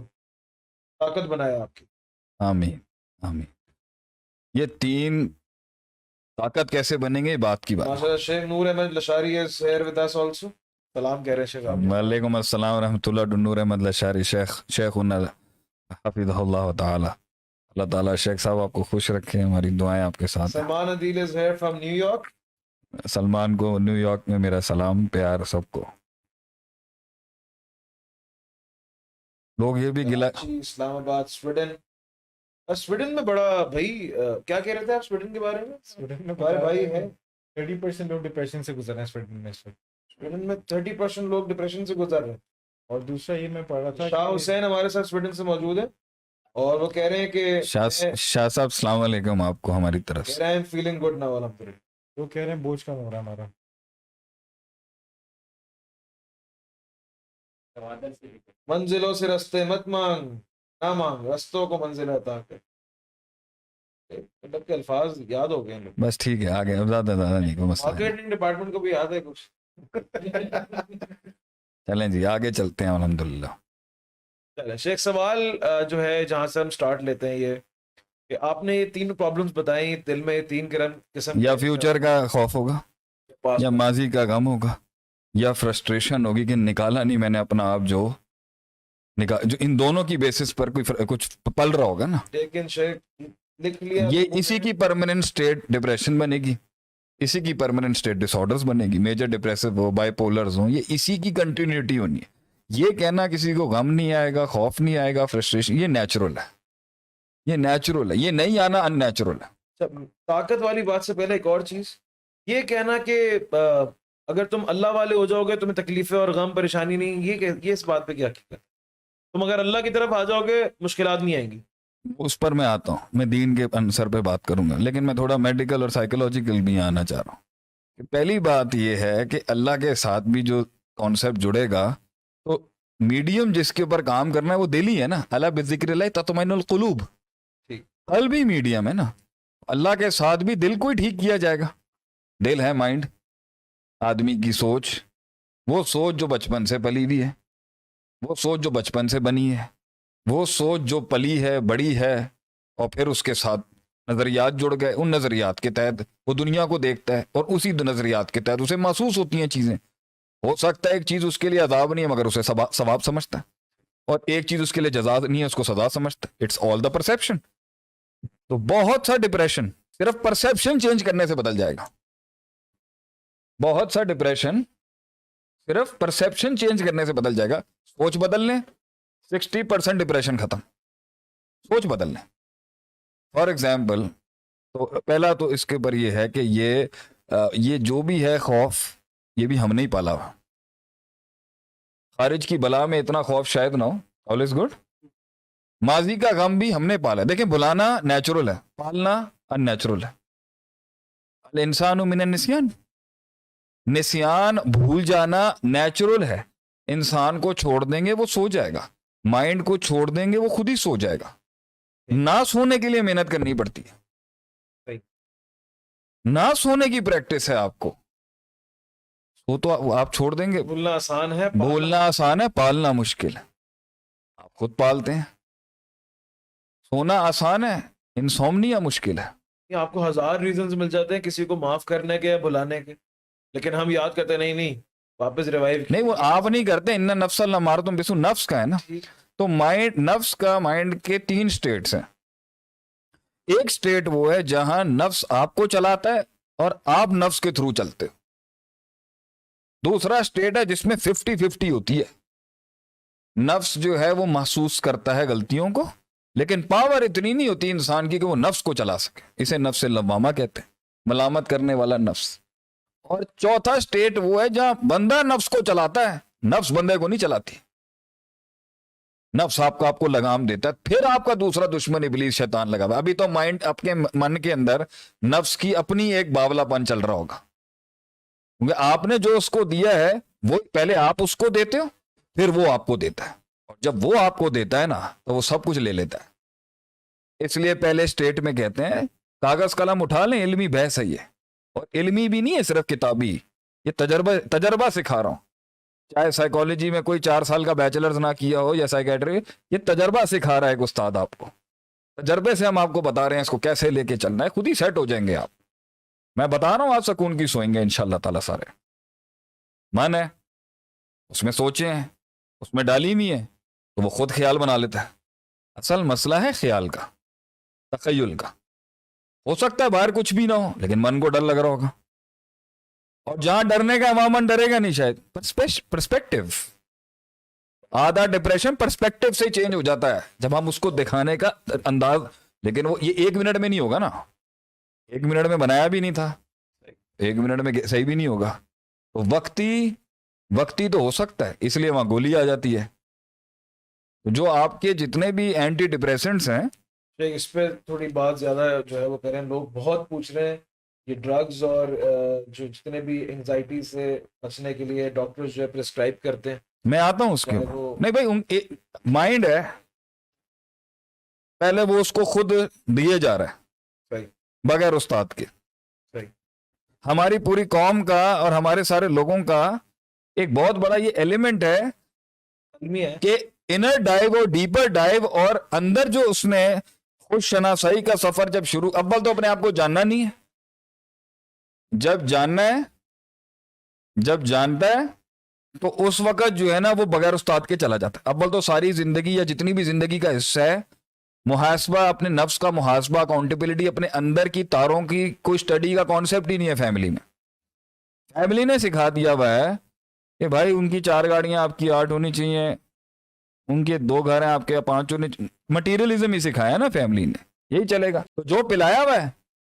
ताकत बनाए आपकी। आमीन आमीन। ये तीन ताकत कैसे बनेंगे, बात की बात। माशाल्लाह शेख नूर Ahmad Lashari is here with us also। सलाम कह रहे हैं शेख आप। वालेकुम अस्सलाम व रहमतुल्लाह। नूर अहमद लशारी शेखुना हफिज़हुल्लाह ताला। अल्लाह ताला शेख साहब आपको खुश रखे, हमारी दुआएं आपके साथ हैं। Salman Adeel is here from New York. Salman को न्यूयॉर्क में मेरा सलाम प्यार सबको। लोग ये भी गिला, इस्लामाबाद स्वीडन। स्वीडन में बड़ा भाई क्या कह रहे थे आप स्वीडन के बारे में? स्वीडन में हमारे भाई है 30% लोग डिप्रेशन से गुजर रहे हैं स्वीडन में इस वक्त। स्वीडन में 30% लोग डिप्रेशन से गुजर रहे हैं। और दूसरा ये मैं पढ़ रहा था शाह कि हुसैन हमारे साथ स्वीडन से मौजूद है और वो कह रहे हैं कि शाह साहब सलाम अलैकुम आपको हमारी तरफ कह से। रहे हैं फीलिंग गुड नाउ अल्हम्दुलिल्लाह। वो कह रहे हैं बोझ कम हो रहा है हमारा। मंजिलों से रास्ते मत मांग, ना मांग रास्तों को मंजिल अता कर। मतलब के अल्फाज याद हो गए हैं लोग। बस ठीक है आगे, अब ज्यादा नहीं कोई मसला नहीं। मार्केटिंग डिपार्टमेंट को भी याद है कुछ। चलें जी आगे चलते हैं अल्हम्दुलिल्लाह। चलें शेख, सवाल जो है जहाँ से हम स्टार्ट लेते हैं ये कि आपने ये तीन प्रॉब्लम्स बताई, दिल में ये तीन किस्म या फ्यूचर का खौफ होगा, पास या माजी का गम होगा, या फ्रस्ट्रेशन होगी कि निकाला नहीं मैंने अपना आप जो इन दोनों की बेसिस पर कुछ पल रहा होगा ना। लेकिन शेख लिख लिया ये इसी की परमानेंट स्टेट डिप्रेशन बनेगी, इसी की परमानेंट स्टेट डिसऑर्डर्स बनेगी, मेजर डिप्रेसिव हो, बाइपोलर्स हो, ये इसी की कंटिन्यूटी होनी है। ये कहना किसी को गम नहीं आएगा, खौफ नहीं आएगा, फ्रस्ट्रेशन, ये नेचुरल है, ये नेचुरल है, ये नहीं आना अननेचुरल है। अच्छा, ताकत वाली बात से पहले एक और चीज, ये कहना कि अगर तुम अल्लाह वाले हो जाओगे तुम्हें तकलीफें और गम परेशानी नहीं, ये इस बात पे क्या हकीकत? तुम अगर अल्लाह की तरफ आ जाओगे मुश्किलात नहीं आएंगी। उस पर मैं आता हूँ, मैं दीन के आंसर पे बात करूंगा, लेकिन मैं थोड़ा मेडिकल और साइकोलॉजिकल भी आना चाह रहा हूँ। पहली बात यह है कि अल्लाह के साथ भी जो कॉन्सेप्ट जुड़ेगा, तो मीडियम जिसके ऊपर काम करना है वो दिल ही है ना। अला बिज़िक्रिल्लाह तत्मइनुल कुलूब, कल्ब भी मीडियम है ना। अल्लाह के साथ भी दिल को ही ठीक किया जाएगा। दिल है माइंड, आदमी की सोच, वो सोच जो बचपन से पली हुई है, वो सोच जो बचपन से बनी है, वो सोच जो पली है, बड़ी है, और फिर उसके साथ नज़रियात जुड़ गए। उन नज़रियात के तहत वो दुनिया को देखता है और उसी नज़रियात के तहत उसे महसूस होती हैं चीज़ें। हो सकता है एक चीज़ उसके लिए अजाब नहीं है मगर उसे सवाब समझता है, और एक चीज़ उसके लिए जज़ा नहीं है उसको सजा समझता है। It's all the perception. तो बहुत सा डिप्रेशन सिर्फ परसेप्शन चेंज करने से बदल जाएगा। बहुत सा डिप्रेशन सिर्फ परसेप्शन चेंज करने से बदल जाएगा। सोच बदल लें, 60% डिप्रेशन खत्म। सोच बदल लें। फॉर एग्जाम्पल, तो पहला तो इसके ऊपर ये है कि ये जो भी है खौफ, ये भी हमने ही पाला हुआ। खारिज की बला में इतना खौफ शायद ना हो। All is good. माजी का गम भी हमने पाला। देखें, बुलाना नेचुरल है, पालना अननेचुरल है। अल इंसानु मिनन निस्यान, निस्यान भूल जाना नेचुरल है। इंसान को छोड़ देंगे वो सो जाएगा, माइंड को छोड़ देंगे वो खुद ही सो जाएगा। ना सोने के लिए मेहनत करनी पड़ती है, ना सोने की प्रैक्टिस है आपको। वो तो आप छोड़ देंगे। बोलना आसान है, बोलना आसान है, पालना मुश्किल है। आप खुद पालते हैं। सोना आसान है, इंसोम्निया मुश्किल है। आपको 1000 रीजंस मिल जाते हैं किसी को माफ करने के या बुलाने के, लेकिन हम याद करते नहीं वापस रिवाइव नहीं, वो आप नहीं करते। इन्ना नफ्सल ना मारो तुम बिसु, नफ्स का है ना। तो माइंड, नफ्स का, माइंड के 3 स्टेट्स हैं। एक स्टेट वो है जहां नफ्स आपको चलाता है और आप नफ्स के थ्रू चलते हो। दूसरा स्टेट है जिसमें 50-50 होती है। नफ्स जो है वो महसूस करता है गलतियों को, लेकिन पावर इतनी नहीं होती इंसान की कि वो नफ्स को चला सके। इसे नफ्स लवामा कहते हैं, मलामत करने वाला नफ्स। और चौथा स्टेट वो है जहां बंदा नफ्स को चलाता है, नफ्स बंदे को नहीं चलाती। नफ्स आपको लगाम देता है। फिर आपका दूसरा दुश्मन इब्लीस शैतान लगा हुआ है। अभी तो माइंड, आपके मन के अंदर नफ्स की अपनी एक बावलापन चल रहा होगा, क्योंकि आपने जो उसको दिया है वो पहले आप उसको देते हो, फिर वो आपको देता है। और जब वो आपको देता है ना तो वो सब कुछ ले लेता है। इसलिए पहले स्टेट में कहते हैं कागज कलम उठा लें, इल्मी बहस है ये। और इल्मी भी नहीं है सिर्फ किताबी, ये तजर्बा सिखा रहा हूं। चाहे साइकोलॉजी में कोई 4 साल का बैचलर्स ना किया हो या साइकेट्री, ये तजर्बा सिखा रहा है एक उस्ताद आपको। तजर्बे से हम आपको बता रहे हैं इसको कैसे लेके चलना है, खुद ही सेट हो जाएंगे आप। मैं बता रहा हूं, आप सुकून की सोएंगे इंशाल्लाह ताला। सारे मन है उसमें, सोचे हैं उसमें, डाली नहीं है तो वो खुद ख्याल बना लेता है। असल मसला है ख्याल का, तखय्युल का। हो सकता है बाहर कुछ भी ना हो, लेकिन मन को डर लग रहा होगा। और जहां डरने का अमामन डरेगा नहीं शायद, पर्सपेक्टिव। आधा डिप्रेशन पर्सपेक्टिव से चेंज हो जाता है जब हम उसको दिखाने का अंदाज। लेकिन वो ये 1 मिनट में नहीं होगा ना, 1 मिनट में बनाया भी नहीं था, 1 मिनट में सही भी नहीं होगा। तो वक्ती तो हो सकता है, इसलिए वहां गोली आ जाती है। तो जो आपके जितने भी एंटी डिप्रेसेंट्स हैं, शेख, इस पे थोड़ी बात ज्यादा जो है वो करें। लोग बहुत पूछ रहे हैं ये ड्रग्स और जो जितने भी एंजाइटी से बचने के लिए डॉक्टर्स जो है प्रिस्क्राइब करते हैं। मैं आता हूं उसके चाहे ऊपर। वो नहीं भाई, माइंड है पहले, वो उसको खुद दिए जा रहा है सही बगैर उस्ताद के। सही हमारी पूरी कौम का और हमारे सारे लोगों का एक बहुत बड़ा ये एलिमेंट है आदमी है कि इनर डाइव और डीपर डाइव, और अंदर जो उसने खुद शनासाई का सफर जब शुरू, अव्वल तो अपने आप को जानना नहीं है। जब जानना है, जब जानता है, तो उस वक्त जो है ना वो बगैर उस्ताद के चला जाता है। अव्वल तो सारी जिंदगी या जितनी भी जिंदगी का हिस्सा है, मुहासबा, अपने नफ्स का मुहासबा, अकाउंटेबिलिटी, अपने अंदर की तारों की कोई स्टडी का कॉन्सेप्ट ही नहीं है फैमिली में। फैमिली ने सिखा दिया हुआ है कि भाई उनकी 4 गाड़ियां, आपकी 8 होनी चाहिए, उनके 2 घर हैं, आपके 5 होने। मटीरियलिज्म ही सिखाया है ना फैमिली ने, यही चलेगा। तो जो पिलाया हुआ है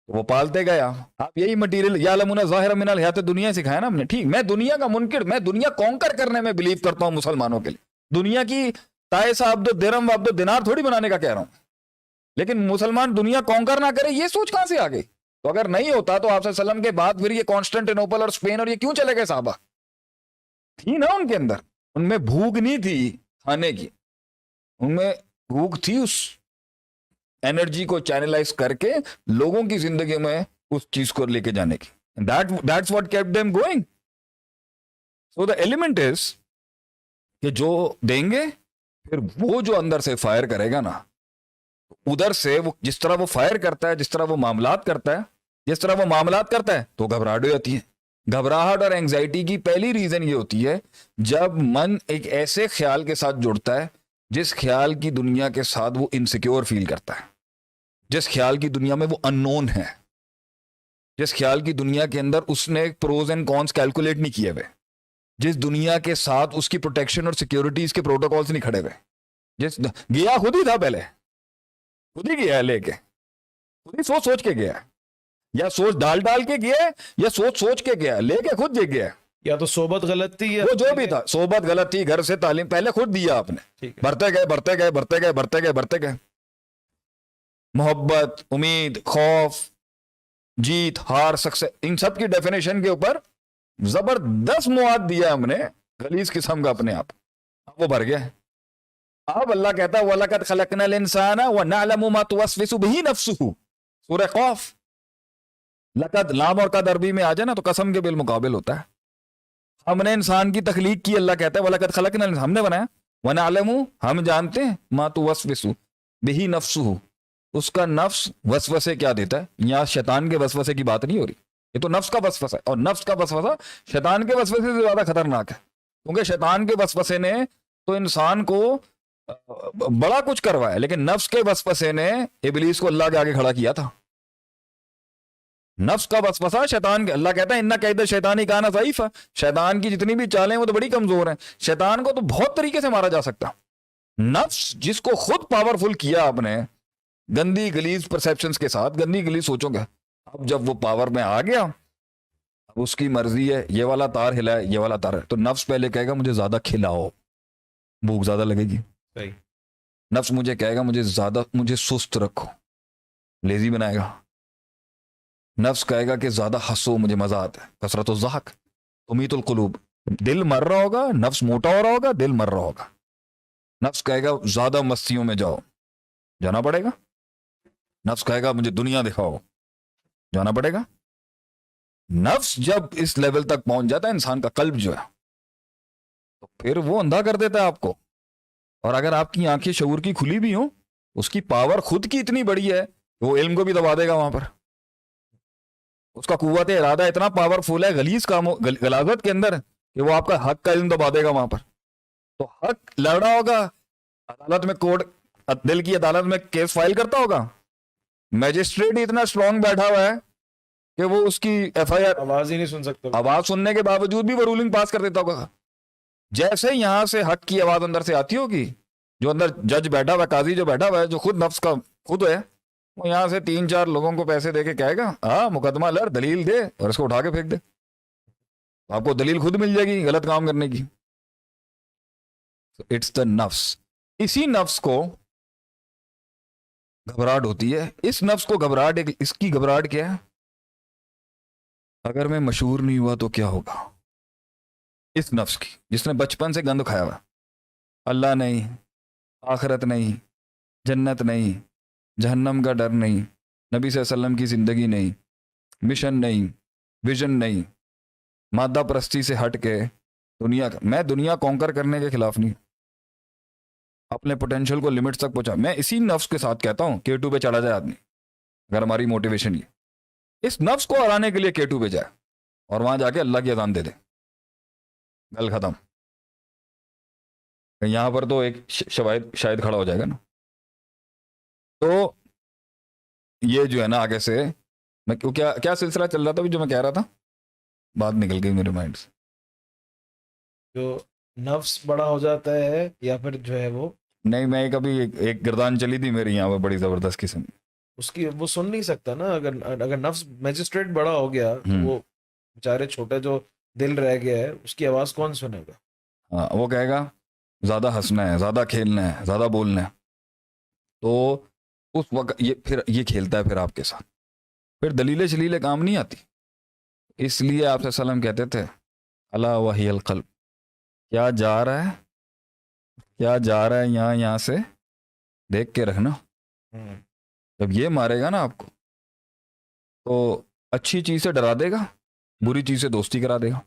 वो पालते गए आप यही मटीरियल। या लमुना ज़ाहिर मिनल हयात दुनिया सिखाया ना हमने। ठीक, मैं दुनिया का मुनकिर, मैं दुनिया कॉन्कर करने में बिलीव करता हूं मुसलमानों के लिए। दुनिया की तायसा अब्दो दिरम अब्दो दिनार थोड़ी बनाने का कह रहा हूं, लेकिन मुसलमान दुनिया कॉन्कर ना करे, ये सोच कहां से आ गई? तो अगर नहीं होता तो आप सल्लम के बाद फिर ये कॉन्स्टेंटिनोपल और स्पेन और ये क्यों चले गए? साहबा थी ना उनके अंदर, उनमें भूख नहीं थी खाने की, उनमें भूख थी उस एनर्जी को चैनलाइज करके लोगों की जिंदगी में उस चीज को लेके जाने की। That's what kept them going. So the element is कि जो देंगे, फिर वो जो अंदर से फायर करेगा ना, उधर से वो जिस तरह वो फायर करता है, जिस तरह वो मामलात करता है, जिस तरह वो मामलात करता है, तो घबराहट हो जाती है। घबराहट और एंजाइटी की पहली रीजन ये होती है जब मन एक ऐसे ख्याल के साथ जुड़ता है जिस ख्याल की दुनिया के साथ वो इनसिक्योर फील करता है, जिस ख्याल की दुनिया में वो अननोन है, जिस ख्याल की दुनिया के अंदर उसने प्रोज एंड कॉन्स कैलकुलेट नहीं किए हुए, जिस दुनिया के साथ उसकी प्रोटेक्शन और सिक्योरिटीज के प्रोटोकॉल्स नहीं खड़े हुए। जिस गया खुद ही था, पहले खुद ही गया लेके, खुद ही सोच सोच के गया, या सोच डाल डाल के गया, या सोच सोच के गया, लेके खुद जे गया। या तो सोबत गलत थी या वो जो भी था, सोबत गलत थी, घर से तालीम पहले खुद दिया आपने, ठीक है। बढ़ते गए बढ़ते गए बढ़ते गए बढ़ते गए बढ़ते गए। मोहब्बत, उम्मीद, खौफ, जीत, हार, सक्सेस, इन सब की डेफिनेशन के ऊपर जबरदस्त मुआद दिया हमने, गलीज किस्म का अपने आप, वो भर गया। अब अल्लाह कहता है वलकद खलकनल इंसाना व नअलमु मा तुवस्विसु बिही नफ्सुहु, सूरह खौफ। लकद, लाम और कद अरबी में आ जाए ना तो कसम के बिलमुकाबिल होता है। हमने इंसान की तखलीक की, अल्लाह कहता है वलकद खलकनल, हमने बनाया, व नअलमु, हम जानते हैं, मा तुवस्विसु बिही नफ्सुहु, उसका नफ्स वसवसे क्या देता है। यहां शैतान के वसवसे की बात नहीं हो रही, ये तो नफ्स का वसवसा है, और नफ्स का वसवसा शैतान के वसवसे से ज्यादा खतरनाक है, क्योंकि शैतान के वसवसे ने तो इंसान को बड़ा कुछ करवाया, लेकिन नफ्स के वसवसे ने इबलीस को अल्लाह के आगे खड़ा किया था। नफ्स का वसवसा शैतान के, अल्लाह कहता है इन्ना कैद शैतानी काना ज़ईफ़ा, शैतान की जितनी भी चालें वो तो बड़ी कमजोर हैं। शैतान को तो बहुत तरीके से मारा जा सकता। नफ्स जिसको खुद पावरफुल किया आपने गंदी गलीज परसेप्शंस के साथ, गंदी गलीज सोचोगे, अब जब वो पावर में आ गया, अब उसकी मर्जी है ये वाला तार हिलाए, ये वाला तार है, तो नफ्स पहले कहेगा मुझे ज्यादा खिलाओ, भूख ज्यादा लगेगी। सही। नफ्स मुझे कहेगा मुझे सुस्त रखो, लेजी बनाएगा। नफ्स कहेगा कि ज्यादा हंसो, मुझे मजा आता है, कसरत ज़हक तुमीतुल कुलूब, दिल मर रहा होगा, नफ्स मोटा हो रहा होगा, दिल मर रहा होगा। नफ्स कहेगा ज्यादा मस्तियों में जाओ, जाना पड़ेगा। नफ्स कहेगा मुझे दुनिया दिखाओ, जाना पड़ेगा। नफ्स जब इस लेवल तक पहुंच जाता है इंसान का कल्ब जो है, तो फिर वो अंधा कर देता है आपको। और अगर आपकी आंखें शऊर की खुली भी हो, उसकी पावर खुद की इतनी बड़ी है कि वो इल्म को भी दबा देगा वहां पर। उसका कुव्वत इरादा इतना पावरफुल है गलीज कामों गलाजत के अंदर कि वो आपका हक का इल्म दबा देगा वहां पर। तो हक लड़ रहा होगा अदालत में, कोर्ट दिल की अदालत में केस फाइल करता होगा, मैजिस्ट्रेट इतना स्ट्रांग बैठा हुआ है कि वो उसकी एफआईआर आवाज ही नहीं सुन सकते। आवाज सुनने के बावजूद भी वो रूलिंग पास कर देता होगा। जैसे यहां से हक की आवाज अंदर से आती होगी, जो अंदर जज बैठा हुआ है, काजी जो बैठा हुआ है, जो खुद नफ्स का खुद है, वो यहां से 3-4 लोगों को पैसे दे के कहेगा हाँ मुकदमा लड़, दलील दे, और इसको उठा के फेंक दे। आपको दलील खुद मिल जाएगी गलत काम करने की। इट्स द नफ्स। इसी नफ्स को घबराहट होती है। इस नफ्स को घबराहट, इसकी घबराहट क्या है? अगर मैं मशहूर नहीं हुआ तो क्या होगा। इस नफ्स की, जिसने बचपन से गंद खाया हुआ, अल्लाह नहीं, आखिरत नहीं, जन्नत नहीं, जहन्नम का डर नहीं, नबी सल्लल्लाहु अलैहि वसल्लम की ज़िंदगी नहीं, मिशन नहीं, विजन नहीं, मादा परस्ती से हट के दुनिया का, मैं दुनिया कॉन्कर करने के खिलाफ नहीं, अपने पोटेंशियल को लिमिट तक पहुंचा। मैं इसी नफ्स के साथ कहता हूं K2 पे चढ़ा जाए आदमी, अगर हमारी मोटिवेशन ये इस नफ्स को हराने के लिए K2 पे जाए और वहां जाके अल्लाह की अजान दे दे, गल खत्म। यहां पर तो एक शायद खड़ा हो जाएगा ना। तो ये जो है ना, आगे से मैं क्या क्या सिलसिला चल रहा था जो मैं कह रहा था, बात निकल गई मेरे माइंड से। जो नफ्स बड़ा हो जाता है या फिर जो है वो नहीं, मैं कभी एक गर्दान चली थी मेरी यहाँ पर बड़ी जबरदस्त किस्म की, उसकी वो सुन नहीं सकता ना। अगर नफ्स मैजिस्ट्रेट बड़ा हो गया तो वो बेचारे छोटे जो दिल रह गया है उसकी आवाज कौन सुनेगा। हाँ, वो कहेगा ज्यादा हंसना है, ज्यादा खेलना है, ज्यादा बोलना है। तो उस वक्त ये खेलता है फिर आपके साथ, फिर दलीलें शलीलें काम नहीं आती। इसलिए आप सल्लम कहते थे अला वहियल क़ल्ब, क्या जा रहा है, क्या जा रहा है, यहाँ से देख के रखना। जब ये मारेगा ना आपको, तो अच्छी चीज से डरा देगा, बुरी चीज से दोस्ती करा देगा,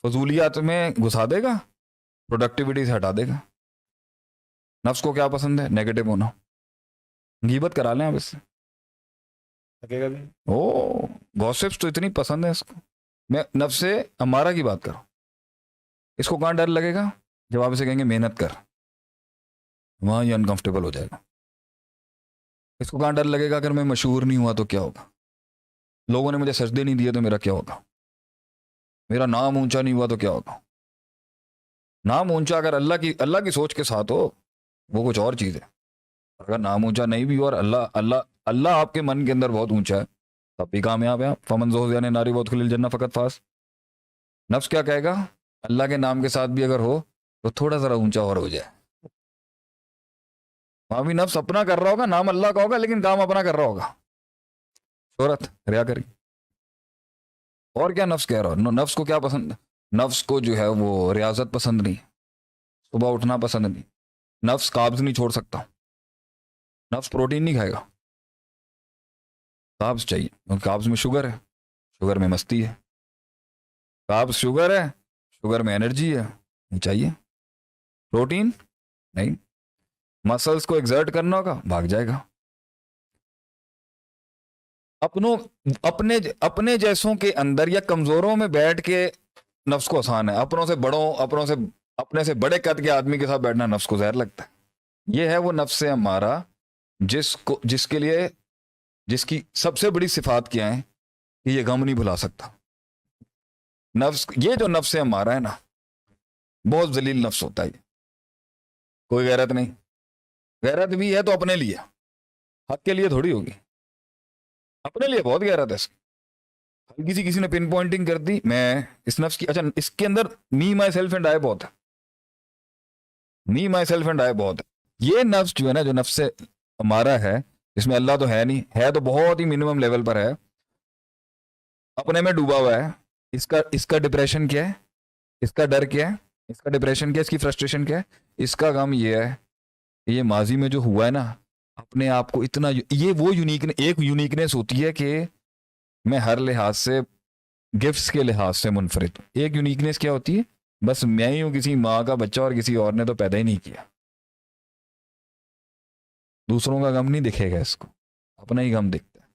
फजूलियात में घुसा देगा, प्रोडक्टिविटी से हटा देगा। नफ्स को क्या पसंद है? नेगेटिव होना। गीबत करा लें आप इससे, थकेगा भी। ओ गॉसिप्स तो इतनी पसंद है इसको। मैं नफ्स से अमारा की बात करूं, इसको कहाँ डर लगेगा? जब आप इसे कहेंगे मेहनत कर, वहां ये अनकंफर्टेबल हो जाएगा। इसको कहाँ डर लगेगा? अगर मैं मशहूर नहीं हुआ तो क्या होगा, लोगों ने मुझे सजदे नहीं दिए तो मेरा क्या होगा, मेरा नाम ऊंचा नहीं हुआ तो क्या होगा। नाम ऊंचा अगर अल्लाह की सोच के साथ हो वो कुछ और चीज़ है। अगर नाम ऊंचा नहीं भी हो और अल्लाह आपके मन के अंदर बहुत ऊंचा है, तब भी कामयाब है आप। फमन ज़ुहज़िया नारी वदखुलिल जन्नह फ़क़द फ़ाज़। नफ्स क्या कहेगा? अल्लाह के नाम के साथ भी अगर हो तो थोड़ा ज़रा ऊंचा और हो जाए। वहां भी नफ्स अपना कर रहा होगा, नाम अल्लाह का होगा, लेकिन काम अपना कर रहा होगा, शोहरत, रियाकरी। और क्या नफ्स कह रहा हो? नफ्स को क्या पसंद है? नफ्स को जो है वो रियाजत पसंद नहीं, सुबह उठना पसंद नहीं, नफ्स काब्ज नहीं छोड़ सकता, नफ्स प्रोटीन नहीं खाएगा, काब्ज चाहिए, क्योंकि काब्ज में शुगर है, शुगर में मस्ती है। काब्ज शुगर है, शुगर में एनर्जी है, नहीं चाहिए। प्रोटीन नहीं, मसल्स को एक्सर्ट करना होगा, भाग जाएगा। अपने जैसों के अंदर या कमजोरों में बैठ के नफ्स को आसान है, अपनों से बड़ों, अपनों से अपने से बड़े कद के आदमी के साथ बैठना नफ्स को जहर लगता है। ये है वो नफ्स हमारा जिसके लिए जिसकी सबसे बड़ी सिफात क्या है कि ये गम नहीं भुला सकता। नफ्स, ये जो नफ्स हमारा है ना, बहुत जलील नफ्स होता है। कोई गैरत नहीं, गैरत भी है तो अपने लिए, हक के लिए थोड़ी होगी, अपने लिए बहुत गैरत है इसकी। हल्की सी किसी ने पिन पॉइंटिंग कर दी, मैं इस नफ्स की, अच्छा इसके अंदर मी माई सेल्फ एंड आई बहुत है, मी माई सेल्फ एंड आई बहुत है। ये नफ्स जो है ना, जो नफ्स हमारा है, इसमें अल्लाह तो है नहीं, है तो बहुत ही मिनिमम लेवल पर है, अपने में डूबा हुआ है। इसका डिप्रेशन क्या है, इसका डर क्या है, इसका डिप्रेशन क्या है, इसकी फ्रस्ट्रेशन क्या है, इसका गम ये है, ये माजी में जो हुआ है ना, अपने आप को इतना, ये वो एक यूनिकनेस होती है कि मैं हर लिहाज से, गिफ्ट्स के लिहाज से मुनफरिद हूं। एक यूनिकनेस क्या होती है, बस मैं ही हूं किसी माँ का बच्चा और किसी और ने तो पैदा ही नहीं किया। दूसरों का गम नहीं दिखेगा इसको, अपना ही गम दिखता है।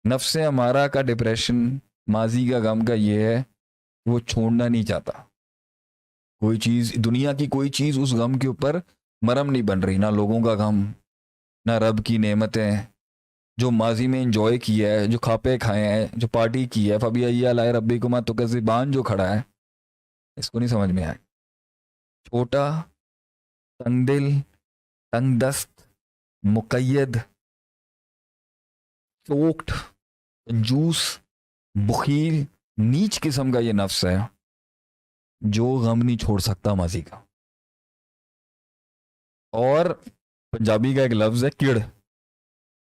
नफ्स हमारा का डिप्रेशन, माजी का गम का ये है, वो छोड़ना नहीं चाहता। कोई चीज, दुनिया की कोई चीज उस गम के ऊपर मरहम नहीं बन रही, ना लोगों का गम, ना रब की नेमतें जो माजी में इंजॉय किया है, जो खापे खाए हैं, जो पार्टी की है, फबिया लाए रब्बी कुमा तो कज़िबान जो खड़ा है, इसको नहीं समझ में आया। छोटा, तंगदिल, तंगदस्त, मुकैयद, चोक्ट, कंजूस, बुखील, नीच किस्म का ये नफ्स है जो गम नहीं छोड़ सकता माजी का। और पंजाबी का एक लफ्ज है किड़,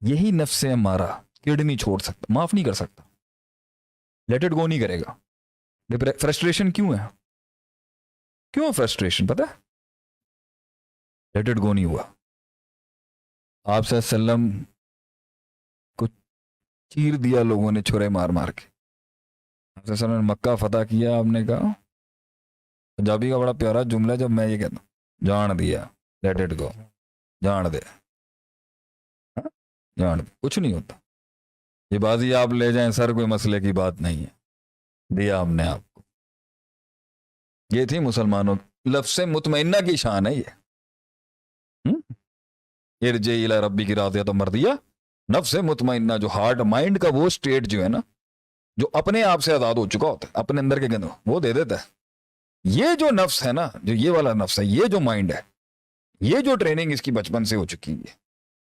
यही नफ्स है हमारा, किड़ नहीं छोड़ सकता, माफ नहीं कर सकता, लेट इट गो नहीं करेगा। फ्रस्ट्रेशन क्यों है, क्यों फ्रस्ट्रेशन पता है, लेट इट गो नहीं हुआ। आप सल्लम को चीर दिया लोगों ने छुरे मार मार के, आप ने मक्का फतह किया, आपने कहा, पंजाबी का बड़ा प्यारा जुमला जब मैं ये कहता हूं, जान दिया, लेट इट गो, जान दे, जान दे, कुछ नहीं होता, ये बाजी आप ले जाएं सर, कोई मसले की बात नहीं है, दिया हमने आपको। ये थी मुसलमानों लफ्ज़ मुतमइन्ना की शान है ये। इरजे इला रब्बी की राज़िया तो मर दिया, नफ्स मुतमइन्ना जो हार्ट माइंड का वो स्टेट जो है ना, जो अपने आप से आज़ाद हो चुका होता है, अपने अंदर के गंदों वो दे देता है। ये जो नफ्स है ना, जो ये वाला नफ्स है, ये जो माइंड है, ये जो ट्रेनिंग इसकी बचपन से हो चुकी है,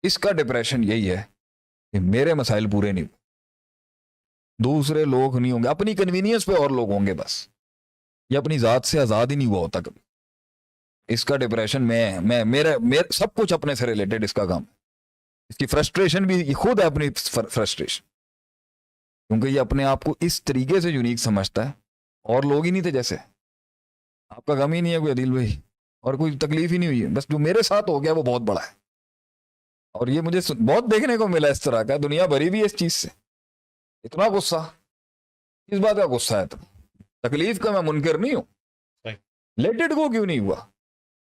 इसका डिप्रेशन यही है कि मेरे मसाइल पूरे नहीं हुए, दूसरे लोग नहीं होंगे, अपनी कन्वीनियंस पे और लोग होंगे बस, ये अपनी जात से आज़ाद ही नहीं हुआ होता कभी। इसका डिप्रेशन मेरे सब कुछ अपने से रिलेटेड इसका काम। इसकी फ्रस्ट्रेशन भी ये खुद है अपनी फ्रस्ट्रेशन, क्योंकि ये अपने आप को इस तरीके से यूनिक समझता है, और लोग ही नहीं थे जैसे। आपका गम ही नहीं है कोई अदील भाई, और कोई तकलीफ ही नहीं हुई है, बस जो मेरे साथ हो गया वो बहुत बड़ा है। और ये मुझे बहुत देखने को मिला इस तरह का, दुनिया भरी भी है इस चीज से। इतना गुस्सा, किस बात का गुस्सा है? तकलीफ का मैं मुनकर नहीं हूं, लेट इट गो क्यों नहीं हुआ?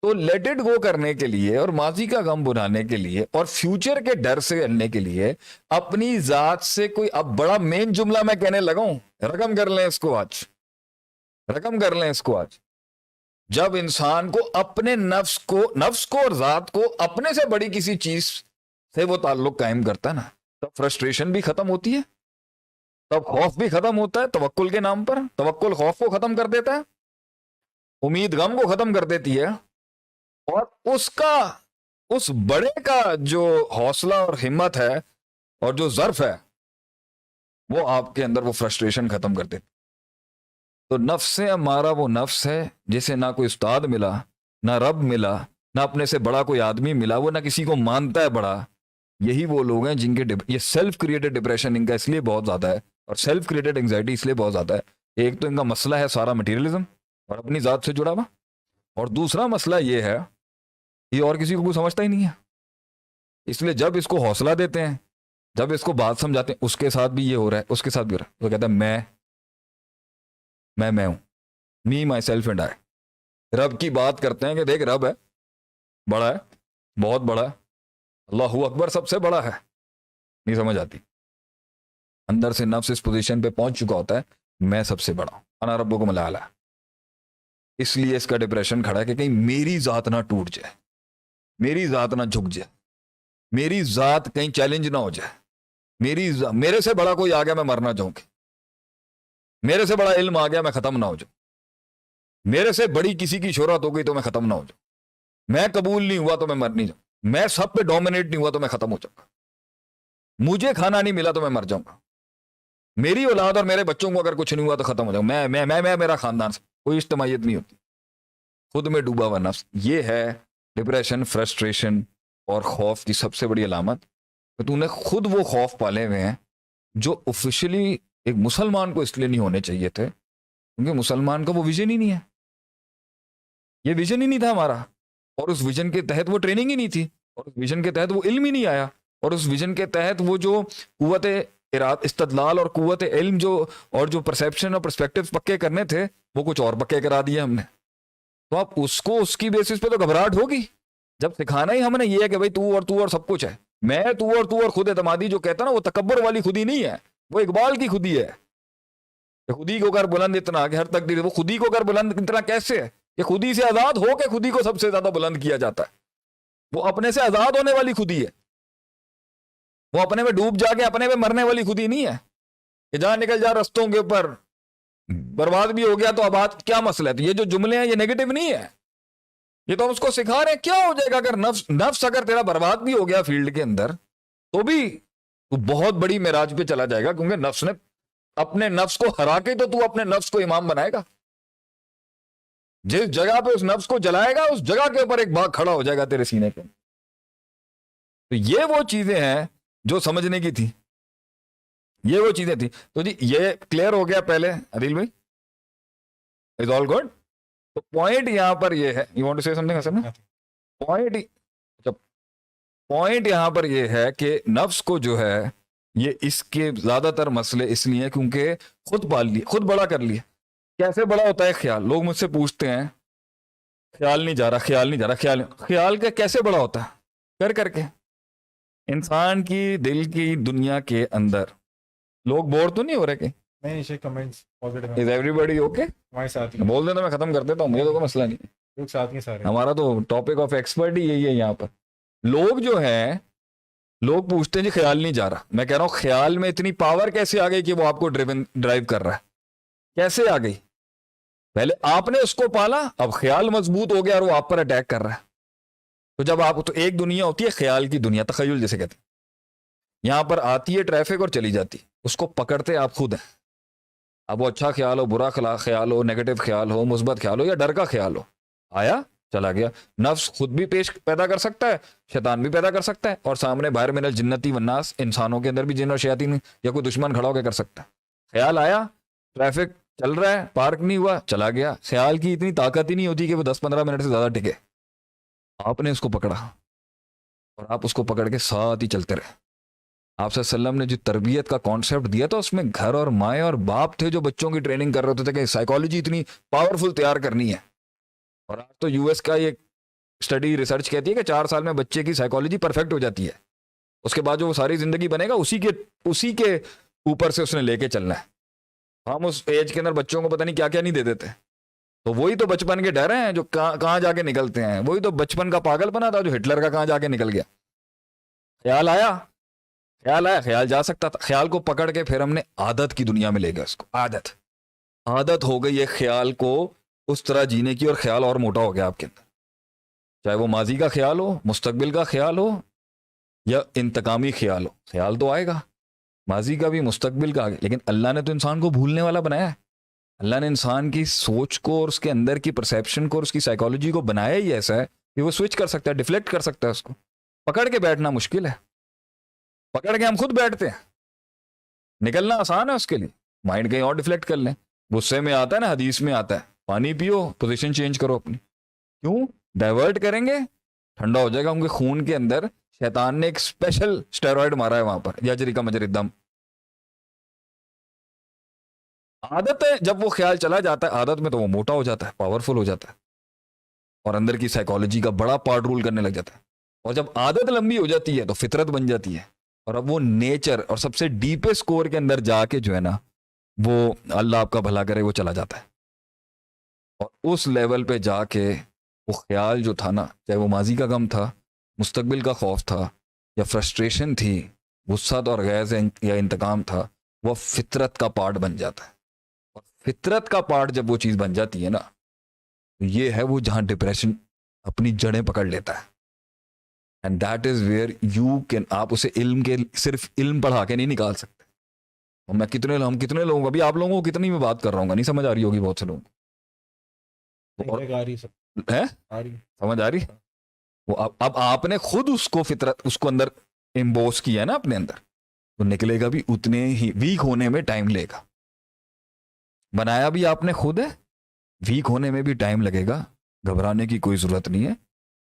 तो लेट इट गो करने के लिए और माजी का गम बुझाने के लिए और फ्यूचर के डर से लड़ने के लिए अपनी जात से कोई, अब बड़ा मेन जुमला मैं कहने लगा हूं, रकम कर लें इसको आज, रकम कर लें इसको आज। जब इंसान को अपने नफ्स को और जात को अपने से बड़ी किसी चीज से वो ताल्लुक कायम करता है ना, तब फ्रस्ट्रेशन भी खत्म होती है, तब खौफ भी खत्म होता है। तवक्कुल के नाम पर तवक्कुल खौफ को खत्म कर देता है, उम्मीद गम को खत्म कर देती है, और उसका, उस बड़े का जो हौसला और हिम्मत है और जो ज़र्फ है, वो आपके अंदर वो फ्रस्ट्रेशन खत्म कर देती। तो नफ्स हमारा वो नफ्स है जिसे ना कोई उस्ताद मिला, ना रब मिला, ना अपने से बड़ा कोई आदमी मिला, वो ना किसी को मानता है बड़ा। यही वो लोग हैं जिनके ये सेल्फ क्रिएटेड डिप्रेशन इनका इसलिए बहुत ज़्यादा है, और सेल्फ क्रिएटेड एंग्जाइटी इसलिए बहुत ज़्यादा है। एक तो इनका मसला है सारा मटीरियलिज्म और अपनी ज़ात से जुड़ा हुआ, और दूसरा मसला ये है ये और किसी को कोई समझता ही नहीं है। इसलिए जब इसको हौसला देते हैं, जब इसको बात समझाते हैं, उसके साथ भी ये हो रहा है, उसके साथ भी हो रहा है, तो कहता है मैं हूं, मी माई सेल्फ एंड आई। रब की बात करते हैं कि देख रब है, बड़ा है, बहुत बड़ा है, अल्लाहू अकबर सबसे बड़ा है, नहीं समझ आती। अंदर से नफ्स इस पोजीशन पे पहुंच चुका होता है, मैं सबसे बड़ा हूं, अना रब्बुकुमुल आला। इसलिए इसका डिप्रेशन खड़ा है कि कहीं मेरी जात ना टूट जाए, मेरी जात ना झुक जाए, मेरी जात कहीं चैलेंज ना हो जाए, मेरे से बड़ा कोई आ गया मैं मर ना जाऊं, मेरे से बड़ा इल्म आ गया मैं खत्म ना हो जाऊं, मेरे से बड़ी किसी की शोहरत हो गई तो मैं खत्म ना हो जाऊं, मैं कबूल नहीं हुआ तो मैं मर नहीं जाऊं, मैं सब पे डोमिनेट नहीं हुआ तो मैं खत्म हो जाऊंगा, मुझे खाना नहीं मिला तो मैं मर जाऊंगा, मेरी औलाद और मेरे बच्चों को अगर कुछ नहीं हुआ तो खत्म हो जाऊंगा, मैं मेरा खानदान से कोई इज्तमायत नहीं होती, खुद में डूबा हुआ नफ्स। ये है डिप्रेशन, फ्रस्ट्रेशन और खौफ की सबसे बड़ी अलामत। तो तूने खुद वो खौफ पाले हुए हैं जो ऑफिशियली एक मुसलमान को इसलिए नहीं होने चाहिए थे, क्योंकि मुसलमान का वो विजन ही नहीं है, ये विजन ही नहीं था हमारा, और उस विजन के तहत वो ट्रेनिंग ही नहीं थी, और उस विजन के तहत वो इल्म ही नहीं आया, और उस विजन के तहत वो जो कुव्वत इस्तदलाल और कुव्वत इल्म जो और जो परसेप्शन और पर्सपेक्टिव पक्के करने थे वो कुछ और पक्के करा दिए हमने। तो आप उसको उसकी बेसिस पे तो घबराहट होगी। जब सिखाना ही हमने ये है कि भाई तू और सब कुछ है, मैं तू और खुद एतमादी जो कहता ना, वो तकब्बर वाली खुदी नहीं है, वो इकबाल की खुदी है। खुदी को कर बुलंद इतना कि हर तकदीर, वो खुदी को कर बुलंद इतना कैसे है कि खुदी से आजाद हो के खुदी को सबसे ज्यादा बुलंद किया जाता है। वो अपने से आजाद होने वाली खुदी है, वो अपने में डूब जाके अपने में मरने वाली खुदी नहीं है कि जहां निकल जा रस्तों के ऊपर बर्बाद भी हो गया तो अब आज क्या मसला है। तो ये जो जुमले हैं ये नेगेटिव नहीं है, ये तो हम उसको सिखा रहे हैं। क्या हो जाएगा अगर नफ्स अगर तेरा बर्बाद भी हो गया फील्ड के अंदर, तो भी तू बहुत बड़ी मेराज पे चला जाएगा, क्योंकि नफ्स ने अपने नफ्स को हरा के तो तू अपने नफ्स को इमाम बनाएगा। जिस जगह पे उस नफ्स को जलाएगा उस जगह के ऊपर एक बाघ खड़ा हो जाएगा तेरे सीने पे। तो ये वो चीजें हैं जो समझने की थी, ये वो चीजें थी। तो जी ये क्लियर हो गया पहले आदिल भाई, इज ऑल गुड। तो पॉइंट यहां पर ये है, you want to say something Hasan? Point यहां पर ये है कि नफ्स को जो है ये इसके ज्यादातर मसले इसलिए हैं क्योंकि खुद पाल लिए, खुद बड़ा कर लिए। कैसे बड़ा होता है ख्याल? लोग मुझसे पूछते हैं ख्याल नहीं जा रहा, ख्याल नहीं जा रहा, ख्याल का कैसे बड़ा होता है? कर करके। इंसान की दिल की दुनिया के अंदर लोग बोर तो नहीं हो रहे? नहीं, comments positive is everybody okay? हमारे साथ ही बोल देना, मैं खत्म कर देता हूँ, मुझे तो कोई मसला नहीं। लोग साथ ही सारे हमारा तो टॉपिक ऑफ एक्सपर्ट ही यही है यहाँ पर। लोग जो हैं, लोग पूछते हैं जी ख्याल नहीं जा रहा। मैं कह रहा हूँ ख्याल में इतनी पावर कैसे आ गई कि वो आपको ड्राइव कर रहा है? कैसे आ गई? पहले आपने उसको पाला, अब ख्याल मजबूत हो गया और वो आप पर अटैक कर रहा है। तो जब आप, तो एक दुनिया होती है ख्याल की दुनिया, तखय्युल जिसे कहते हैं। यहां पर आती है ट्रैफिक और चली जाती, उसको पकड़ते आप खुद हैं। अब वो अच्छा ख्याल हो, बुरा ख्याल हो, नेगेटिव ख्याल हो, मुस्बत ख्याल हो या डर का ख्याल हो, आया चला गया। नफ्स खुद भी पेश पैदा कर सकता है, शैतान भी पैदा कर सकता है, और सामने बाहर मिनल जिन्नती वन्नास, इंसानों के अंदर भी जिन और शयातीन या कोई दुश्मन खड़ा होकर कर सकता है। ख्याल आया, ट्रैफिक चल रहा है, पार्क नहीं हुआ, चला गया। ख्याल की इतनी ताकत ही नहीं होती कि वो 10-15 मिनट से ज्यादा टिके। आपने उसको पकड़ा और आप उसको पकड़ के साथ ही चलते रहे। आपसे सल्लम ने जो तरबियत का कॉन्सेप्ट दिया था उसमें घर और माए और बाप थे जो बच्चों की ट्रेनिंग कर रहे होते थे कि साइकोलॉजी इतनी पावरफुल तैयार करनी है। और आज तो यूएस का ये स्टडी रिसर्च कहती है कि 4 साल में बच्चे की साइकोलॉजी परफेक्ट हो जाती है। उसके बाद जो वो सारी जिंदगी बनेगा उसी के ऊपर से उसने लेके चलना है। हम उस एज के अंदर बच्चों को पता नहीं क्या क्या नहीं दे देते। तो वही तो बचपन के डर हैं जो कहाँ जाके निकलते हैं। वही तो बचपन का पागलपना था जो हिटलर का कहाँ जाके निकल गया। ख्याल आया, ख्याल जा सकता था। ख्याल को पकड़ के फिर हमने आदत की दुनिया में ले गया उसको। आदत हो गई है ख्याल को उस तरह जीने की, और ख्याल और मोटा हो गया आपके अंदर। चाहे वो माजी का ख्याल हो, मुस्तकबिल का ख्याल हो या इंतकामी ख्याल हो, ख्याल तो आएगा माजी का भी, मुस्तकबिल का। लेकिन अल्लाह ने तो इंसान को भूलने वाला बनाया है। अल्लाह ने इंसान की सोच को और उसके अंदर की परसेप्शन को और उसकी साइकोलॉजी को बनाया ही ऐसा है कि वो स्विच कर सकता है, डिफ्लेक्ट कर सकता है। उसको पकड़ के बैठना मुश्किल है। पकड़ के हम खुद बैठते हैं, निकलना आसान है उसके लिए। माइंड कहीं और डिफ्लेक्ट कर लें। गुस्से में आता है ना, हदीस में आता है, पानी पियो, पोजीशन चेंज करो अपनी। क्यों डाइवर्ट करेंगे? ठंडा हो जाएगा। उनके खून के अंदर शैतान ने एक स्पेशल स्टेरॉइड मारा है वहां पर, यजरी का मजरिदम। आदत है, जब वो ख्याल चला जाता है आदत में तो वो मोटा हो जाता है, पावरफुल हो जाता है, और अंदर की साइकोलॉजी का बड़ा पार्ट रूल करने लग जाता है। और जब आदत लंबी हो जाती है तो फितरत बन जाती है, और अब वो नेचर और सबसे डीपेस्ट कोर के अंदर जाके जो है ना, वो अल्लाह आपका भला करे, वो चला जाता है। और उस लेवल पे जाके वो ख्याल जो था ना, चाहे वो माजी का गम था, मुस्तकबिल का खौफ था, या फ्रस्ट्रेशन थी, गुस्सा तो और गैज़ या इंतकाम था, वो फितरत का पार्ट बन जाता है। और फितरत का पार्ट जब वो चीज़ बन जाती है ना, तो ये है वो जहाँ डिप्रेशन अपनी जड़ें पकड़ लेता है। And that is where you can, आप उसे इल्म के, सिर्फ इल्म पढ़ा के नहीं निकाल सकते। और हम कितने लोगों, अभी आप लोगों को कितनी मैं बात कर रहा हूँ, नहीं समझ आ रही होगी बहुत से लोगों को। और आ रही सब है, आ रही। समझ आ रही। वो अब आपने खुद उसको फितरत, उसको अंदर इम्बोस किया है ना अपने अंदर, तो निकलेगा भी उतने ही, वीक होने में टाइम लेगा। बनाया भी आपने खुद है, वीक होने में भी टाइम लगेगा, घबराने की कोई जरूरत नहीं है।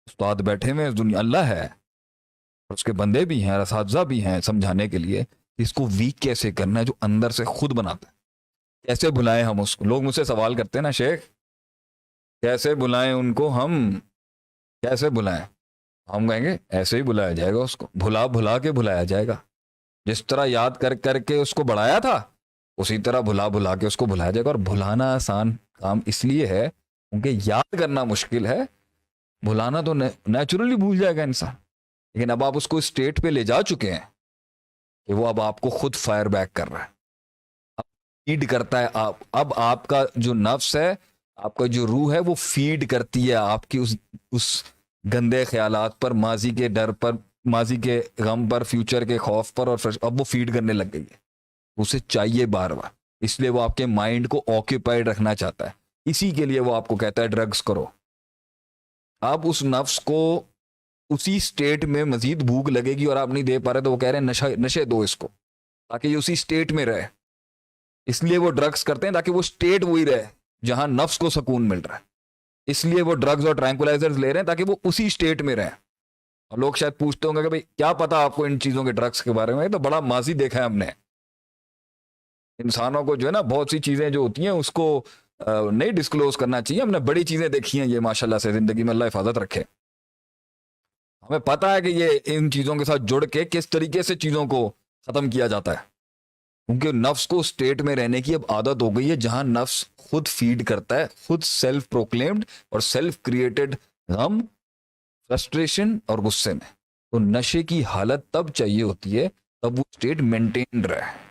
उस्ताद बैठे हुए, दुनिया अल्लाह है, और उसके बंदे भी हैं, असातिज़ा भी हैं समझाने के लिए कि इसको वीक कैसे करना है, जो अंदर से खुद बनाता है। कैसे बुलाएं हम उसको? लोग मुझसे सवाल करते हैं ना, शेख कैसे बुलाएं उनको, हम कैसे बुलाएं? हम कहेंगे ऐसे ही बुलाया जाएगा उसको, भुला भुला के बुलाया जाएगा। जिस तरह याद कर करके उसको बढ़ाया था, उसी तरह भुला भुला के उसको भुलाया जाएगा। और भुलाना आसान काम इसलिए है क्योंकि याद करना मुश्किल है, भुलाना तो नेचुरली भूल जाएगा इंसान। लेकिन अब आप उसको स्टेट पे ले जा चुके हैं कि वो अब आपको खुद फायर बैक कर रहा है, अब फीड करता है। अब आपका जो नफ्स है, आपका जो रूह है, वो फीड करती है आपकी उस गंदे ख्यालात पर, माजी के डर पर, माजी के गम पर, फ्यूचर के खौफ पर, और अब वो फीड करने लग गई है। उसे चाहिए बार बार, इसलिए वो आपके माइंड को ऑक्यूपाइड रखना चाहता है। इसी के लिए वो आपको कहता है ड्रग्स करो। आप उस नफ्स को उसी स्टेट में मजीद भूख लगेगी और आप नहीं दे पा रहे, तो वो कह रहे हैं नशे दो इसको, ताकि ये उसी स्टेट में रहे। इसलिए वो ड्रग्स करते हैं, ताकि वो स्टेट वही रहे जहां नफ्स को सुकून मिल रहा है। इसलिए वो ड्रग्स और ट्रैंकुलाइजर्स ले रहे हैं, ताकि वो उसी स्टेट में रहे। और लोग शायद पूछते होंगे कि भाई क्या पता आपको इन चीज़ों के, ड्रग्स के बारे में? तो बड़ा माजी देखा है हमने। इंसानों को जो है ना, बहुत सी चीज़ें जो होती हैं उसको नहीं डिस्क्लोज करना चाहिए। हमने बड़ी चीज़ें देखी हैं ये, माशाल्लाह से, ज़िंदगी में अल्लाह हिफाजत रखे। हमें पता है कि ये इन चीज़ों के साथ जुड़ के किस तरीके से चीज़ों को ख़त्म किया जाता है, क्योंकि नफ्स को स्टेट में रहने की अब आदत हो गई है जहां नफ्स खुद फीड करता है, खुद सेल्फ प्रोक्लेम्ड और सेल्फ क्रिएटेड गम, फ्रस्ट्रेशन और गुस्से में। तो नशे की हालत तब चाहिए होती है तब वो स्टेट मेंटेन रहे।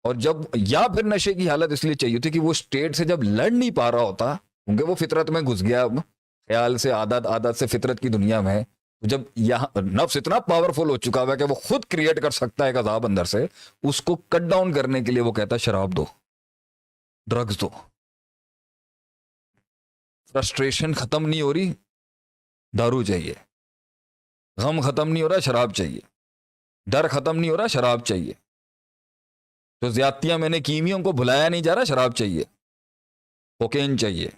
और जब, या फिर नशे की हालत इसलिए चाहिए होती है कि वो स्टेट से जब लड़ नहीं पा रहा होता, क्योंकि वो फितरत में घुस गया, अब ख्याल से, आदत से फितरत की दुनिया में, तो जब यहाँ नफ्स इतना पावरफुल हो चुका है कि वो खुद क्रिएट कर सकता है एक अजाब अंदर से, उसको कट डाउन करने के लिए वो कहता है शराब दो, ड्रग्स दो। फ्रस्ट्रेशन खत्म नहीं हो रही, दारू चाहिए। गम खत्म नहीं हो रहा, शराब चाहिए। डर खत्म नहीं हो रहा, शराब चाहिए। तो ज्यादतियां मैंने कीमियों को भुलाया नहीं जा रहा, शराब चाहिए। कोकेन चाहिए,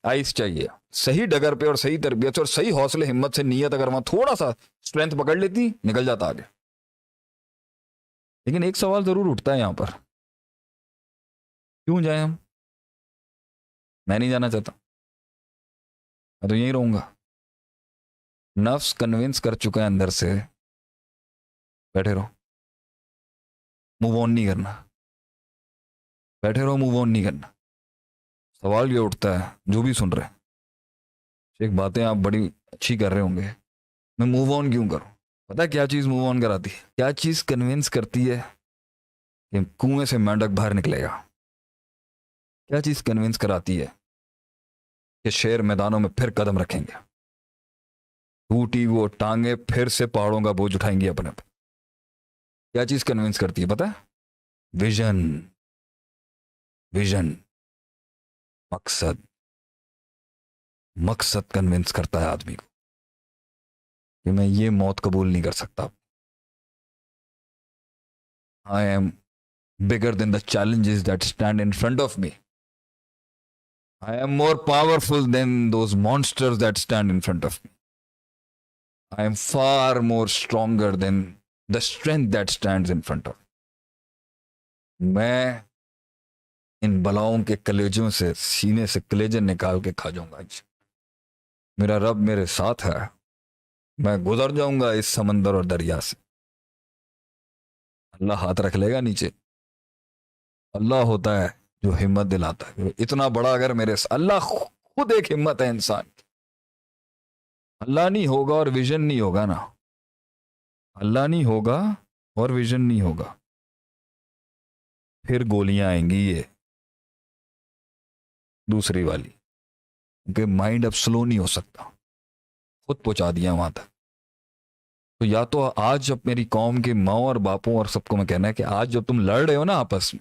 आइस चाहिए। सही डगर पे और सही तरबियत और सही हौसले हिम्मत से नीयत अगर वहां थोड़ा सा स्ट्रेंथ पकड़ लेती, निकल जाता आगे। लेकिन एक सवाल जरूर उठता है यहां पर, क्यों जाए हम? मैं नहीं जाना चाहता, मैं तो यहीं रहूंगा। नफ्स कन्विंस कर चुका है अंदर से, बैठे रहो, मूव ऑन नहीं करना, बैठे रहो, मूव ऑन नहीं करना। सवाल ये उठता है, जो भी सुन रहे हैं, एक बातें आप बड़ी अच्छी कर रहे होंगे, मैं मूव ऑन क्यों करूं? पता है क्या चीज़ मूव ऑन कराती है? क्या चीज़ कन्विंस करती है कि कुएं से मेंढक बाहर निकलेगा? क्या चीज़ कन्विंस कराती है कि शेर मैदानों में फिर कदम रखेंगे, टूटी वो टांगे फिर से पहाड़ों का बोझ उठाएंगी अपने पर? क्या चीज़ कन्विंस करती है पता है? विजन, विजन, मकसद। मकसद कन्विंस करता है आदमी को कि मैं ये मौत कबूल नहीं कर सकता। I am bigger than the challenges that stand in front of me. I am more powerful than those monsters that stand in front of me. I am far more stronger than the strength that stands in front of. मैं इन बलाओं के कलेजों से, सीने से कलेजे निकाल के खा जाऊंगा आज। मेरा रब मेरे साथ है, मैं गुजर जाऊंगा इस समंदर और दरिया से। अल्लाह हाथ रख लेगा नीचे। अल्लाह होता है जो हिम्मत दिलाता है। इतना बड़ा अगर मेरे अल्लाह खुद एक हिम्मत है इंसान की। अल्लाह नहीं होगा और विजन नहीं होगा ना, अल्लाह नहीं होगा और विजन नहीं होगा, फिर गोलियां आएंगी ये दूसरी वाली, क्योंकि माइंड अब स्लो नहीं हो सकता, खुद पहुंचा दिया वहां तक। तो या तो आज जब मेरी कौम के माओ और बापों और सबको मैं कहना है कि आज जब तुम लड़ रहे हो ना, आपस में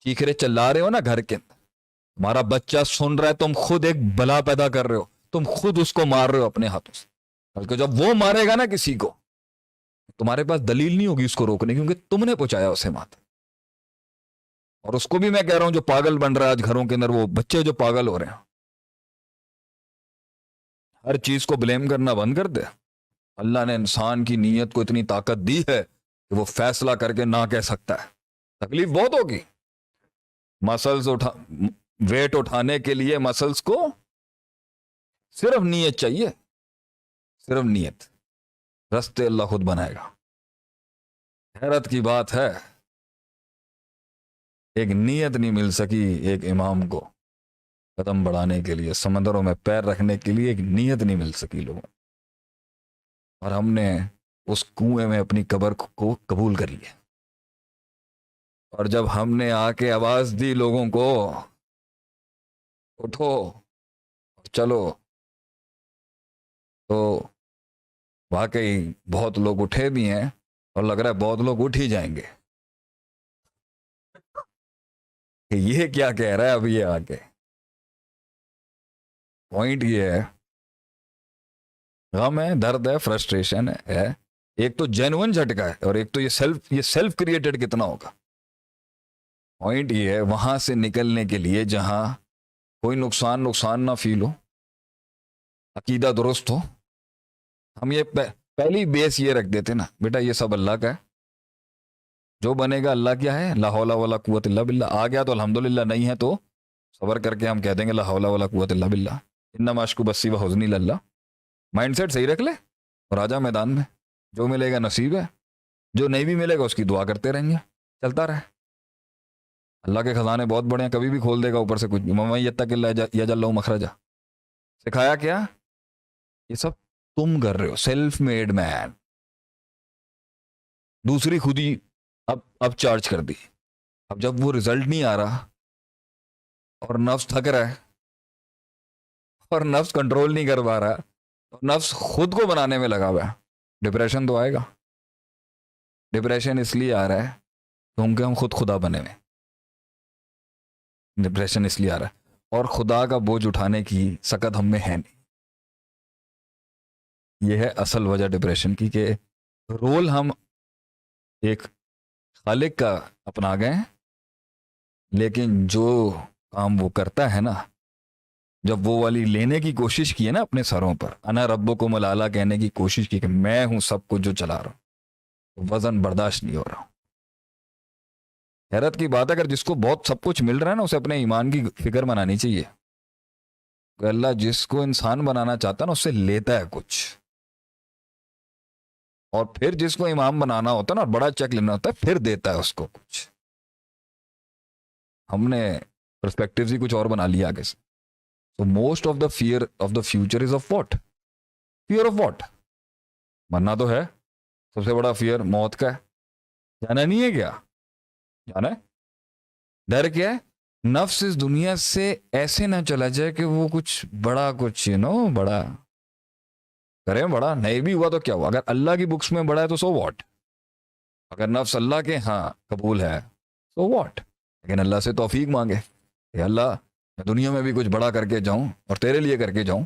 चीख रहे चिल्ला रहे हो ना घर के अंदर, तुम्हारा बच्चा सुन रहा है, तुम खुद एक बला पैदा कर रहे हो, तुम खुद उसको मार रहे हो अपने हाथों से। बल्कि जब वो मारेगा ना किसी को, तुम्हारे पास दलील नहीं होगी उसको रोकने की, क्योंकि तुमने पहुंचाया उसे मात। और उसको भी मैं कह रहा हूं जो पागल बन रहा है आज घरों के अंदर, वो बच्चे जो पागल हो रहे हैं, हर चीज को ब्लेम करना बंद कर दे। अल्लाह ने इंसान की नीयत को इतनी ताकत दी है कि वो फैसला करके ना कह सकता है। तकलीफ बहुत होगी, वेट उठाने के लिए मसल्स को सिर्फ नीयत चाहिए, सिर्फ नीयत, रास्ते अल्लाह खुद बनाएगा। हैरत की बात है, एक नीयत नहीं मिल सकी एक इमाम को कदम बढ़ाने के लिए, समंदरों में पैर रखने के लिए एक नीयत नहीं मिल सकी लोगों, और हमने उस कुएं में अपनी कब्र को कबूल कर लिया। और जब हमने आके आवाज दी लोगों को, उठो चलो, तो वाकई बहुत लोग उठे भी हैं, और लग रहा है बहुत लोग उठ ही जाएंगे। ये क्या कह रहा है अभी ये आके? पॉइंट ये है, गम है, दर्द है, फ्रस्ट्रेशन है, एक तो जेन्युइन झटका है, और एक तो ये सेल्फ क्रिएटेड कितना होगा। पॉइंट ये है, वहां से निकलने के लिए जहां कोई नुकसान ना फील हो, अकीदा दुरुस्त हो, हम ये पहली बेस ये रख देते ना, बेटा ये सब अल्लाह का है, जो बनेगा अल्लाह क्या है, ला हौला वला कुव्वत इल्ला बिल्लाह। आ गया तो अल्हम्दुलिल्लाह, नहीं है तो सबर करके हम कह देंगे ला हौला वला कुव्वत इल्ला बिल्लाह, इन्नमा अश्कु बस्सी व हुज़्नी लल्लाह। माइंडसेट सही रख ले और आजा मैदान में, जो मिलेगा नसीब है, जो नहीं भी मिलेगा उसकी दुआ करते रहेंगे, चलता रहे। अल्लाह के खजाने बहुत बड़े हैं, कभी भी खोल देगा ऊपर से कुछ। यजल्लहु मखरजा, सिखाया क्या? ये सब तुम कर रहे हो, सेल्फ मेड मैन। दूसरी खुदी अब चार्ज कर दी। अब जब वो रिजल्ट नहीं आ रहा और नफ्स थक रहा है और नफ्स कंट्रोल नहीं कर पा रहा, तो नफ्स खुद को बनाने में लगा हुआ है, डिप्रेशन तो आएगा। डिप्रेशन इसलिए आ रहा है क्योंकि हम खुद खुदा बने हुए। डिप्रेशन इसलिए आ रहा है, और खुदा का बोझ उठाने की सकत हम में है नहीं। यह है असल वजह डिप्रेशन की, कि रोल हम एक खालिक का अपना गए हैं, लेकिन जो काम वो करता है ना, जब वो वाली लेने की कोशिश की है ना अपने सरों पर, अना रब्बो को मलाला कहने की कोशिश की कि मैं हूं सब कुछ जो चला रहा हूं, वजन बर्दाश्त नहीं हो रहा। हैरत की बात है, अगर जिसको बहुत सब कुछ मिल रहा है ना, उसे अपने ईमान की फिक्र बनानी चाहिए। अल्लाह जिसको इंसान बनाना चाहता है ना, उससे लेता है कुछ, और फिर जिसको इमाम बनाना होता है ना, बड़ा चेक लेना होता है, फिर देता है उसको कुछ। हमने पर्सपेक्टिव ही कुछ और बना लिया आगे से। So most of the fear of the future is of what? Fear of what? मरना तो है, सबसे बड़ा फियर मौत का है, जाना नहीं है क्या? जाना है। डर क्या है? नफ्स इस दुनिया से ऐसे ना चला जाए कि वो कुछ बड़ा, कुछ बड़ा करें। बड़ा नहीं भी हुआ तो क्या हुआ, अगर अल्लाह की बुक्स में बड़ा है तो सो व्हाट। अगर नफ्स अल्लाह के हाँ कबूल है सो व्हाट, लेकिन अल्लाह से तौफीक मांगे, अल्लाह मैं दुनिया में भी कुछ बड़ा करके जाऊं, और तेरे लिए करके जाऊं,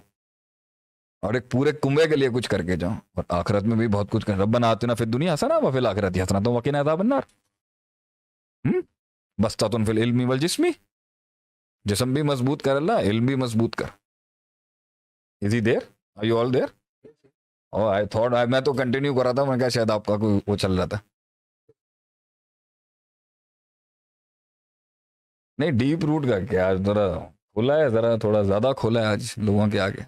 और एक पूरे कुंबे के लिए कुछ करके जाऊं, और आखिरत में भी बहुत कुछ कर। रब्बना आतिना फिद दुनिया हसना व फिल आखिरति हसना तो वकीना अज़ाबन नार। बस्तातुन फिल इल्मी वल जिस्मी, जिस्म भी मजबूत कर अल्लाह, इल्म भी मजबूत कर। Is he there? Are you all there? Oh I thought, मैं तो कंटिन्यू कर रहा था, मैं क्या शायद आपका कोई वो चल रहा था। नहीं, डीप रूट का क्या, आज जरा खुला है, जरा थोड़ा ज्यादा खुला है आज लोगों के आगे।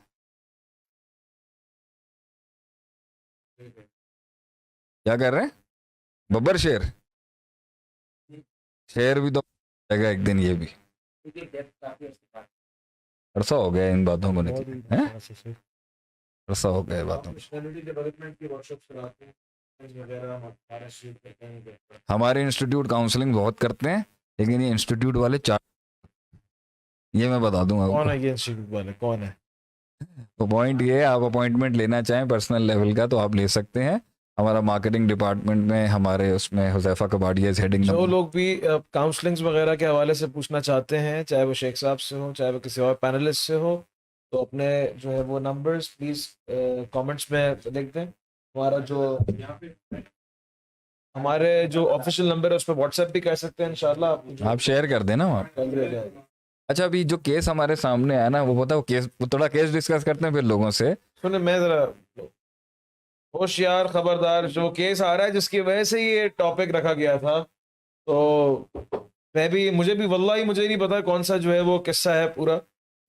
क्या कर रहे हैं? बब्बर शेर, शेर भी तो जाएगा एक दिन ये भी। क्योंकि डेप्थ काफी अच्छी बात अरसा हो गया इन बातों को बहुत निकले ही हैं, अच्छे से। अरसा हो गया बातों को। कम्युनिटी डेवलपमेंट की वर्कशॉप कराते हैं वगैरह हमारे शुरू करते हैं। हमारे इंस्टीट्यूट काउंसलिंग बहुत करते हैं, लेकिन ये इंस्टीट्यूट वाले चार, ये मैं बता दूंगा कौन आपको। है ये इंस्टीट्यूट वाले, कौन है? तो पॉइंट ये है, आप अपॉइंटमेंट लेना चाहें पर्सनल लेवल का तो आप ले सकते हैं। हमारा मार्केटिंग डिपार्टमेंट में हमारे उसमें हुजैफा कबाड़िया इज हेडिंग। जो लोग भी काउंसलिंग्स वगैरह के हवाले से पूछना चाहते हैं, चाहे वो शेख साहब से हो, चाहे वो किसी और पैनलिस्ट से हो, तो अपने जो है वो नंबर्स प्लीज कमेंट्स में लिख दें। हमारा जो यहाँ पे हमारे जो ऑफिशियल नंबर है उस पर व्हाट्सएप भी कर सकते हैं इंशाल्लाह। आप शेयर कर देना वहाँ। कर दिया जाएगा। अच्छा, अभी जो केस हमारे सामने आया ना, वो पता है, वो केस, वो थोड़ा केस डिस्कस करते हैं फिर लोगों से। सुने, मैं जरा होशियार खबरदार, जो केस आ रहा है जिसकी वजह से ये टॉपिक रखा गया था, तो मुझे भी वल्लाही मुझे नहीं पता कौन सा जो है वो किस्सा है पूरा,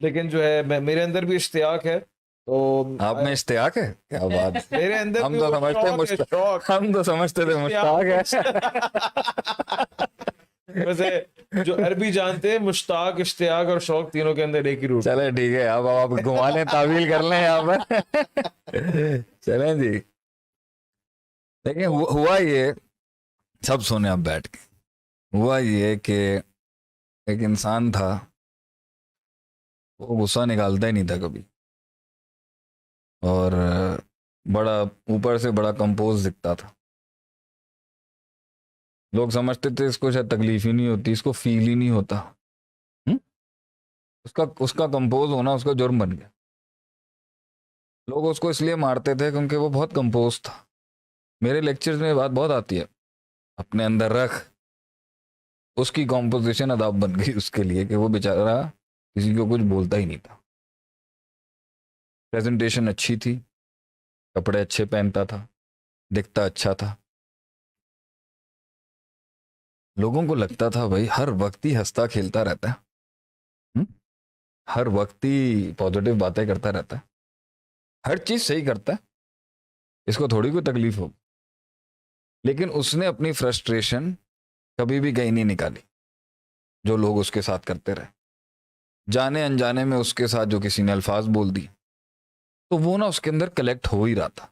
लेकिन जो है मेरे अंदर भी इश्तियाक है। तो आप में इश्तियाक है, क्या बात। मेरे अंदर हम भी तो वो समझते शौक है, मुश्ताक, शौक। हम तो समझते थे मुश्ताक है। वैसे जो अरबी जानते हैं, मुश्ताक, इश्तियाक और शौक तीनों के अंदर एक ही रूट। चले ठीक है, अब आप घुमा लें, तावील कर लें यहाँ पर। चलें जी। देखिए हुआ ये, सब सुने आप बैठ के। हुआ ये कि एक इंसान था, वो गुस्सा निकालता ही नहीं था कभी, और बड़ा ऊपर से बड़ा कंपोज दिखता था। लोग समझते थे इसको शायद तकलीफ ही नहीं होती, इसको फील ही नहीं होता। उसका कंपोज होना उसका जुर्म बन गया। लोग उसको इसलिए मारते थे क्योंकि वो बहुत कंपोज था। मेरे लेक्चर्स में ये बात बहुत आती है, अपने अंदर रख। उसकी कॉम्पोजिशन अदाब बन गई उसके लिए कि वो बेचारा किसी को कुछ बोलता ही नहीं था। प्रेजेंटेशन अच्छी थी, कपड़े अच्छे पहनता था, दिखता अच्छा था। लोगों को लगता था भाई हर वक्त ही हंसता खेलता रहता है, हर वक्त ही पॉजिटिव बातें करता रहता है, हर चीज सही करता है, इसको थोड़ी कोई तकलीफ होगी। लेकिन उसने अपनी फ्रस्ट्रेशन कभी भी कहीं नहीं निकाली। जो लोग उसके साथ करते रहे, जाने अनजाने में उसके साथ जो किसी ने अल्फाज बोल दी, तो वो ना उसके अंदर कलेक्ट हो ही रहा था।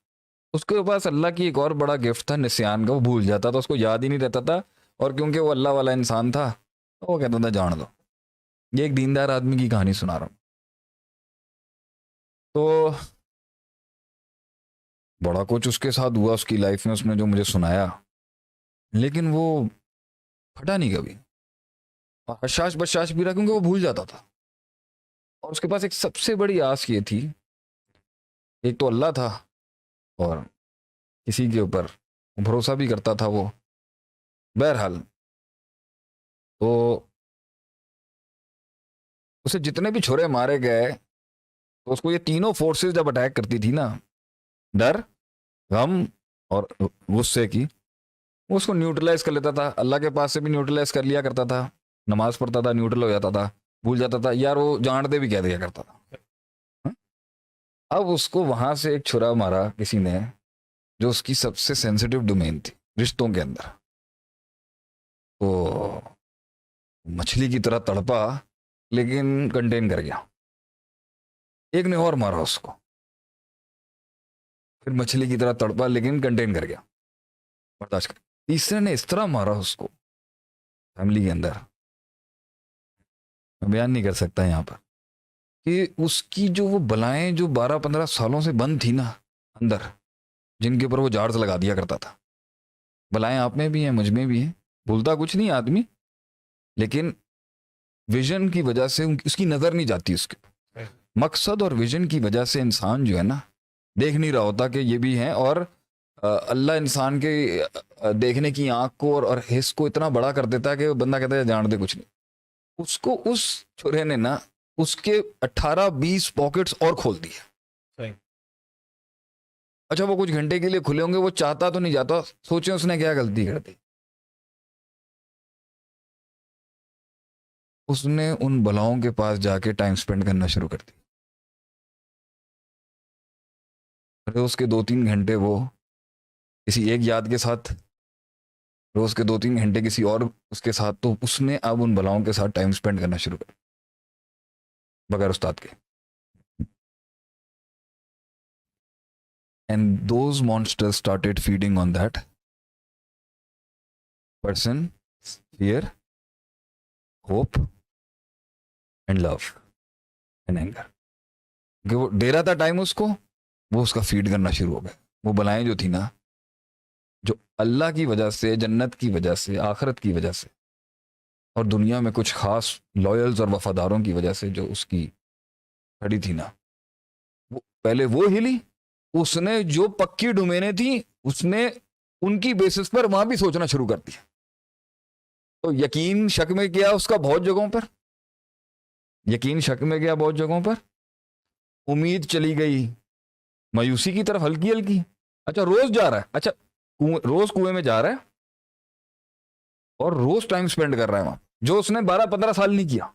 उसके पास अल्लाह की एक और बड़ा गिफ्ट था, निस्यान का। वो भूल जाता था, उसको याद ही नहीं रहता था। और क्योंकि वो अल्लाह वाला इंसान था, तो वो कहता था जान दो। ये एक दीनदार आदमी की कहानी सुना रहा हूँ। तो बड़ा कुछ उसके साथ हुआ उसकी लाइफ में, उसने जो मुझे सुनाया, लेकिन वो फटा नहीं कभी, और हशाश बशाश भी रहा, क्योंकि वो भूल जाता था। और उसके पास एक सबसे बड़ी आस ये थी, एक तो अल्लाह था, और किसी के ऊपर भरोसा भी करता था वो। बहरहाल, तो उसे जितने भी छुरे मारे गए, तो उसको ये तीनों फोर्सेस जब अटैक करती थी ना, डर, गम और गुस्से की, वो उसको न्यूट्रलाइज कर लेता था। अल्लाह के पास से भी न्यूट्रलाइज कर लिया करता था, नमाज पढ़ता था, न्यूट्रल हो जाता था, भूल जाता था। यार वो जानते भी कह दिया करता था। हाँ? अब उसको वहां से एक छुरा मारा किसी ने, जो उसकी सबसे सेंसिटिव डोमेन थी रिश्तों के अंदर। तो मछली की तरह तड़पा, लेकिन कंटेन कर गया। एक ने और मारा उसको, फिर मछली की तरह तड़पा, लेकिन कंटेन कर गया, बर्दाश्त कर। तीसरे ने इस तरह मारा उसको फैमिली के अंदर, मैं बयान नहीं कर सकता यहाँ पर, कि उसकी जो वो बलाएं जो 12-15 सालों से बंद थी ना अंदर, जिनके ऊपर वो जार्स लगा दिया करता था। बलाएं आप में भी हैं, मुझ में भी हैं, भूलता कुछ नहीं आदमी, लेकिन विजन की वजह से उसकी नजर नहीं जाती उसके मकसद, और विजन की वजह से इंसान जो है ना देख नहीं रहा होता कि ये भी हैं। और अल्लाह इंसान के देखने की आंख को और हिस्स को इतना बड़ा कर देता है कि बंदा कहता है जान दे कुछ नहीं। उसको उस छुरे ने ना उसके 18-20 पॉकेट्स और खोल दिए। अच्छा, वो कुछ घंटे के लिए खुले होंगे, वो चाहता तो नहीं जाता। सोचे उसने क्या गलती कर दी। उसने उन बलाओं के पास जाके टाइम स्पेंड करना शुरू कर दिया। अरे उसके 2-3 घंटे वो किसी एक याद के साथ रोज के 2-3 घंटे किसी और उसके साथ, तो उसने अब उन बलाओं के साथ टाइम स्पेंड करना शुरू कर बगैर उस्ताद के। And those monsters started feeding on that person, fear, hope and love and anger. कि वो दे रहा था टाइम उसको, वो उसका फीड करना शुरू हो गया। वो बलाएं जो थी ना, जो अल्लाह की वजह से, जन्नत की वजह से, आखिरत की वजह से और दुनिया में कुछ खास लॉयल्स और वफादारों की वजह से जो उसकी खड़ी थी ना, वो पहले वो हिली। उसने जो पक्की डोमेनें थी उसने उनकी बेसिस पर वहां भी सोचना शुरू कर दिया। तो यकीन शक में गया उसका बहुत जगहों पर, यकीन शक में गया बहुत जगहों पर, उम्मीद चली गई मायूसी की तरफ हल्की हल्की। अच्छा रोज जा रहा है, अच्छा रोज कुएं में जा रहा है और रोज टाइम स्पेंड कर रहा है वहां, जो उसने 12-15 साल नहीं किया।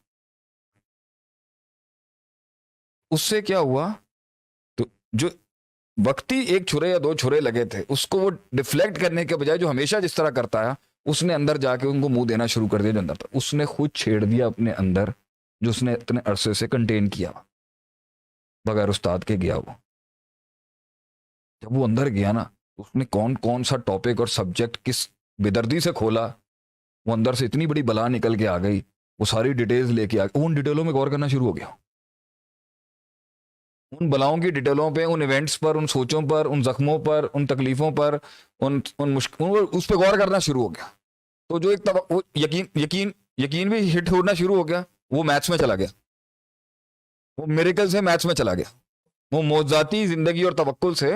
उससे क्या हुआ, तो जो वक्ती एक छुरे या 2 छुरे लगे थे उसको वो डिफ्लेक्ट करने के बजाय जो हमेशा जिस तरह करता है, उसने अंदर जाके उनको मुंह देना शुरू कर दिया जो अंदर था। उसने खुद छेड़ दिया अपने अंदर जो उसने इतने अरसे से कंटेन किया बगैर उस्ताद के गया। वो जब वो अंदर गया ना, उसने कौन कौन सा टॉपिक और सब्जेक्ट किस बेदर्दी से खोला, वो अंदर से इतनी बड़ी बला निकल के आ गई। वो सारी डिटेल्स लेके आ गया, उन डिटेलों में गौर करना शुरू हो गया। उन बलाओं की डिटेलों पे, उन इवेंट्स पर, उन सोचों पर, उन जख्मों पर, उन तकलीफों पर, उन मुश्किलों, उस पर गौर करना शुरू हो गया। तो जो एक वो यकीन भी हिट होना शुरू हो गया। वो मैथ्स में चला गया, वो मिरेकल से मैथ्स में चला गया। वो मौजाती जिंदगी और तवक्कुल से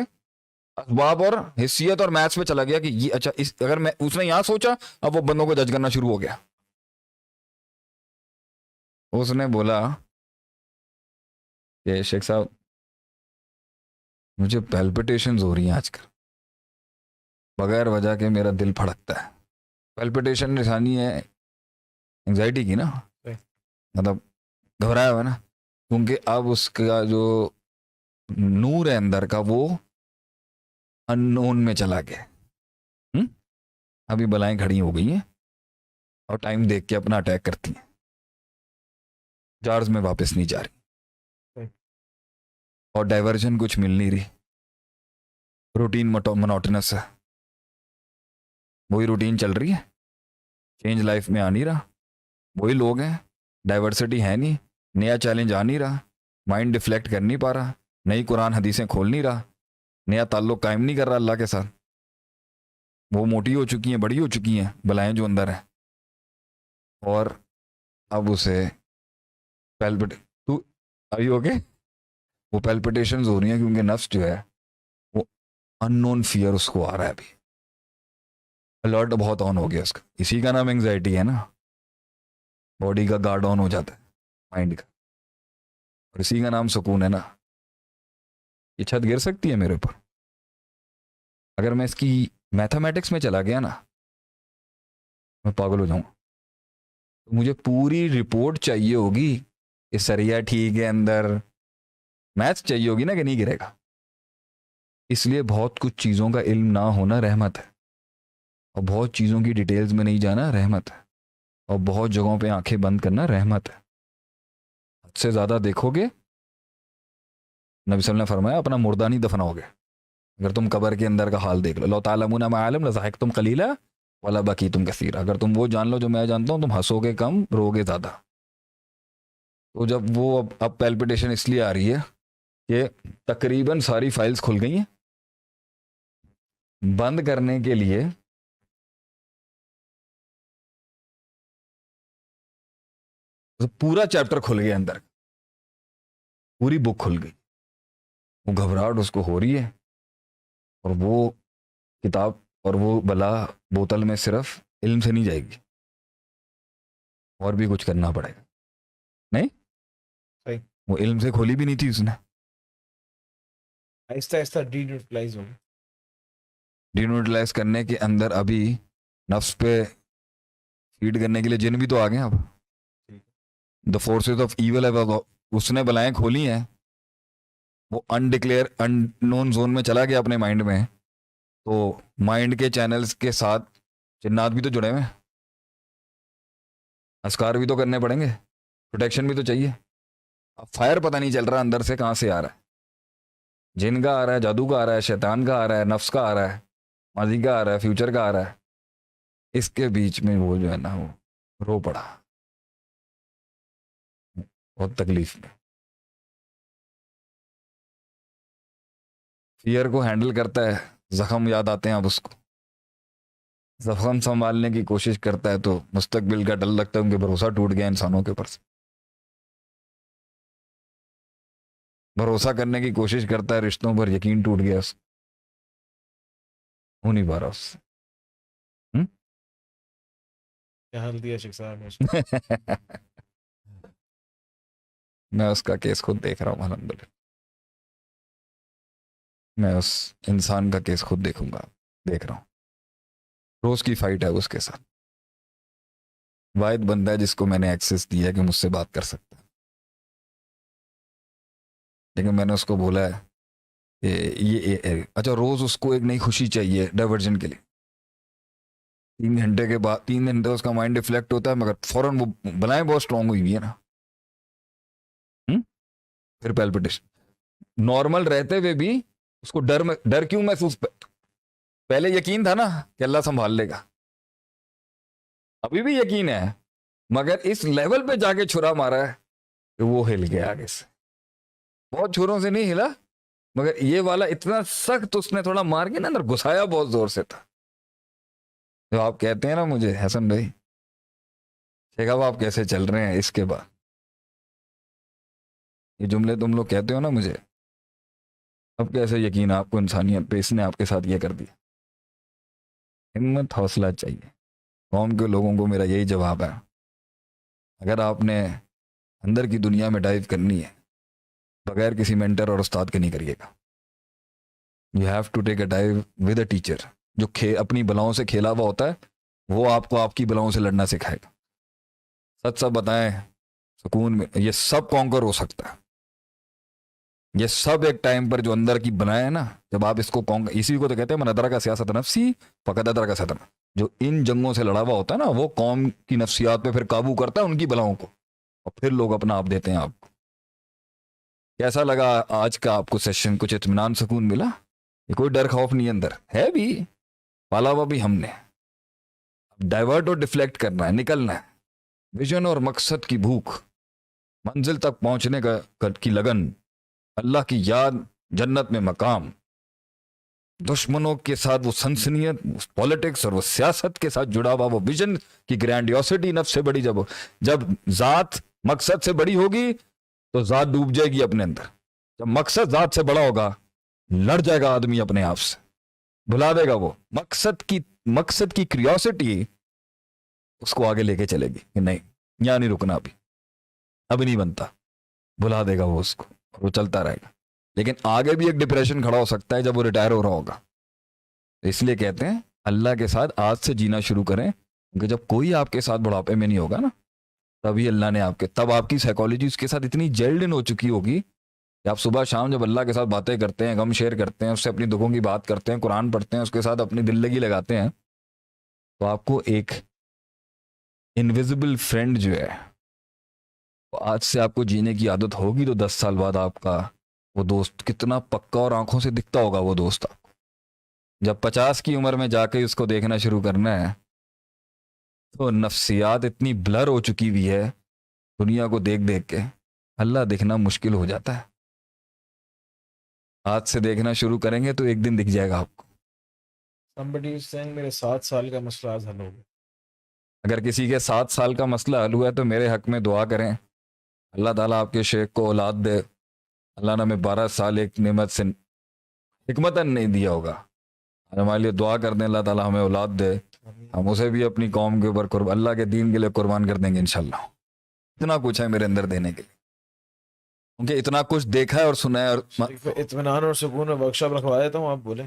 असबाब और हिस्सियत और मैथ्स में चला गया कि ये अच्छा इस अगर मैं उसने यहां सोचा, अब वो बंदों को जज करना शुरू हो गया। उसने बोला कि शेख साहब मुझे पैल्पिटेशंस हो रही हैं आजकल, बगैर वजह के मेरा दिल फड़कता है। पैल्पिटेशन निशानी है एंजाइटी की ना, मतलब घबराया हुआ ना, क्योंकि अब उसका जो नूर है अंदर का वो अननोन में चला गया। अभी बलाएं खड़ी हो गई हैं और टाइम देख के अपना अटैक करती हैं, जार्ज में वापस नहीं जा रही और डाइवर्जन कुछ मिल नहीं रही। रूटीन मोनोटोनस है, वही रूटीन चल रही है, चेंज लाइफ में आ नहीं रहा, वही लोग हैं, डाइवर्सिटी है नहीं, नया चैलेंज आ नहीं रहा, माइंड डिफ्लेक्ट कर नहीं पा रहा, नई कुरान हदीसें खोल नहीं रहा, नया ताल्लुक कायम नहीं कर रहा अल्लाह के साथ। वो मोटी हो चुकी हैं, बड़ी हो चुकी हैं बलाएं जो अंदर हैं, और अब उसे तू अभी हो गए वो पैल्पिटेशंस हो रही हैं क्योंकि नफ्स जो है वो अननोन फियर उसको आ रहा है। अभी अलर्ट बहुत ऑन हो गया उसका। इसी का नाम एंग्जाइटी है ना, बॉडी का गार्ड ऑन हो जाता है माइंड का, और इसी का नाम सुकून है ना। ये छत गिर सकती है मेरे ऊपर, अगर मैं इसकी मैथमेटिक्स में चला गया ना, मैं पागल हो जाऊंगा। तो मुझे पूरी रिपोर्ट चाहिए होगी कि सरिया ठीक है अंदर, मैथ्स चाहिए होगी ना कि नहीं गिरेगा। इसलिए बहुत कुछ चीज़ों का इल्म ना होना रहमत है, और बहुत चीज़ों की डिटेल्स में नहीं जाना रहमत है, और बहुत जगहों पे आंखें बंद करना रहमत है। हद से ज़्यादा देखोगे, नबी सल्लल्लाहु अलैहि वसल्लम ने फरमाया, अपना मुर्दा नहीं दफनाओगे। अगर तुम कब्र के अंदर का हाल देख लो, लौ तालमुना मा आलम लज़ाहिकतुम कलीला वला बकीतुम कसीरा, अगर तुम वो जान लो जो मैं जानता हूँ, तुम हंसोगे कम, रोगे ज़्यादा। तो जब वो अब पैल्पिटेशन इसलिए आ रही है कि तकरीबन सारी फाइल्स खुल गई हैं, बंद करने के लिए तो पूरा चैप्टर खुल गया अंदर, पूरी बुक खुल गई। वो घबराहट उसको हो रही है, और वो किताब और वो बला बोतल में सिर्फ इल्म से नहीं जाएगी, और भी कुछ करना पड़ेगा। नहीं सही। वो इल्म से खोली भी नहीं थी उसने, आहिस्ता आहिस्ता डीन्यूट्रलाइज हो गया। डिन्यूट्रलाइज करने के अंदर अभी नफ्स पे फीड करने के लिए जिन भी तो आ गए। अब द फोर्सेस ऑफ ईवल है, उसने बलाएं खोली हैं, वो अनडिक्लेयर अननोन जोन में चला गया अपने माइंड में। तो माइंड के चैनल्स के साथ जिन्नात भी तो जुड़े हुए हैं, अस्कार भी तो करने पड़ेंगे, प्रोटेक्शन भी तो चाहिए। अब फायर पता नहीं चल रहा अंदर से कहाँ से आ रहा है, जिन का आ रहा है, जादू का आ रहा है, शैतान का आ रहा है, नफ्स का आ रहा है, माजी का आ रहा है, फ्यूचर का आ रहा है। इसके बीच में वो जो है ना वो रो पड़ा बहुत तकलीफ में। फियर को हैंडल करता है, जख्म याद आते हैं अब उसको, जख्म संभालने की कोशिश करता है तो मुस्तकबिल का डर लगता है, उनके भरोसा टूट गया इंसानों के ऊपर से। भरोसा करने की कोशिश करता है रिश्तों पर, यकीन टूट गया उसका, हो नहीं पा रहा उससे। क्या हाल दिया शेख साहब ने उसको? मैं उसका केस खुद देख रहा हूँ अल्हम्दुलिल्लाह, मैं उस इंसान का केस खुद देखूंगा, देख रहा हूँ। रोज की फाइट है उसके साथ, वाहिद बंदा है जिसको मैंने एक्सेस दिया है कि मुझसे बात कर सकता है, लेकिन मैंने उसको बोला है कि ये अच्छा रोज उसको एक नई खुशी चाहिए डाइवर्जन के लिए। 3 घंटे के बाद 3 घंटे उसका माइंड डिफ्लेक्ट होता है, मगर फौरन वो बनाए बहुत स्ट्रांग हुई है ना। फिर पैल्पिटेशन नॉर्मल रहते हुए भी उसको डर क्यों महसूस, पहले यकीन था ना कि अल्लाह संभाल लेगा, अभी भी यकीन है, मगर इस लेवल पे जाके छुरा मारा है कि वो हिल गया आगे से। बहुत छुरों से नहीं हिला, मगर ये वाला इतना सख्त उसने थोड़ा मार के ना अंदर घुसाया, बहुत जोर से था। जो आप कहते हैं ना मुझे हसन भाई, शेख साहब आप कैसे चल रहे हैं, इसके बाद ये जुमले तुम लोग कहते हो ना मुझे, अब कैसे यकीन आपको इंसानियत पे इसने आपके साथ ये कर दिया। हिम्मत हौसला चाहिए। कौम के लोगों को मेरा यही जवाब है, अगर आपने अंदर की दुनिया में डाइव करनी है बगैर किसी मेंटर और उस्ताद के नहीं करिएगा। You have to take a dive with a teacher जो अपनी बलाओं से खेला हुआ होता है, वो आपको आपकी बलाओं से लड़ना सिखाएगा। सच सब बताएं, सुकून में ये सब कॉन्कर हो सकता है, ये सब एक टाइम पर जो अंदर की बनाए है ना, जब आप इसको इसी को तो कहते हैं मन अदरा का सियासत नफ्सी फ़क़द अदरा का सदर। जो इन जंगों से लड़ा हुआ होता है ना, वो कौम की नफ्सियात पे फिर काबू करता है, उनकी बलाओं को, और फिर लोग अपना आप देते हैं आपको। कैसा लगा आज का आपको सेशन? कुछ इत्मीनान सुकून मिला? ये कोई डर खौफ नहीं अंदर है, भी पाला हुआ भी हमने। डाइवर्ट और डिफ्लेक्ट करना है, निकलना है। विजन और मकसद की भूख, मंजिल तक पहुंचने की लगन, अल्लाह की याद, जन्नत में मकाम, दुश्मनों के साथ वो सनसनियत, पॉलिटिक्स और वो सियासत के साथ जुड़ा हुआ वो विजन की ग्रैंडियोसिटी नफ्स से बड़ी। जब जात मकसद से बड़ी होगी तो जात डूब जाएगी अपने अंदर। जब मकसद जात से बड़ा होगा, लड़ जाएगा आदमी अपने आप से, भुला देगा वो मकसद की क्यूरियोसिटी उसको आगे लेके चलेगी कि नहीं यहाँ नहीं रुकना, अभी नहीं बनता, भुला देगा वो उसको, वो चलता रहेगा। लेकिन आगे भी एक डिप्रेशन खड़ा हो सकता है जब वो रिटायर हो रहा होगा। तो इसलिए कहते हैं अल्लाह के साथ आज से जीना शुरू करें, क्योंकि जब कोई आपके साथ बुढ़ापे में नहीं होगा ना, तभी अल्लाह ने तब आपकी साइकोलॉजी उसके साथ इतनी जेल्ड इन हो चुकी होगी कि आप सुबह शाम जब अल्लाह के साथ बातें करते हैं, गम शेयर करते हैं, उससे अपनी दुखों की बात करते हैं, कुरान पढ़ते हैं, उसके साथ अपनी दिल लगी लगाते हैं, तो आपको एक इनविजिबल फ्रेंड जो है, तो आज से आपको जीने की आदत होगी, तो 10 साल बाद आपका वो दोस्त कितना पक्का और आंखों से दिखता होगा वो दोस्त आपको। जब 50 की उम्र में जाके उसको देखना शुरू करना है, तो नफ्सियात इतनी ब्लर हो चुकी हुई है दुनिया को देख देख के, अल्लाह दिखना मुश्किल हो जाता है। आज से देखना शुरू करेंगे तो एक दिन दिख जाएगा आपको। Somebody is saying मेरे 7 साल का मसला आज हल हो गया। अगर किसी के 7 साल का मसला हल हुआ है तो मेरे हक में दुआ करें, अल्लाह ताला आपके शेख को औलाद दे। अल्लाह ने हमें 12 साल एक नेमत से हिकमतन नहीं दिया होगा, हमारे लिए दुआ कर दें अल्लाह ताला हमें औलाद दे, हम उसे भी अपनी कौम के ऊपर अल्लाह के दीन के लिए कुर्बान कर देंगे इंशाल्लाह। इतना कुछ है मेरे अंदर देने के लिए, क्योंकि इतना कुछ देखा है और सुना है। और इत्मीनान और सुकून में वर्कशॉप रखवा देता हूँ, आप बोले।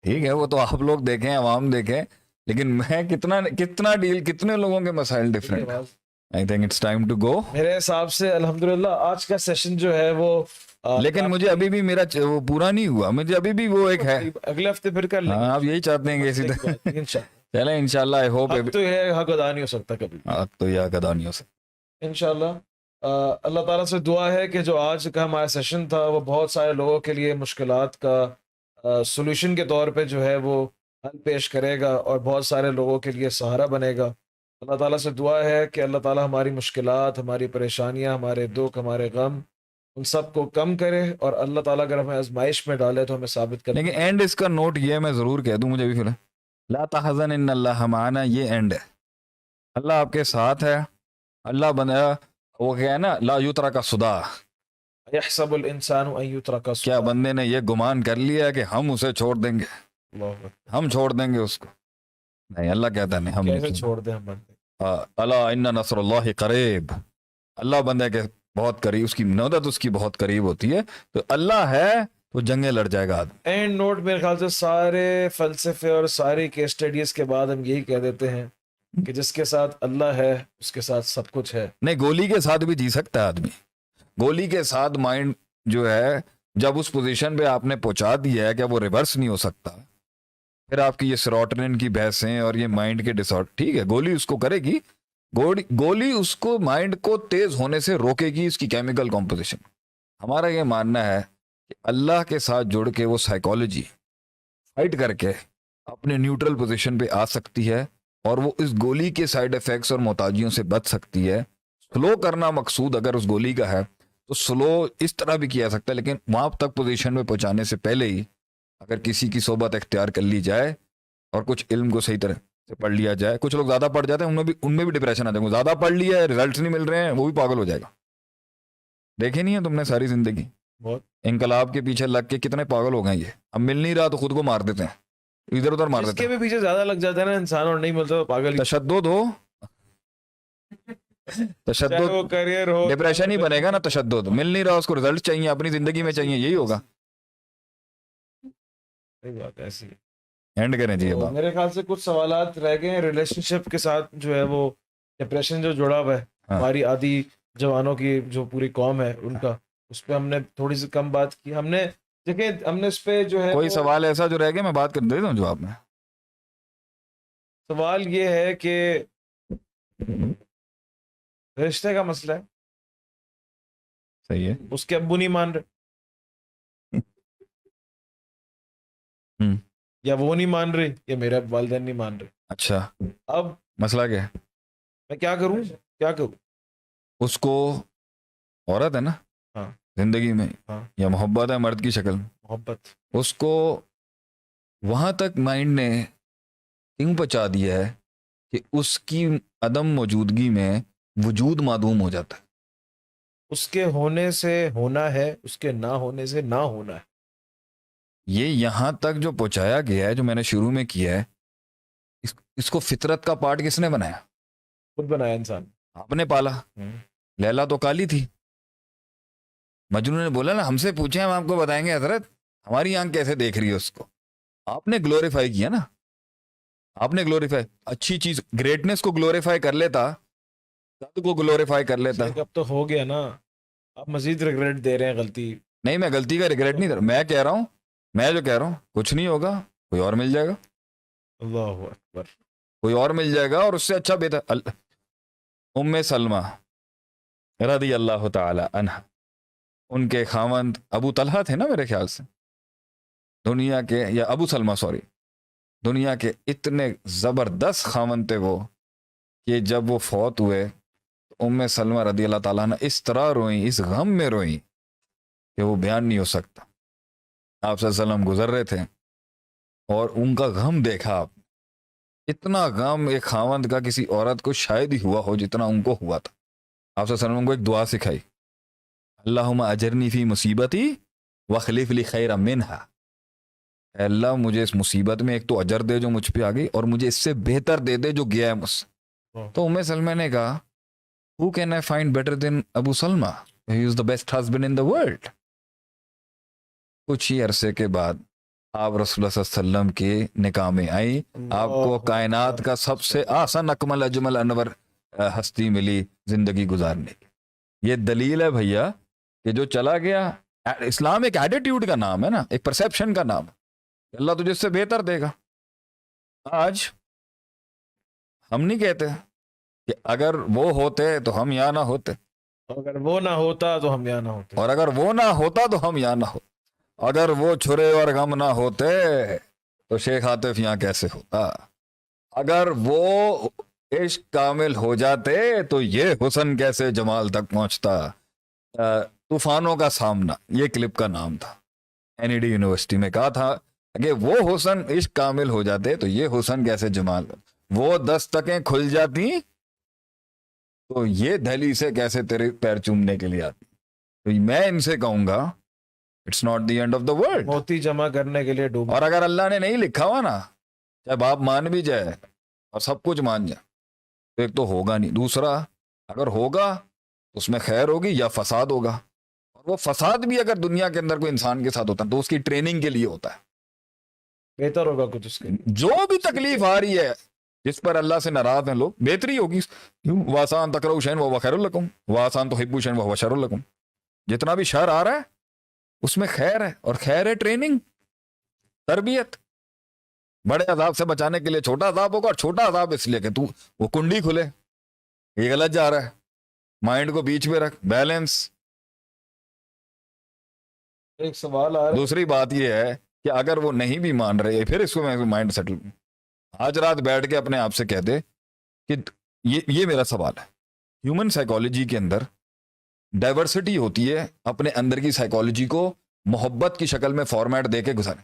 ठीक है, वो तो आप लोग देखें, आवाम देखें, लेकिन मैं कितना डील, कितने लोगों के मसाइल different. I think it's time to go. मेरे हिसाब से अल्हम्दुलिल्लाह आज का सेशन जो है वो लेकिन मुझे अभी भी मेरा वो पूरा नहीं हुआ, मुझे अभी भी वो एक है, अगले हफ्ते फिर कर लेंगे। हाँ, आप यही चाहते हैं कि इसी तरह। चले इंशाल्लाह, आई होप हक तो ये हक अदा नहीं हो सकता कभी। तो यह कदा नहीं हो सकता। इंशाल्लाह अल्लाह ताला से दुआ है कि जो आज का हमारा सेशन था वो बहुत सारे लोगों के लिए मुश्किलात का सॉल्यूशन के तौर पे जो है वो हल पेश करेगा और बहुत सारे लोगों के लिए सहारा बनेगा। अल्लाह ताला से दुआ है कि अल्लाह ताला हमारी मुश्किलात, हमारी परेशानियां, हमारे दुख, हमारे गम, उन सब को कम करे और अल्लाह ताला अगर हमें आजमाइश में डाले तो हमें साबित कर। लेकिन एंड इसका नोट ये मैं ज़रूर कह दूं, मुझे भी फिर ला तहज़न इन्नल्लाह माना, ये एंड है। अल्लाह आपके साथ है। अल्लाह बंदा वो क्या है ना, ला युतरा का सुदा, यहसबुल इंसानु अन युत्रका क्या सुदा। बंदे ने ये गुमान कर लिया है कि हम उसे छोड़ देंगे, अल्लाह अकबर। हम छोड़ देंगे उसको? नहीं, अल्लाह कहता नहीं, हम कैसे नहीं छोड़ दे हम बंदे। अला इन्ना नसरुल्लाहि करीब, अल्लाह बंदे के बहुत करीब, उसकी मदद उसकी बहुत करीब होती है। तो अल्लाह है तो जंगे लड़ जाएगा आदमी। एंड नोट मेरे ख्याल से सारे फलसफे और सारी केस स्टडीज के बाद हम यही कह देते हैं कि जिसके साथ अल्लाह है उसके साथ सब कुछ है। नहीं, गोली के साथ भी जी सकता है आदमी। गोली के साथ माइंड जो है जब उस पोजीशन पे आपने पहुंचा दिया है कि वो रिवर्स नहीं हो सकता, फिर आपकी ये सेरोटोनिन की बहसें और ये माइंड के डिसऑर्डर, ठीक है गोली उसको करेगी, गोली उसको माइंड को तेज होने से रोकेगी, इसकी केमिकल कॉम्पोजिशन। हमारा ये मानना है कि अल्लाह के साथ जुड़ के वो साइकोलॉजी फाइट करके अपने न्यूट्रल पोजीशन पे आ सकती है और वो इस गोली के साइड इफेक्ट्स और मोहताजियों से बच सकती है। स्लो करना मकसूद अगर उस गोली का है तो स्लो इस तरह भी किया जा सकता है, लेकिन वहां तक पोजीशन में पहुंचाने से पहले ही अगर किसी की सोबत इख्तियार कर ली जाए और कुछ इल्म को सही तरह से पढ़ लिया जाए। कुछ लोग ज्यादा पढ़ जाते हैं, उनमें भी डिप्रेशन आ जाएगा। ज्यादा पढ़ लिया है, रिजल्ट्स नहीं मिल रहे हैं, वो भी पागल हो जाएगा। देखे नहीं है तुमने सारी जिंदगी बहुत इनकलाब के पीछे लग के कितने पागल हो गए ये। अब मिल नहीं रहा तो खुद को मार देते हैं, इधर उधर मार देते इसके हैं। भी पीछे ज्यादा लग जाता है ना इंसान और नहीं मिलता तो पागल ही। तशद्दुद हो, चाहे वो तशद्दुद करियर हो, डिप्रेशन ही बनेगा ना। तशद्दुद मिल नहीं रहा, उसको रिजल्ट चाहिए, अपनी जिंदगी में चाहिए, यही होगा। सही बात है, ऐसी है। एंड करें जी तो अब। मेरे ख्याल से कुछ सवालात रह गए हैं रिलेशनशिप के साथ जो है वो डिप्रेशन जो जुड़ा हुआ है हाँ। हमारी आदि जवानों की जो पूरी कौम है उनका, उस पर हमने थोड़ी सी कम बात की। हमने देखिए हमने इस पे जो है कोई वो सवाल ऐसा जो रह गया मैं बात कर देता हूँ जवाब में। सवाल ये है कि रिश्ते का मसला है, सही है। उसके अब्बू नहीं मान रहे हम्म। या वो नहीं मान रहे या मेरे वालिदैन नहीं मान रहे। अच्छा, अब मसला क्या है? मैं क्या करूं, क्या करूं? उसको औरत है ना हाँ। जिंदगी में, हाँ। या मोहब्बत है मर्द की शक्ल, मोहब्बत उसको वहां तक माइंड ने क्यों पहुंचा दिया है कि उसकी अदम मौजूदगी में वजूद मादूम हो जाता है। उसके होने से होना है, उसके ना होने से ना होना है। ये यहां तक जो पहुंचाया गया है, जो मैंने शुरू में किया है, इसको फितरत का पार्ट किसने बनाया? खुद बनाया इंसान। आपने पाला। लैला तो काली थी, मजनू ने बोला ना हमसे पूछे हम आपको बताएंगे हजरत, हमारी आंख कैसे देख रही है उसको। आपने ग्लोरीफाई किया ना, आपने ग्लोरीफाई, अच्छी चीज ग्रेटनेस को ग्लोरीफाई कर लेता, कद को ग्लोरीफाई कर लेता। अब तो हो गया ना, आप मजीद रिग्रेट दे रहे हैं गलती। नहीं, मैं गलती का रिग्रेट नहीं कर रहा, मैं कह रहा हूं, मैं जो कह रहा हूं कुछ नहीं होगा, कोई और मिल जाएगा, अल्लाहु अकबर। कोई और मिल जाएगा और उससे अच्छा बेहतर। उम्मे सलमा रदी अल्लाह ताला अन्हा, उनके खावंद अबू तलहा थे ना मेरे ख्याल से, दुनिया के, या अबू सलमा सॉरी, दुनिया के इतने ज़बरदस्त खावंद थे वो कि जब वो फौत हुए तो उम्मे सलमा रदी अल्लाह ताला ने इस तरह रोई, इस गम में रोई कि वो बयान नहीं हो सकता। आप सल्लल्लाहु अलैहि वसल्लम गुजर रहे थे और उनका गम देखा आप, इतना गम एक खावंद का किसी औरत को शायद ही हुआ हो जितना उनको हुआ था। आप सल्लल्लाहु अलैहि वसल्लम को एक दुआ सिखाई, अल्लाहुम्मा अजरनी फी मुसीबती वखलिफ ली खैरा मिनहा, अल्लाह मुझे इस मुसीबत में एक तो अजर दे जो मुझ पे आ गई और मुझे इससे बेहतर दे दे जो गया है मुझसे। तो उम्मे सलमा ने कहा who can I find better than Abu Salma, he is the best husband in the world. कुछ ही अरसे के बाद आप रसूलुल्लाह सल्लल्लाहु अलैहि वसल्लम के निकाह में आई, आपको कायनात का सबसे आसान अकमल अजमल अनवर हस्ती मिली जिंदगी गुजारने की। ये दलील है भैया कि जो चला गया, इस्लाम एक एटीट्यूड का नाम है ना, एक परसेप्शन का नाम है। अल्लाह तुझे इससे बेहतर देगा। आज हम नहीं कहते कि अगर वो होते तो हम यहाँ ना होते, अगर वो ना होता तो हम यहाँ ना होते। और अगर वो ना होता तो हम यहाँ ना होते, अगर वो छुरे और गम ना होते तो शेख आतिफ यहाँ कैसे होता, अगर वो इश्क कामिल हो जाते तो ये हुस्न कैसे जमाल तक पहुंचता। तूफानों का सामना ये क्लिप का नाम था। एनईडी यूनिवर्सिटी में कहा था कि वो हुस्न इश्क कामिल हो जाते तो ये हुस्न कैसे जमाल, वो दस्तकें खुल जाती तो ये दहली से कैसे तेरे पैर चूमने के लिए आती। तो मैं इनसे कहूंगा it's not the end of the world. मोती जमा करने के लिए डूब। और अगर अल्लाह ने नहीं लिखा हुआ ना, चाहे बाप मान भी जाए और सब कुछ मान जाए, तो एक तो होगा नहीं, दूसरा अगर होगा तो उसमें खैर होगी या फसाद होगा। और वो फसाद भी अगर दुनिया के अंदर कोई इंसान के साथ होता है तो उसकी ट्रेनिंग के लिए होता है। बेहतर होगा कुछ उसके। जो भी तकलीफ आ रही है, जिस पर अल्लाह से नाराज हैं लोग, बेहतरी होगी। वासान तकरऊ शैन व खैरुल लकुम वासान तो हिब्बू शैन व शरुल लकुम। जितना भी शर आ रहा है उसमें खैर है, और खैर है ट्रेनिंग, तरबियत। बड़े अजाब से बचाने के लिए छोटा अजाब होगा, और छोटा अजाब इसलिए कि तू वो कुंडी खुले, ये गलत जा रहा है, माइंड को बीच में रख, बैलेंस। एक सवाल आ रहा है। दूसरी बात ये है कि अगर वो नहीं भी मान रहे, फिर इसको मैं माइंड सेटल, आज रात बैठ के अपने आप से कह दे कि ये मेरा सवाल है, ह्यूमन साइकोलॉजी के अंदर डाइवर्सिटी होती है, अपने अंदर की साइकोलॉजी को मोहब्बत की शक्ल में फॉर्मेट दे के गुजारें।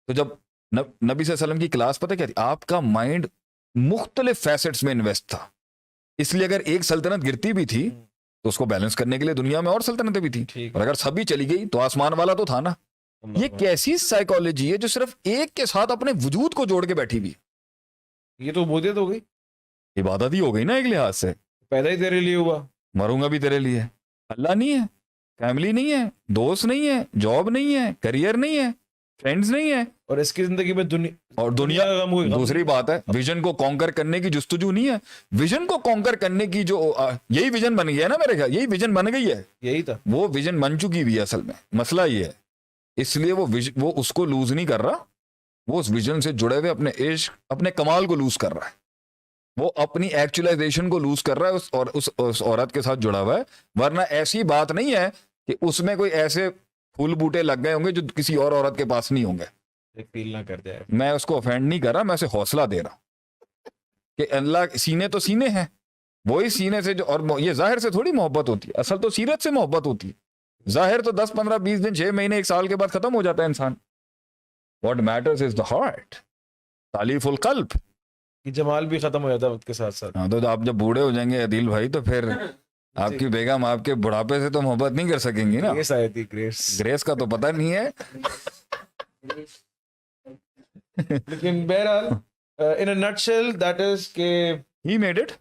तो जब नबी सल्लल्लाहु अलैहि वसल्लम की क्लास पता क्या थी, आपका माइंड मुख्तलिफ फैसेट्स में इन्वेस्ट था, इसलिए अगर एक सल्तनत गिरती भी थी तो उसको बैलेंस करने के लिए दुनिया में और सल्तनतें भी थी, ठीक और अगर सभी चली गई तो आसमान वाला तो था ना। ये कैसी साइकोलॉजी है जो सिर्फ एक के साथ अपने वजूद को जोड़ के बैठी हुई। ये तो उबूदियत हो गई, इबादत ही हो गई ना एक लिहाज से। पैदा ही तेरे लिए हुआ, मरूंगा भी तेरे लिए। अल्लाह नहीं है, फैमिली नहीं है, दोस्त नहीं है, जॉब नहीं है, करियर नहीं है, फ्रेंड्स नहीं है, और इसकी जिंदगी में और दुनिया का गम कोई गम दूसरी बात है, विजन को कॉन्कर करने की जुस्तजू नहीं है। विजन को कॉन्कर करने की जो यही विजन बन गई है ना, मेरे ख्याल यही विजन बन गई है। यही था, वो विजन बन चुकी हुई है, असल में मसला ये है। इसलिए वो उसको लूज नहीं कर रहा, वो उस विजन से जुड़े हुए अपने इश्क, अपने कमाल को लूज कर रहा है, वो अपनी एक्चुअलाइजेशन को लूज कर रहा है उस औरत के साथ जुड़ा हुआ है। वरना ऐसी बात नहीं है कि उसमें कोई ऐसे फूल बूटे लग गए होंगे जो किसी और औरत के पास नहीं होंगे। एक फील ना कर जाए। मैं उसको ऑफेंड नहीं कर रहा, मैं उसे हौसला दे रहा हूं कि अल्लाह सीने तो सीने हैं, वही सीने से जो, और ये जाहिर से थोड़ी मोहब्बत होती है, असल तो सीरत से मोहब्बत होती है। जाहिर तो 10 15 20 दिन 6 महीने 1 साल के बाद खत्म हो जाता है इंसान। What matters is the heart, तालीफुल कल्ब। कि जमाल भी खत्म हो जाता है वक्त के साथ साथ। हाँ, तो आप जब बूढ़े हो जाएंगे अदील भाई, तो फिर आपकी बेगम आपके बुढ़ापे से तो मोहब्बत नहीं कर सकेंगी ना। ग्रेस आई थी, ग्रेस। ग्रेस का तो पता नहीं है। लेकिन बहरहाल इन अ नटशेल दैट इज के ही मेड इट।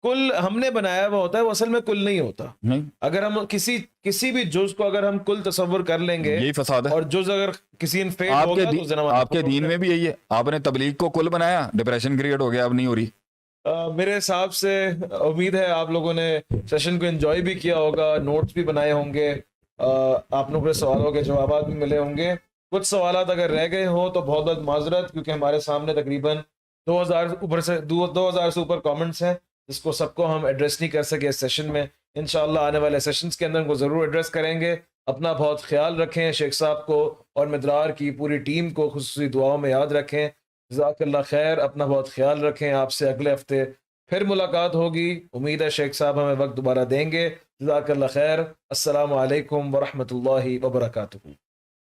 कुल हमने बनाया हुआ होता है, वो असल में कुल नहीं होता। नहीं, अगर हम किसी भी जुज को अगर हम कुल तस्वर कर लेंगे, यही फसाद है। और जुज अगर किसी इनफेड आपके होगा दी, तो जना आपके दीन में भी यही है। आपने तबलीग को कुल बनाया, डिप्रेशन क्रिएट हो गया, अब नहीं हो रही। मेरे हिसाब से उम्मीद है आप लोगों ने सेशन को एंजॉय भी किया होगा, नोट्स भी बनाए होंगे, आप लोगों के सवालों के जवाब भी मिले होंगे। कुछ सवाल अगर रह गए हो तो बहुत बहुत माजरत, क्योंकि हमारे सामने तकरीबन 2000 से ऊपर कमेंट्स हैं, जिसको सबको हम एड्रेस नहीं कर सके इस सेशन में। इंशाल्लाह आने वाले सेशंस के अंदर उनको ज़रूर एड्रेस करेंगे। अपना बहुत ख्याल रखें, शेख साहब को और मिदरार की पूरी टीम को खुसूसी दुआओं में याद रखें। जज़ाकल्लाह खैर, अपना बहुत ख्याल रखें। आपसे अगले हफ्ते फिर मुलाकात होगी, उम्मीद है शेख साहब हमें वक्त दोबारा देंगे। जज़ाकल्लाह खैर, अस्सलामु अलैकुम व रहमतुल्लाहि व बरकातुहू।